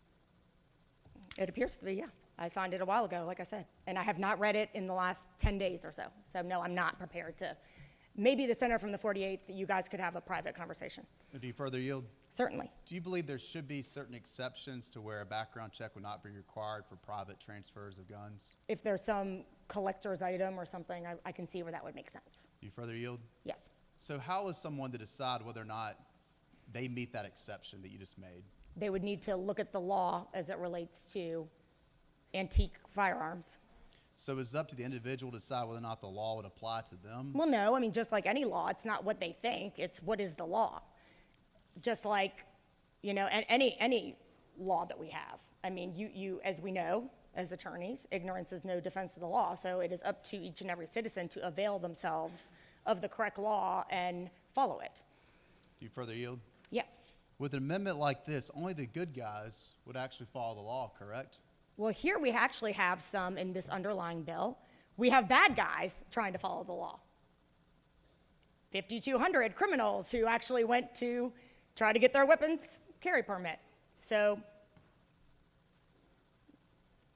It appears to be, yeah. I signed it a while ago, like I said, and I have not read it in the last 10 days or so. So no, I'm not prepared to. Maybe the senator from the 48th, you guys could have a private conversation. Do you further yield? Certainly. Do you believe there should be certain exceptions to where a background check would not be required for private transfers of guns? If there's some collector's item or something, I can see where that would make sense. Do you further yield? Yes. So how is someone to decide whether or not they meet that exception that you just made? They would need to look at the law as it relates to antique firearms. So it's up to the individual to decide whether or not the law would apply to them? Well, no, I mean, just like any law, it's not what they think, it's what is the law. Just like, you know, any law that we have. I mean, you, as we know, as attorneys, ignorance is no defense of the law, so it is up to each and every citizen to avail themselves of the correct law and follow it. Do you further yield? Yes. With an amendment like this, only the good guys would actually follow the law, correct? Well, here we actually have some in this underlying bill. We have bad guys trying to follow the law. 5,200 criminals who actually went to try to get their weapons carry permit. So.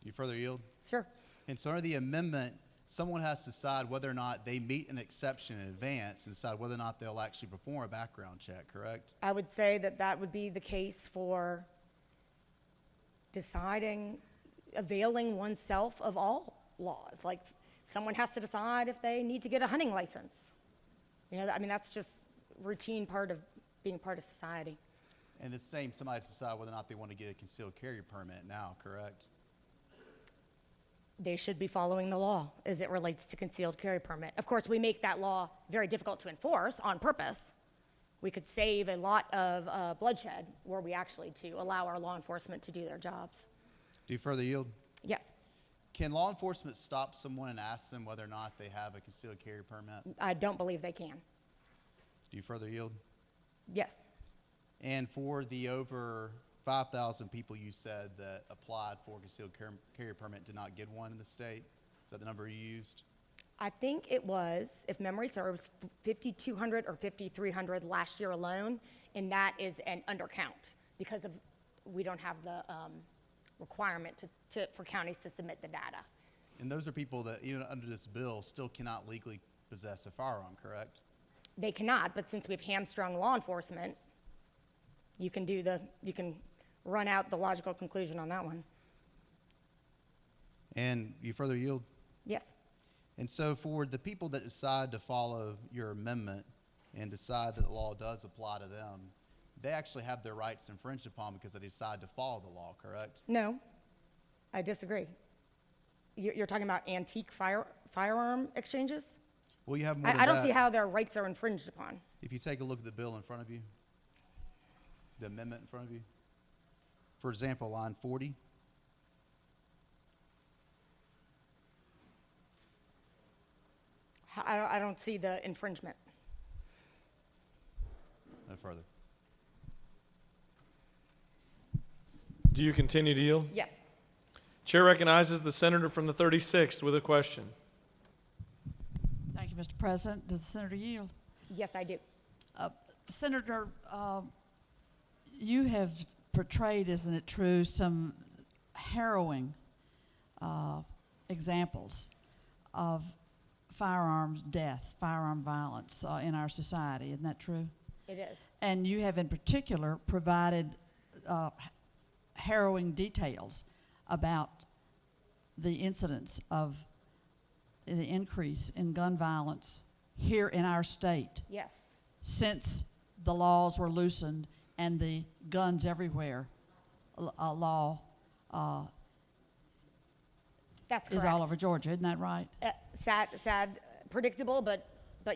Do you further yield? Sure. And so under the amendment, someone has to decide whether or not they meet an exception in advance and decide whether or not they'll actually perform a background check, correct? I would say that that would be the case for deciding, availing oneself of all laws. Like someone has to decide if they need to get a hunting license. You know, I mean, that's just routine part of being part of society. And the same, somebody has to decide whether or not they want to get a concealed carry permit now, correct? They should be following the law as it relates to concealed carry permit. Of course, we make that law very difficult to enforce on purpose. We could save a lot of bloodshed were we actually to allow our law enforcement to do their jobs. Do you further yield? Yes. Can law enforcement stop someone and ask them whether or not they have a concealed carry permit? I don't believe they can. Do you further yield? Yes. And for the over 5,000 people you said that applied for a concealed carry permit did not get one in the state, is that the number you used? I think it was, if memory serves, 5,200 or 5,300 last year alone, and that is an undercount because of we don't have the requirement for counties to submit the data. And those are people that, even under this bill, still cannot legally possess a firearm, correct? They cannot, but since we've hamstrung law enforcement, you can run out the logical conclusion on that one. And you further yield? Yes. And so for the people that decide to follow your amendment and decide that the law does apply to them, they actually have their rights infringed upon because they decide to follow the law, correct? No, I disagree. You're talking about antique firearm exchanges? Well, you have more than I don't that. see how their rights are infringed upon. If you take a look at the bill in front of you, the amendment in front of you, for example, line 40. I don't see the infringement. No further. Do you continue to yield? Yes. Chair recognizes the senator from the 36th with a question. Thank you, Mr. President. Does the senator yield? Yes, I do. Senator, you have portrayed, isn't it true, some harrowing examples of firearms death, firearm violence in our society. Isn't that true? It is. And you have in particular provided harrowing details about the incidence of the increase in gun violence here in our state. Yes. Since the laws were loosened and the guns everywhere law That's is correct. all over Georgia. Isn't that right? Sad, predictable, but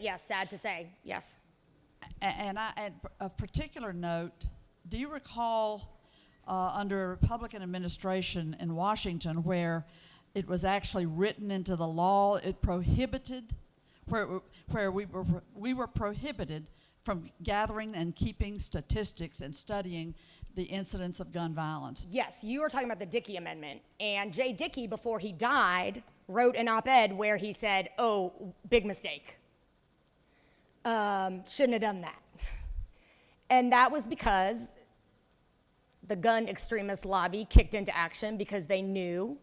yes, sad to say, yes. And of particular note, do you recall under a Republican administration in Washington where it was actually written into the law, it prohibited, where we were prohibited from gathering and keeping statistics and studying the incidence of gun violence? Yes, you were talking about the Dickey Amendment. And Jay Dickey, before he died, wrote an op-ed where he said, oh, big mistake. Shouldn't have done that. And that was because the gun extremist lobby kicked into action because they knew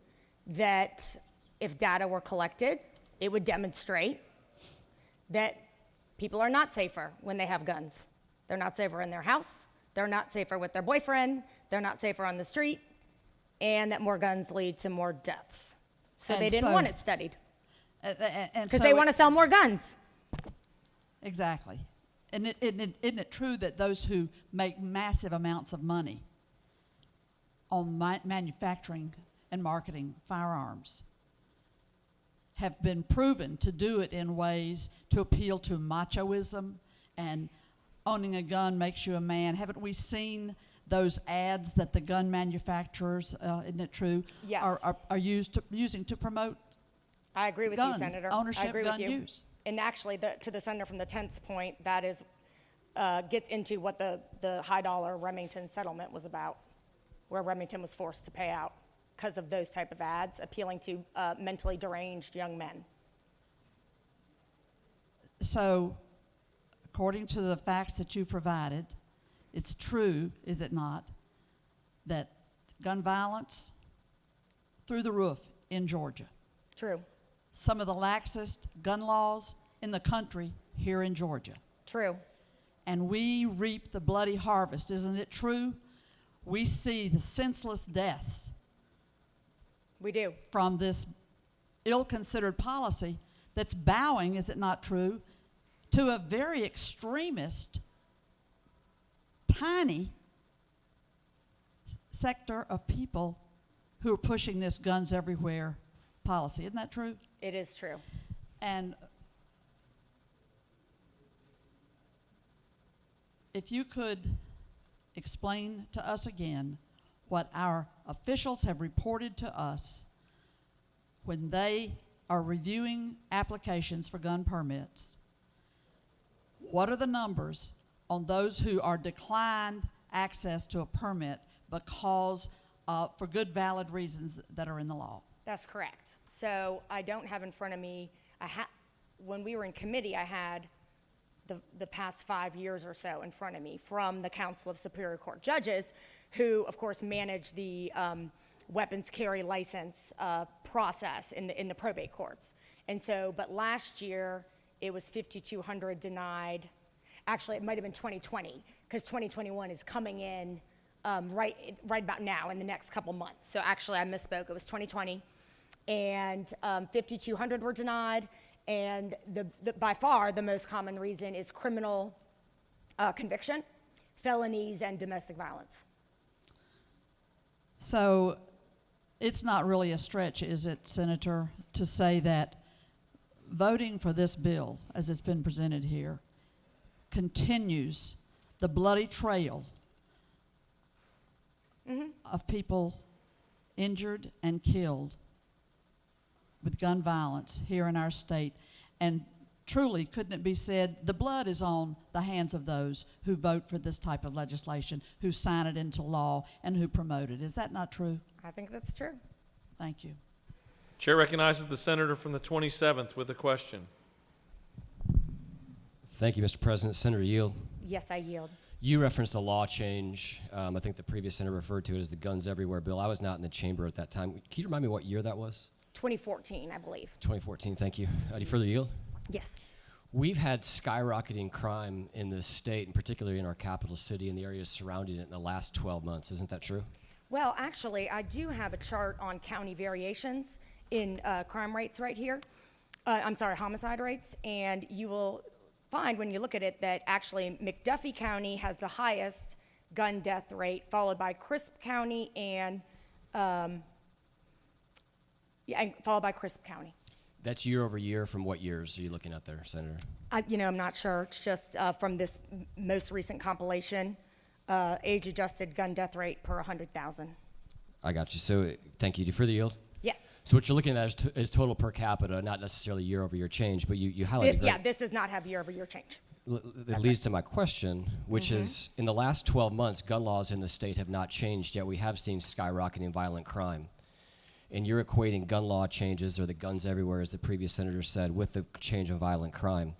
that if data were collected, it would demonstrate that people are not safer when they have guns. They're not safer in their house. They're not safer with their boyfriend. They're not safer on the street. And that more guns lead to more deaths. So they didn't want it studied. Because they want to sell more guns. Exactly. and isn't it true that those who make massive amounts of money on manufacturing and marketing firearms have been proven to do it in ways to appeal to machoism, and owning a gun makes you a man? Haven't we seen those ads that the gun manufacturers, isn't it true, Yes. are using to promote I agree with guns, you, Senator. ownership, I agree gun with you. use? And actually, to the senator from the 10th point, that is gets into what the high dollar Remington settlement was about, where Remington was forced to pay out because of those type of ads appealing to mentally deranged young men. So, according to the facts that you provided, it's true, is it not, that gun violence through the roof in Georgia? True. Some of the laxest gun laws in the country here in Georgia. True. And we reap the bloody harvest, isn't it true? We see the senseless deaths. We do. From this ill-considered policy that's bowing, is it not true, to a very extremist, tiny sector of people who are pushing this guns everywhere policy. Isn't that true? It is true. And if you could explain to us again what our officials have reported to us when they are reviewing applications for gun permits. What are the numbers on those who are declined access to a permit because for good, valid reasons that are in the law? That's correct. So I don't have in front of me, when we were in committee, I had the past 5 years or so in front of me from the Council of Superior Court Judges, who of course manage the weapons carry license process in the probate courts. And so, but last year it was 5,200 denied. Actually, it might have been 2020, because 2021 is coming in right about now in the next couple months. So actually I misspoke, it was 2020. And 5,200 were denied, and by far the most common reason is criminal conviction, felonies, and domestic violence. So it's not really a stretch, is it, Senator, to say that voting for this bill, as it's been presented here, continues the bloody trail of people injured and killed with gun violence here in our state? And truly, couldn't it be said, the blood is on the hands of those who vote for this type of legislation, who sign it into law, and who promote it? Is that not true? I think that's true. Thank you. Chair recognizes the senator from the 27th with a question. Thank you, Mr. President. Senator Yield. Yes, I yield. You referenced a law change. I think the previous senator referred to it as the Guns Everywhere bill. I was not in the chamber at that time. Can you remind me what year that was? 2014, I believe. 2014, thank you. Do you further yield? Yes. We've had skyrocketing crime in this state, and particularly in our capital city and the areas surrounding it in the last 12 months. Isn't that true? Well, actually, I do have a chart on county variations in crime rates right here. Homicide rates, and you will find when you look at it that actually McDuffie County has the highest gun death rate, followed by Crisp County and followed by Crisp County. That's year over year. From what years are you looking at there, Senator? I'm not sure. It's just from this most recent compilation, age-adjusted gun death rate per 100,000. I got you. So thank you. Do you further yield? Yes. So what you're looking at is total per capita, not necessarily year over year change, but you highlighted. This does not have year-over-year change. It leads to my question, which is, in the last 12 months, gun laws in the state have not changed, yet we have seen skyrocketing violent crime. And you're equating gun law changes, or the guns everywhere, as the previous senator said, with the change in violent crime.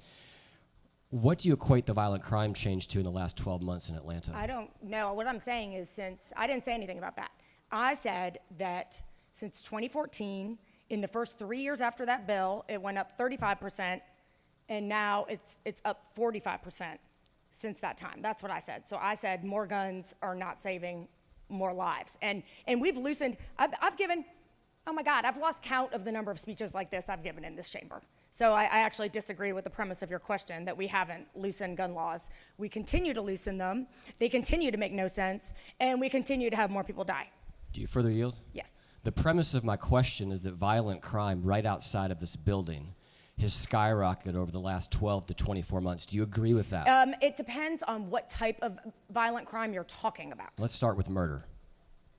What do you equate the violent crime change to in the last 12 months in Atlanta? I don't know. What I'm saying is, I didn't say anything about that. I said that since 2014, in the first 3 years after that bill, it went up 35%, and now it's up 45% since that time. That's what I said. So I said more guns are not saving more lives. And we've loosened, I've given, oh my God, I've lost count of the number of speeches like this I've given in this chamber. So I actually disagree with the premise of your question that we haven't loosened gun laws. We continue to loosen them. They continue to make no sense, and we continue to have more people die. Do you further yield? Yes. The premise of my question is that violent crime right outside of this building has skyrocketed over the last 12 to 24 months. Do you agree with that? It depends on what type of violent crime you're talking about. Let's start with murder.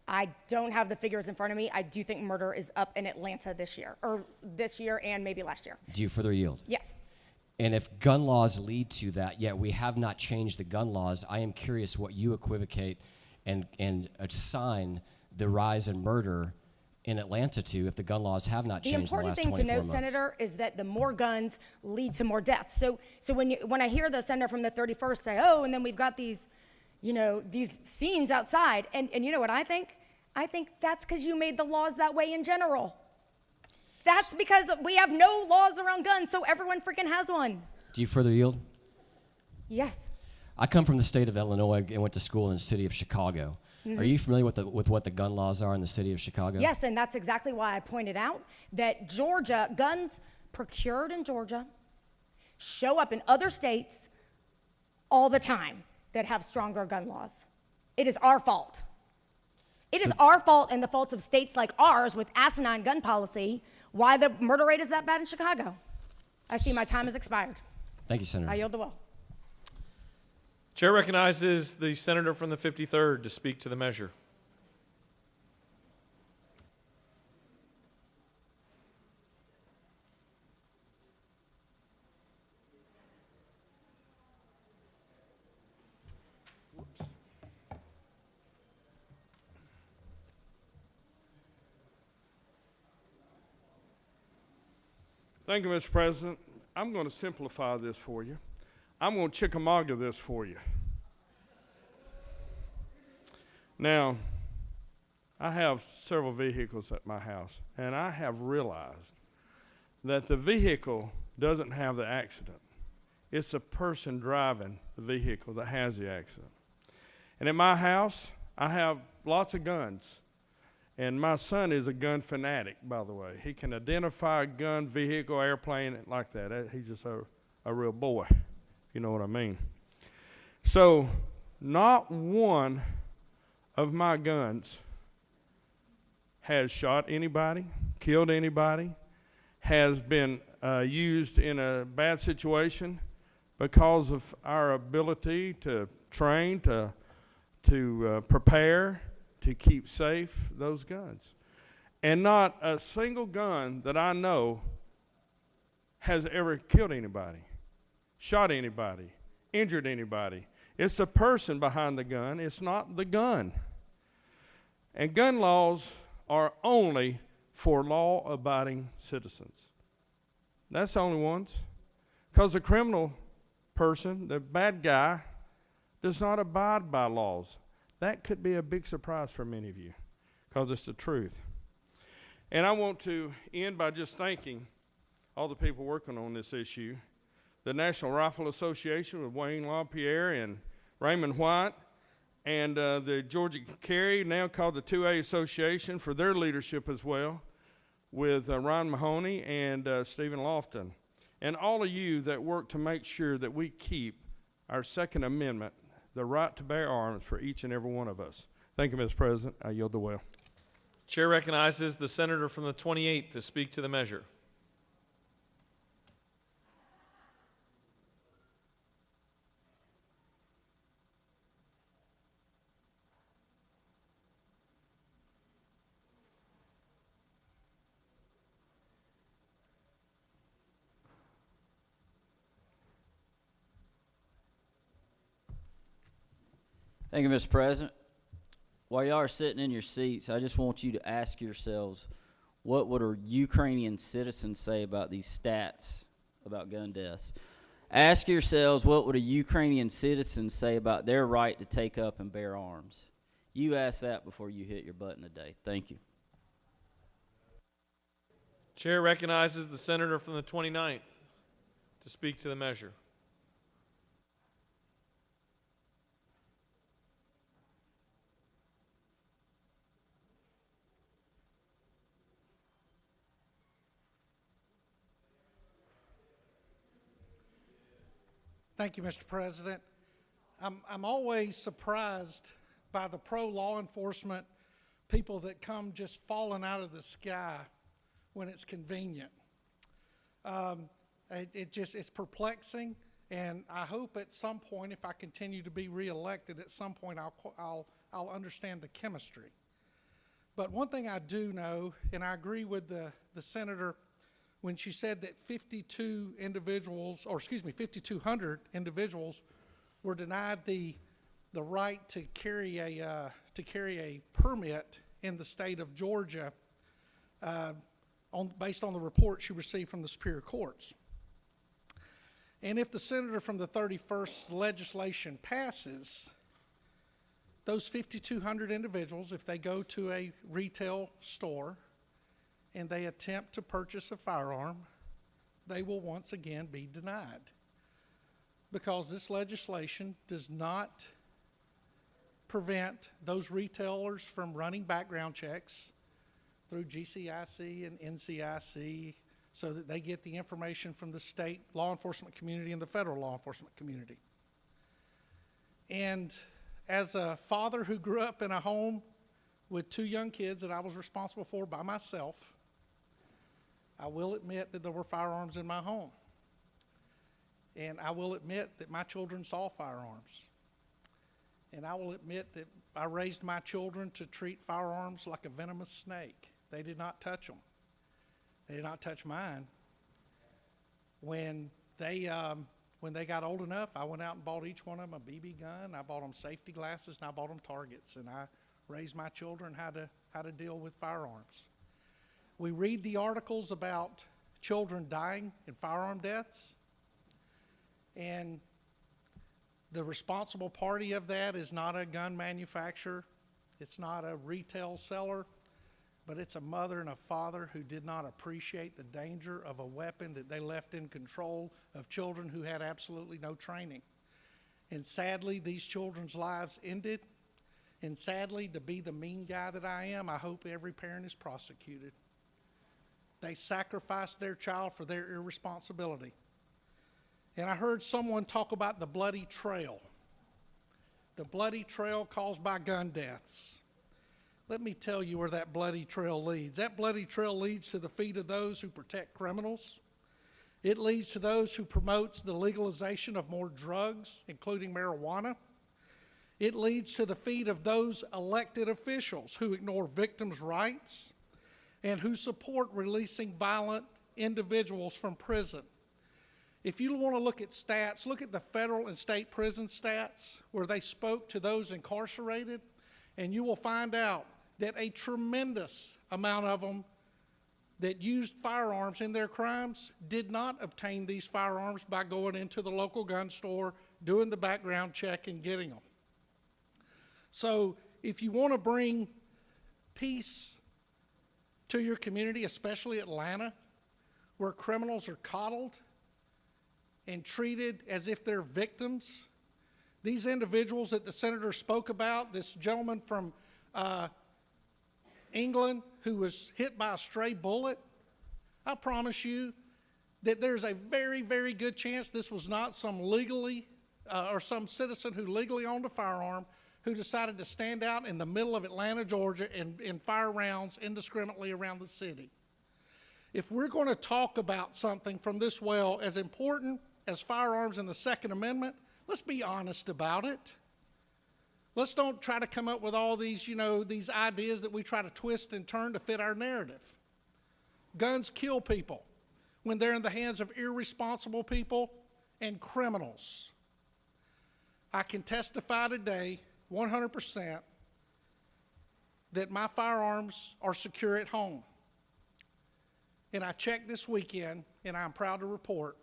I don't have the figures in front of me. I do think murder is up in Atlanta this year and maybe last year. Do you further yield? Yes. And if gun laws lead to that, yet we have not changed the gun laws, I am curious what you equivocate and assign the rise in murder in Atlanta to if the gun laws have not changed in the last 24 months. The important thing to note, Senator, is that the more guns lead to more deaths. So when I hear the senator from the 31st say, oh, and then we've got these scenes outside, and you know what I think? I think that's because you made the laws that way in general. That's because we have no laws around guns, so everyone freaking has one. Do you further yield? Yes. I come from the state of Illinois and went to school in the city of Chicago. Mm-hmm. Are you familiar with what the gun laws are in the city of Chicago? Yes, and that's exactly why I pointed out that Georgia, guns procured in Georgia show up in other states all the time that have stronger gun laws. It is our fault. It is our fault and the fault of states like ours with asinine gun policy why the murder rate is that bad in Chicago. I see my time has expired. Thank you, Senator. I yield the will. Chair recognizes the senator from the 53rd to speak to the measure. Thank you, Mr. President. I'm going to simplify this for you. I'm going to Chickamauga this for you. Now, I have several vehicles at my house, and I have realized that the vehicle doesn't have the accident. It's the person driving the vehicle that has the accident. And in my house, I have lots of guns. And my son is a gun fanatic, by the way. He can identify a gun, vehicle, airplane, like that. He's just a real boy, if you know what I mean. So, not one of my guns has shot anybody, killed anybody, has been used in a bad situation because of our ability to train, to prepare, to keep safe those guns. And not a single gun that I know has ever killed anybody, shot anybody, injured anybody. It's the person behind the gun, it's not the gun. And gun laws are only for law-abiding citizens. That's the only ones. Because the criminal person, the bad guy, does not abide by laws. That could be a big surprise for many of you, because it's the truth. And I want to end by just thanking all the people working on this issue. The National Rifle Association with Wayne LaPierre and Raymond White, and the Georgia Carry, now called the 2A Association, for their leadership as well, with Ron Mahoney and Stephen Lofton. And all of you that work to make sure that we keep our Second Amendment, the right to bear arms, for each and every one of us. Thank you, Mr. President. I yield the will. Chair recognizes the senator from the 28th to speak to the measure. Thank you, Mr. President. While y'all are sitting in your seats, I just want you to ask yourselves, what would a Ukrainian citizen say about these stats about gun deaths? Ask yourselves, what would a Ukrainian citizen say about their right to take up and bear arms? You ask that before you hit your button today. Thank you. Chair recognizes the senator from the 29th to speak to the measure. Thank you, Mr. President. I'm always surprised by the pro-law enforcement people that come just falling out of the sky when it's convenient. It's perplexing, and I hope at some point, if I continue to be reelected, at some point I'll understand the chemistry. But one thing I do know, and I agree with the senator when she said that 5,200 individuals were denied the right to carry a permit in the state of Georgia, based on the report she received from the Superior Courts. And if the senator from the 31st legislation passes, those 5,200 individuals, if they go to a retail store and they attempt to purchase a firearm, they will once again be denied, because this legislation does not prevent those retailers from running background checks through GCIC and NCIC so that they get the information from the state law enforcement community and the federal law enforcement community. And as a father who grew up in a home with 2 young kids that I was responsible for by myself, I will admit that there were firearms in my home. And I will admit that my children saw firearms. And I will admit that I raised my children to treat firearms like a venomous snake. They did not touch them. They did not touch mine. When they got old enough, I went out and bought each one of them a BB gun. I bought them safety glasses, and I bought them targets. And I raised my children how to deal with firearms. We read the articles about children dying in firearm deaths, and the responsible party of that is not a gun manufacturer, it's not a retail seller, but it's a mother and a father who did not appreciate the danger of a weapon that they left in control of children who had absolutely no training. And sadly, these children's lives ended. And sadly, to be the mean guy that I am, I hope every parent is prosecuted. They sacrificed their child for their irresponsibility. And I heard someone talk about the bloody trail caused by gun deaths. Let me tell you where that bloody trail leads. That bloody trail leads to the feet of those who protect criminals. It leads to those who promotes the legalization of more drugs, including marijuana. It leads to the feet of those elected officials who ignore victims' rights and who support releasing violent individuals from prison. If you want to look at stats, look at the federal and state prison stats where they spoke to those incarcerated, and you will find out that a tremendous amount of them that used firearms in their crimes did not obtain these firearms by going into the local gun store, doing the background check, and getting them. So if you want to bring peace to your community, especially Atlanta, where criminals are coddled and treated as if they're victims, these individuals that the senator spoke about, this gentleman from England who was hit by a stray bullet, I promise you that there's a very, very good chance this was not some some citizen who legally owned a firearm who decided to stand out in the middle of Atlanta, Georgia, and fire rounds indiscriminately around the city. If we're going to talk about something from this well as important as firearms in the Second Amendment, let's be honest about it. Let's don't try to come up with all these, these ideas that we try to twist and turn to fit our narrative. Guns kill people when they're in the hands of irresponsible people and criminals. I can testify today 100% that my firearms are secure at home. And I checked this weekend, and I'm proud to report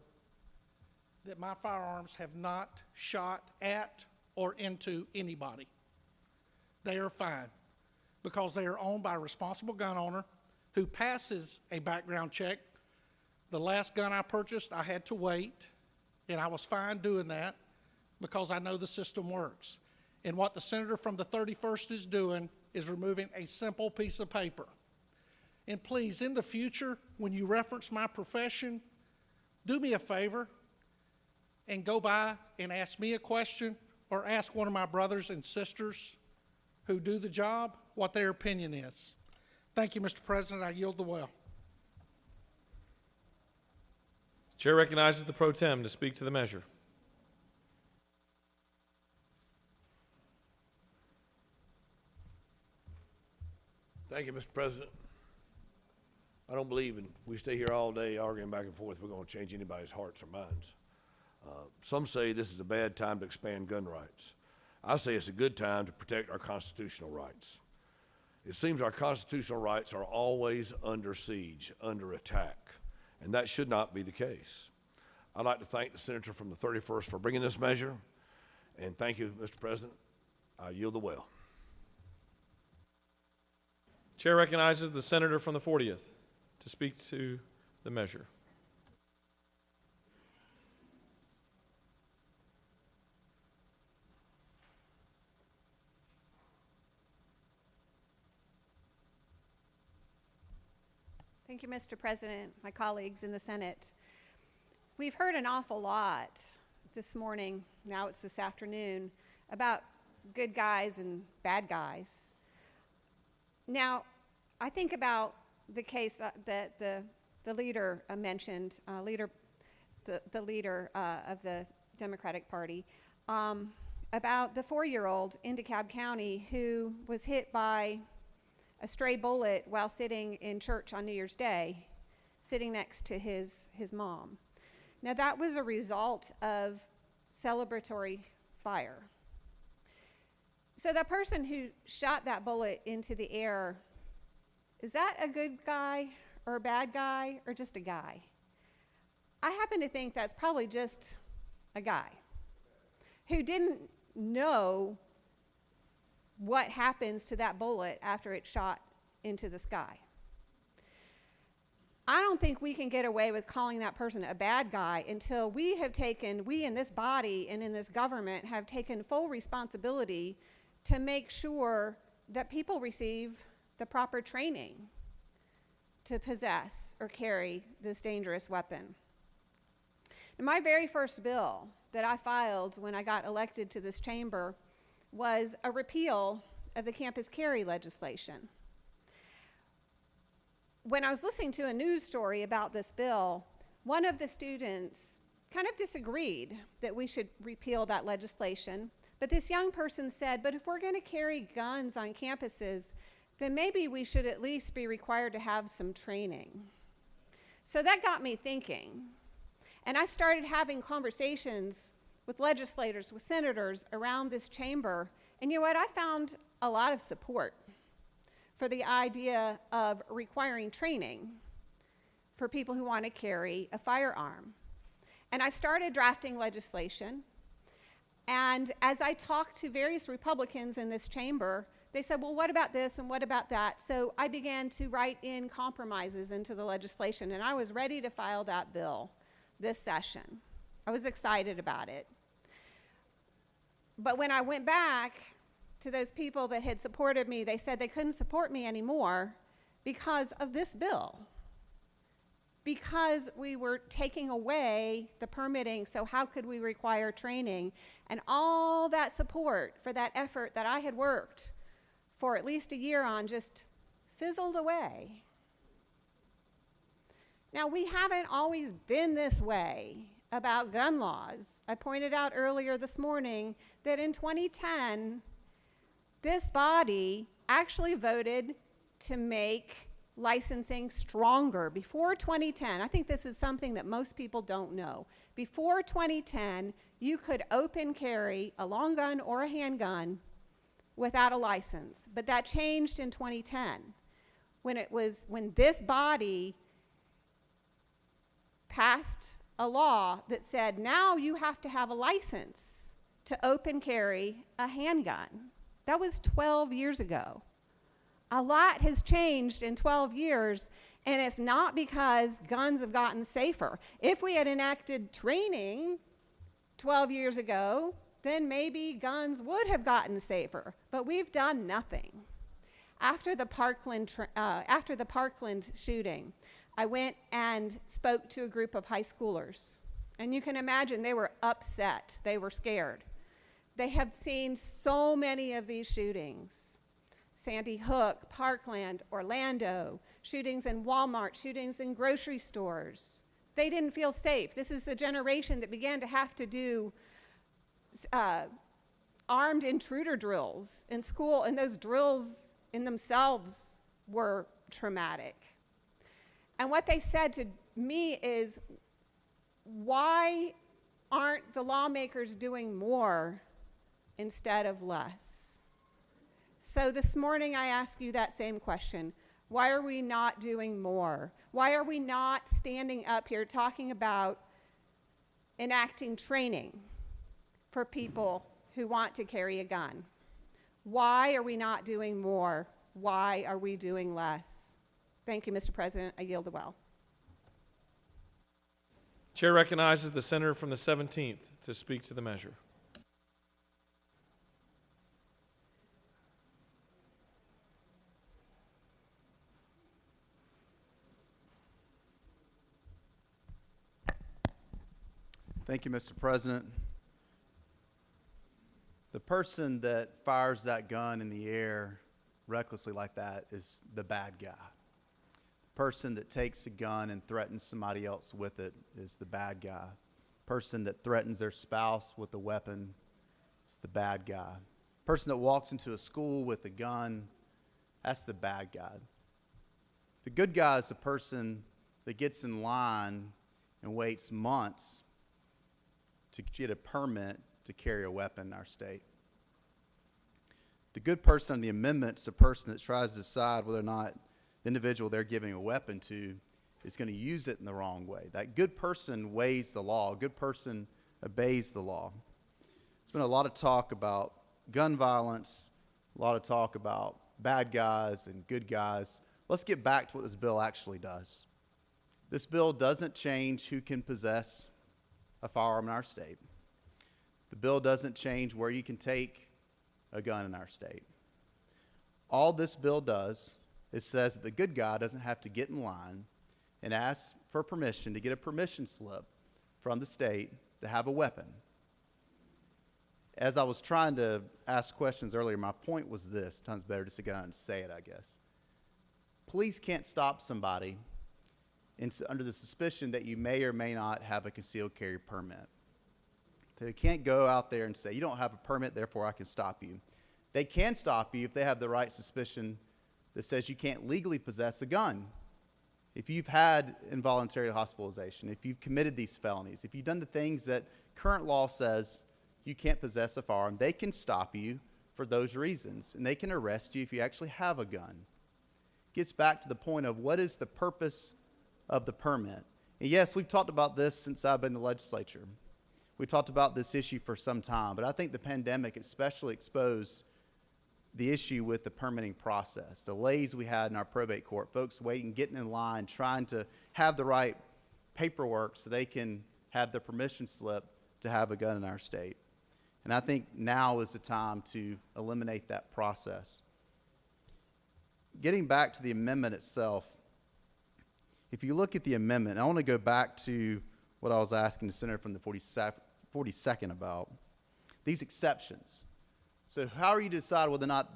that my firearms have not shot at or into anybody. They are fine because they are owned by a responsible gun owner who passes a background check. The last gun I purchased, I had to wait, and I was fine doing that because I know the system works. And what the senator from the 31st is doing is removing a simple piece of paper. And please, in the future, when you reference my profession, do me a favor and go by and ask me a question or ask one of my brothers and sisters who do the job what their opinion is. Thank you, Mr. President. I yield the well. Chair recognizes the pro tem to speak to the measure. Thank you, Mr. President. I don't believe if we stay here all day arguing back and forth, we're going to change anybody's hearts or minds. Some say this is a bad time to expand gun rights. I say it's a good time to protect our constitutional rights. It seems our constitutional rights are always under siege, under attack, and that should not be the case. I'd like to thank the senator from the 31st for bringing this measure, and thank you, Mr. President. I yield the well. Chair recognizes the senator from the 40th to speak to the measure. Thank you, Mr. President, my colleagues in the Senate. We've heard an awful lot this morning, now it's this afternoon, about good guys and bad guys. Now, I think about the case that the leader mentioned, the leader of the Democratic Party, about the 4-year-old in DeKalb County who was hit by a stray bullet while sitting in church on New Year's Day, sitting next to his mom. Now that was a result of celebratory fire. So the person who shot that bullet into the air, is that a good guy or a bad guy or just a guy? I happen to think that's probably just a guy who didn't know what happens to that bullet after it's shot into the sky. I don't think we can get away with calling that person a bad guy until we in this body and in this government have taken full responsibility to make sure that people receive the proper training to possess or carry this dangerous weapon. And my very first bill that I filed when I got elected to this chamber was a repeal of the campus carry legislation. When I was listening to a news story about this bill, one of the students kind of disagreed that we should repeal that legislation, but this young person said, but if we're going to carry guns on campuses, then maybe we should at least be required to have some training. So that got me thinking, and I started having conversations with legislators, with senators around this chamber, and you know what? I found a lot of support for the idea of requiring training for people who want to carry a firearm. And I started drafting legislation, and as I talked to various Republicans in this chamber, they said, well, what about this and what about that? So I began to write in compromises into the legislation, and I was ready to file that bill this session. I was excited about it. But when I went back to those people that had supported me, they said they couldn't support me anymore because of this bill. Because we were taking away the permitting, so how could we require training? And all that support for that effort that I had worked for at least a year on just fizzled away. Now, we haven't always been this way about gun laws. I pointed out earlier this morning that in 2010, this body actually voted to make licensing stronger. Before 2010, I think this is something that most people don't know. Before 2010, you could open carry a long gun or a handgun without a license. But that changed in 2010 when this body passed a law that said now you have to have a license to open carry a handgun. That was 12 years ago. A lot has changed in 12 years, and it's not because guns have gotten safer. If we had enacted training 12 years ago, then maybe guns would have gotten safer, but we've done nothing. After the Parkland shooting, I went and spoke to a group of high schoolers, And you can imagine they were upset. They were scared. They have seen so many of these shootings. Sandy Hook, Parkland, Orlando, shootings in Walmart, shootings in grocery stores. They didn't feel safe. This is the generation that began to have to do armed intruder drills in school, and those drills in themselves were traumatic. And what they said to me is, why aren't the lawmakers doing more instead of less? So this morning I ask you that same question. Why are we not doing more? Why are we not standing up here talking about enacting training for people who want to carry a gun? Why are we not doing more? Why are we doing less? Thank you, Mr. President. I yield the well. Chair recognizes the senator from the 17th to speak to the measure. Thank you, Mr. President. The person that fires that gun in the air recklessly like that is the bad guy. The person that takes a gun and threatens somebody else with it is the bad guy. The person that threatens their spouse with a weapon is the bad guy. The person that walks into a school with a gun, that's the bad guy. The good guy is the person that gets in line and waits months to get a permit to carry a weapon in our state. The good person on the amendment is the person that tries to decide whether or not the individual they're giving a weapon to is going to use it in the wrong way. That good person weighs the law. A good person obeys the law. There's been a lot of talk about gun violence, a lot of talk about bad guys and good guys. Let's get back to what this bill actually does. This bill doesn't change who can possess a firearm in our state. The bill doesn't change where you can take a gun in our state. All this bill does is says that the good guy doesn't have to get in line and ask for permission to get a permission slip from the state to have a weapon. As I was trying to ask questions earlier, my point was this, tons better just to get out and say it, I guess. Police can't stop somebody under the suspicion that you may or may not have a concealed carry permit. They can't go out there and say, you don't have a permit, therefore I can stop you. They can stop you if they have the right suspicion that says you can't legally possess a gun. If you've had involuntary hospitalization, if you've committed these felonies, if you've done the things that current law says you can't possess a firearm, they can stop you for those reasons, and they can arrest you if you actually have a gun. It gets back to the point of what is the purpose of the permit. And yes, we've talked about this since I've been in the legislature. We talked about this issue for some time, but I think the pandemic especially exposed the issue with the permitting process, delays we had in our probate court, folks waiting, getting in line, trying to have the right paperwork so they can have the permission slip to have a gun in our state. And I think now is the time to eliminate that process. Getting back to the amendment itself, if you look at the amendment, I want to go back to what I was asking the senator from the 42nd about, these exceptions. So how are you to decide whether or not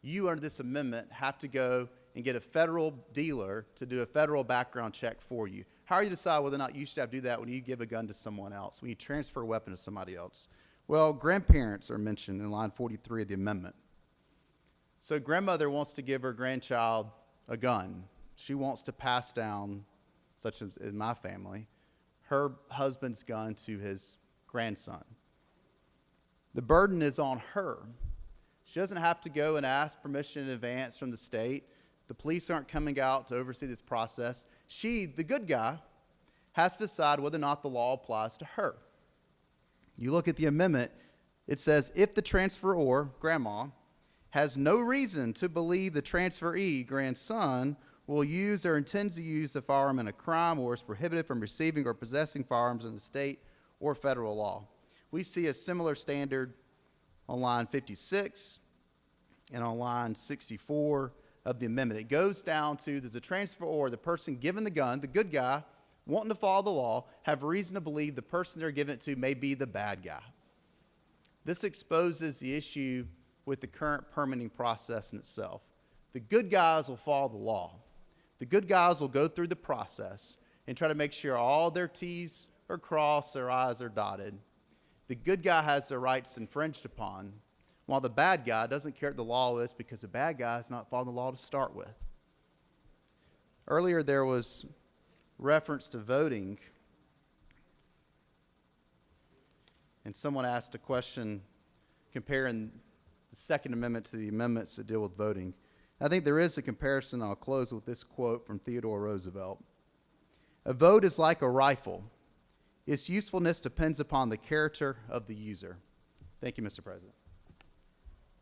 you under this amendment have to go and get a federal dealer to do a federal background check for you? How are you to decide whether or not you should have to do that when you give a gun to someone else, when you transfer a weapon to somebody else? Well, grandparents are mentioned in line 43 of the amendment. So grandmother wants to give her grandchild a gun. She wants to pass down, such as in my family, her husband's gun to his grandson. The burden is on her. She doesn't have to go and ask permission in advance from the state. The police aren't coming out to oversee this process. She, the good guy, has to decide whether or not the law applies to her. You look at the amendment, it says, if the transferor, grandma, has no reason to believe the transferee, grandson, will use or intends to use a firearm in a crime or is prohibited from receiving or possessing firearms in the state or federal law. We see a similar standard on line 56 and on line 64 of the amendment. It goes down to, there's a transferor, the person given the gun, the good guy, wanting to follow the law, have reason to believe the person they're giving it to may be the bad guy. This exposes the issue with the current permitting process in itself. The good guys will follow the law. The good guys will go through the process and try to make sure all their T's are crossed, their I's are dotted. The good guy has their rights infringed upon, while the bad guy doesn't care what the law is because the bad guy is not following the law to start with. Earlier there was reference to voting, and someone asked a question comparing the Second Amendment to the amendments that deal with voting. I think there is a comparison. I'll close with this quote from Theodore Roosevelt. "A vote is like a rifle. Its usefulness depends upon the character of the user." Thank you, Mr. President.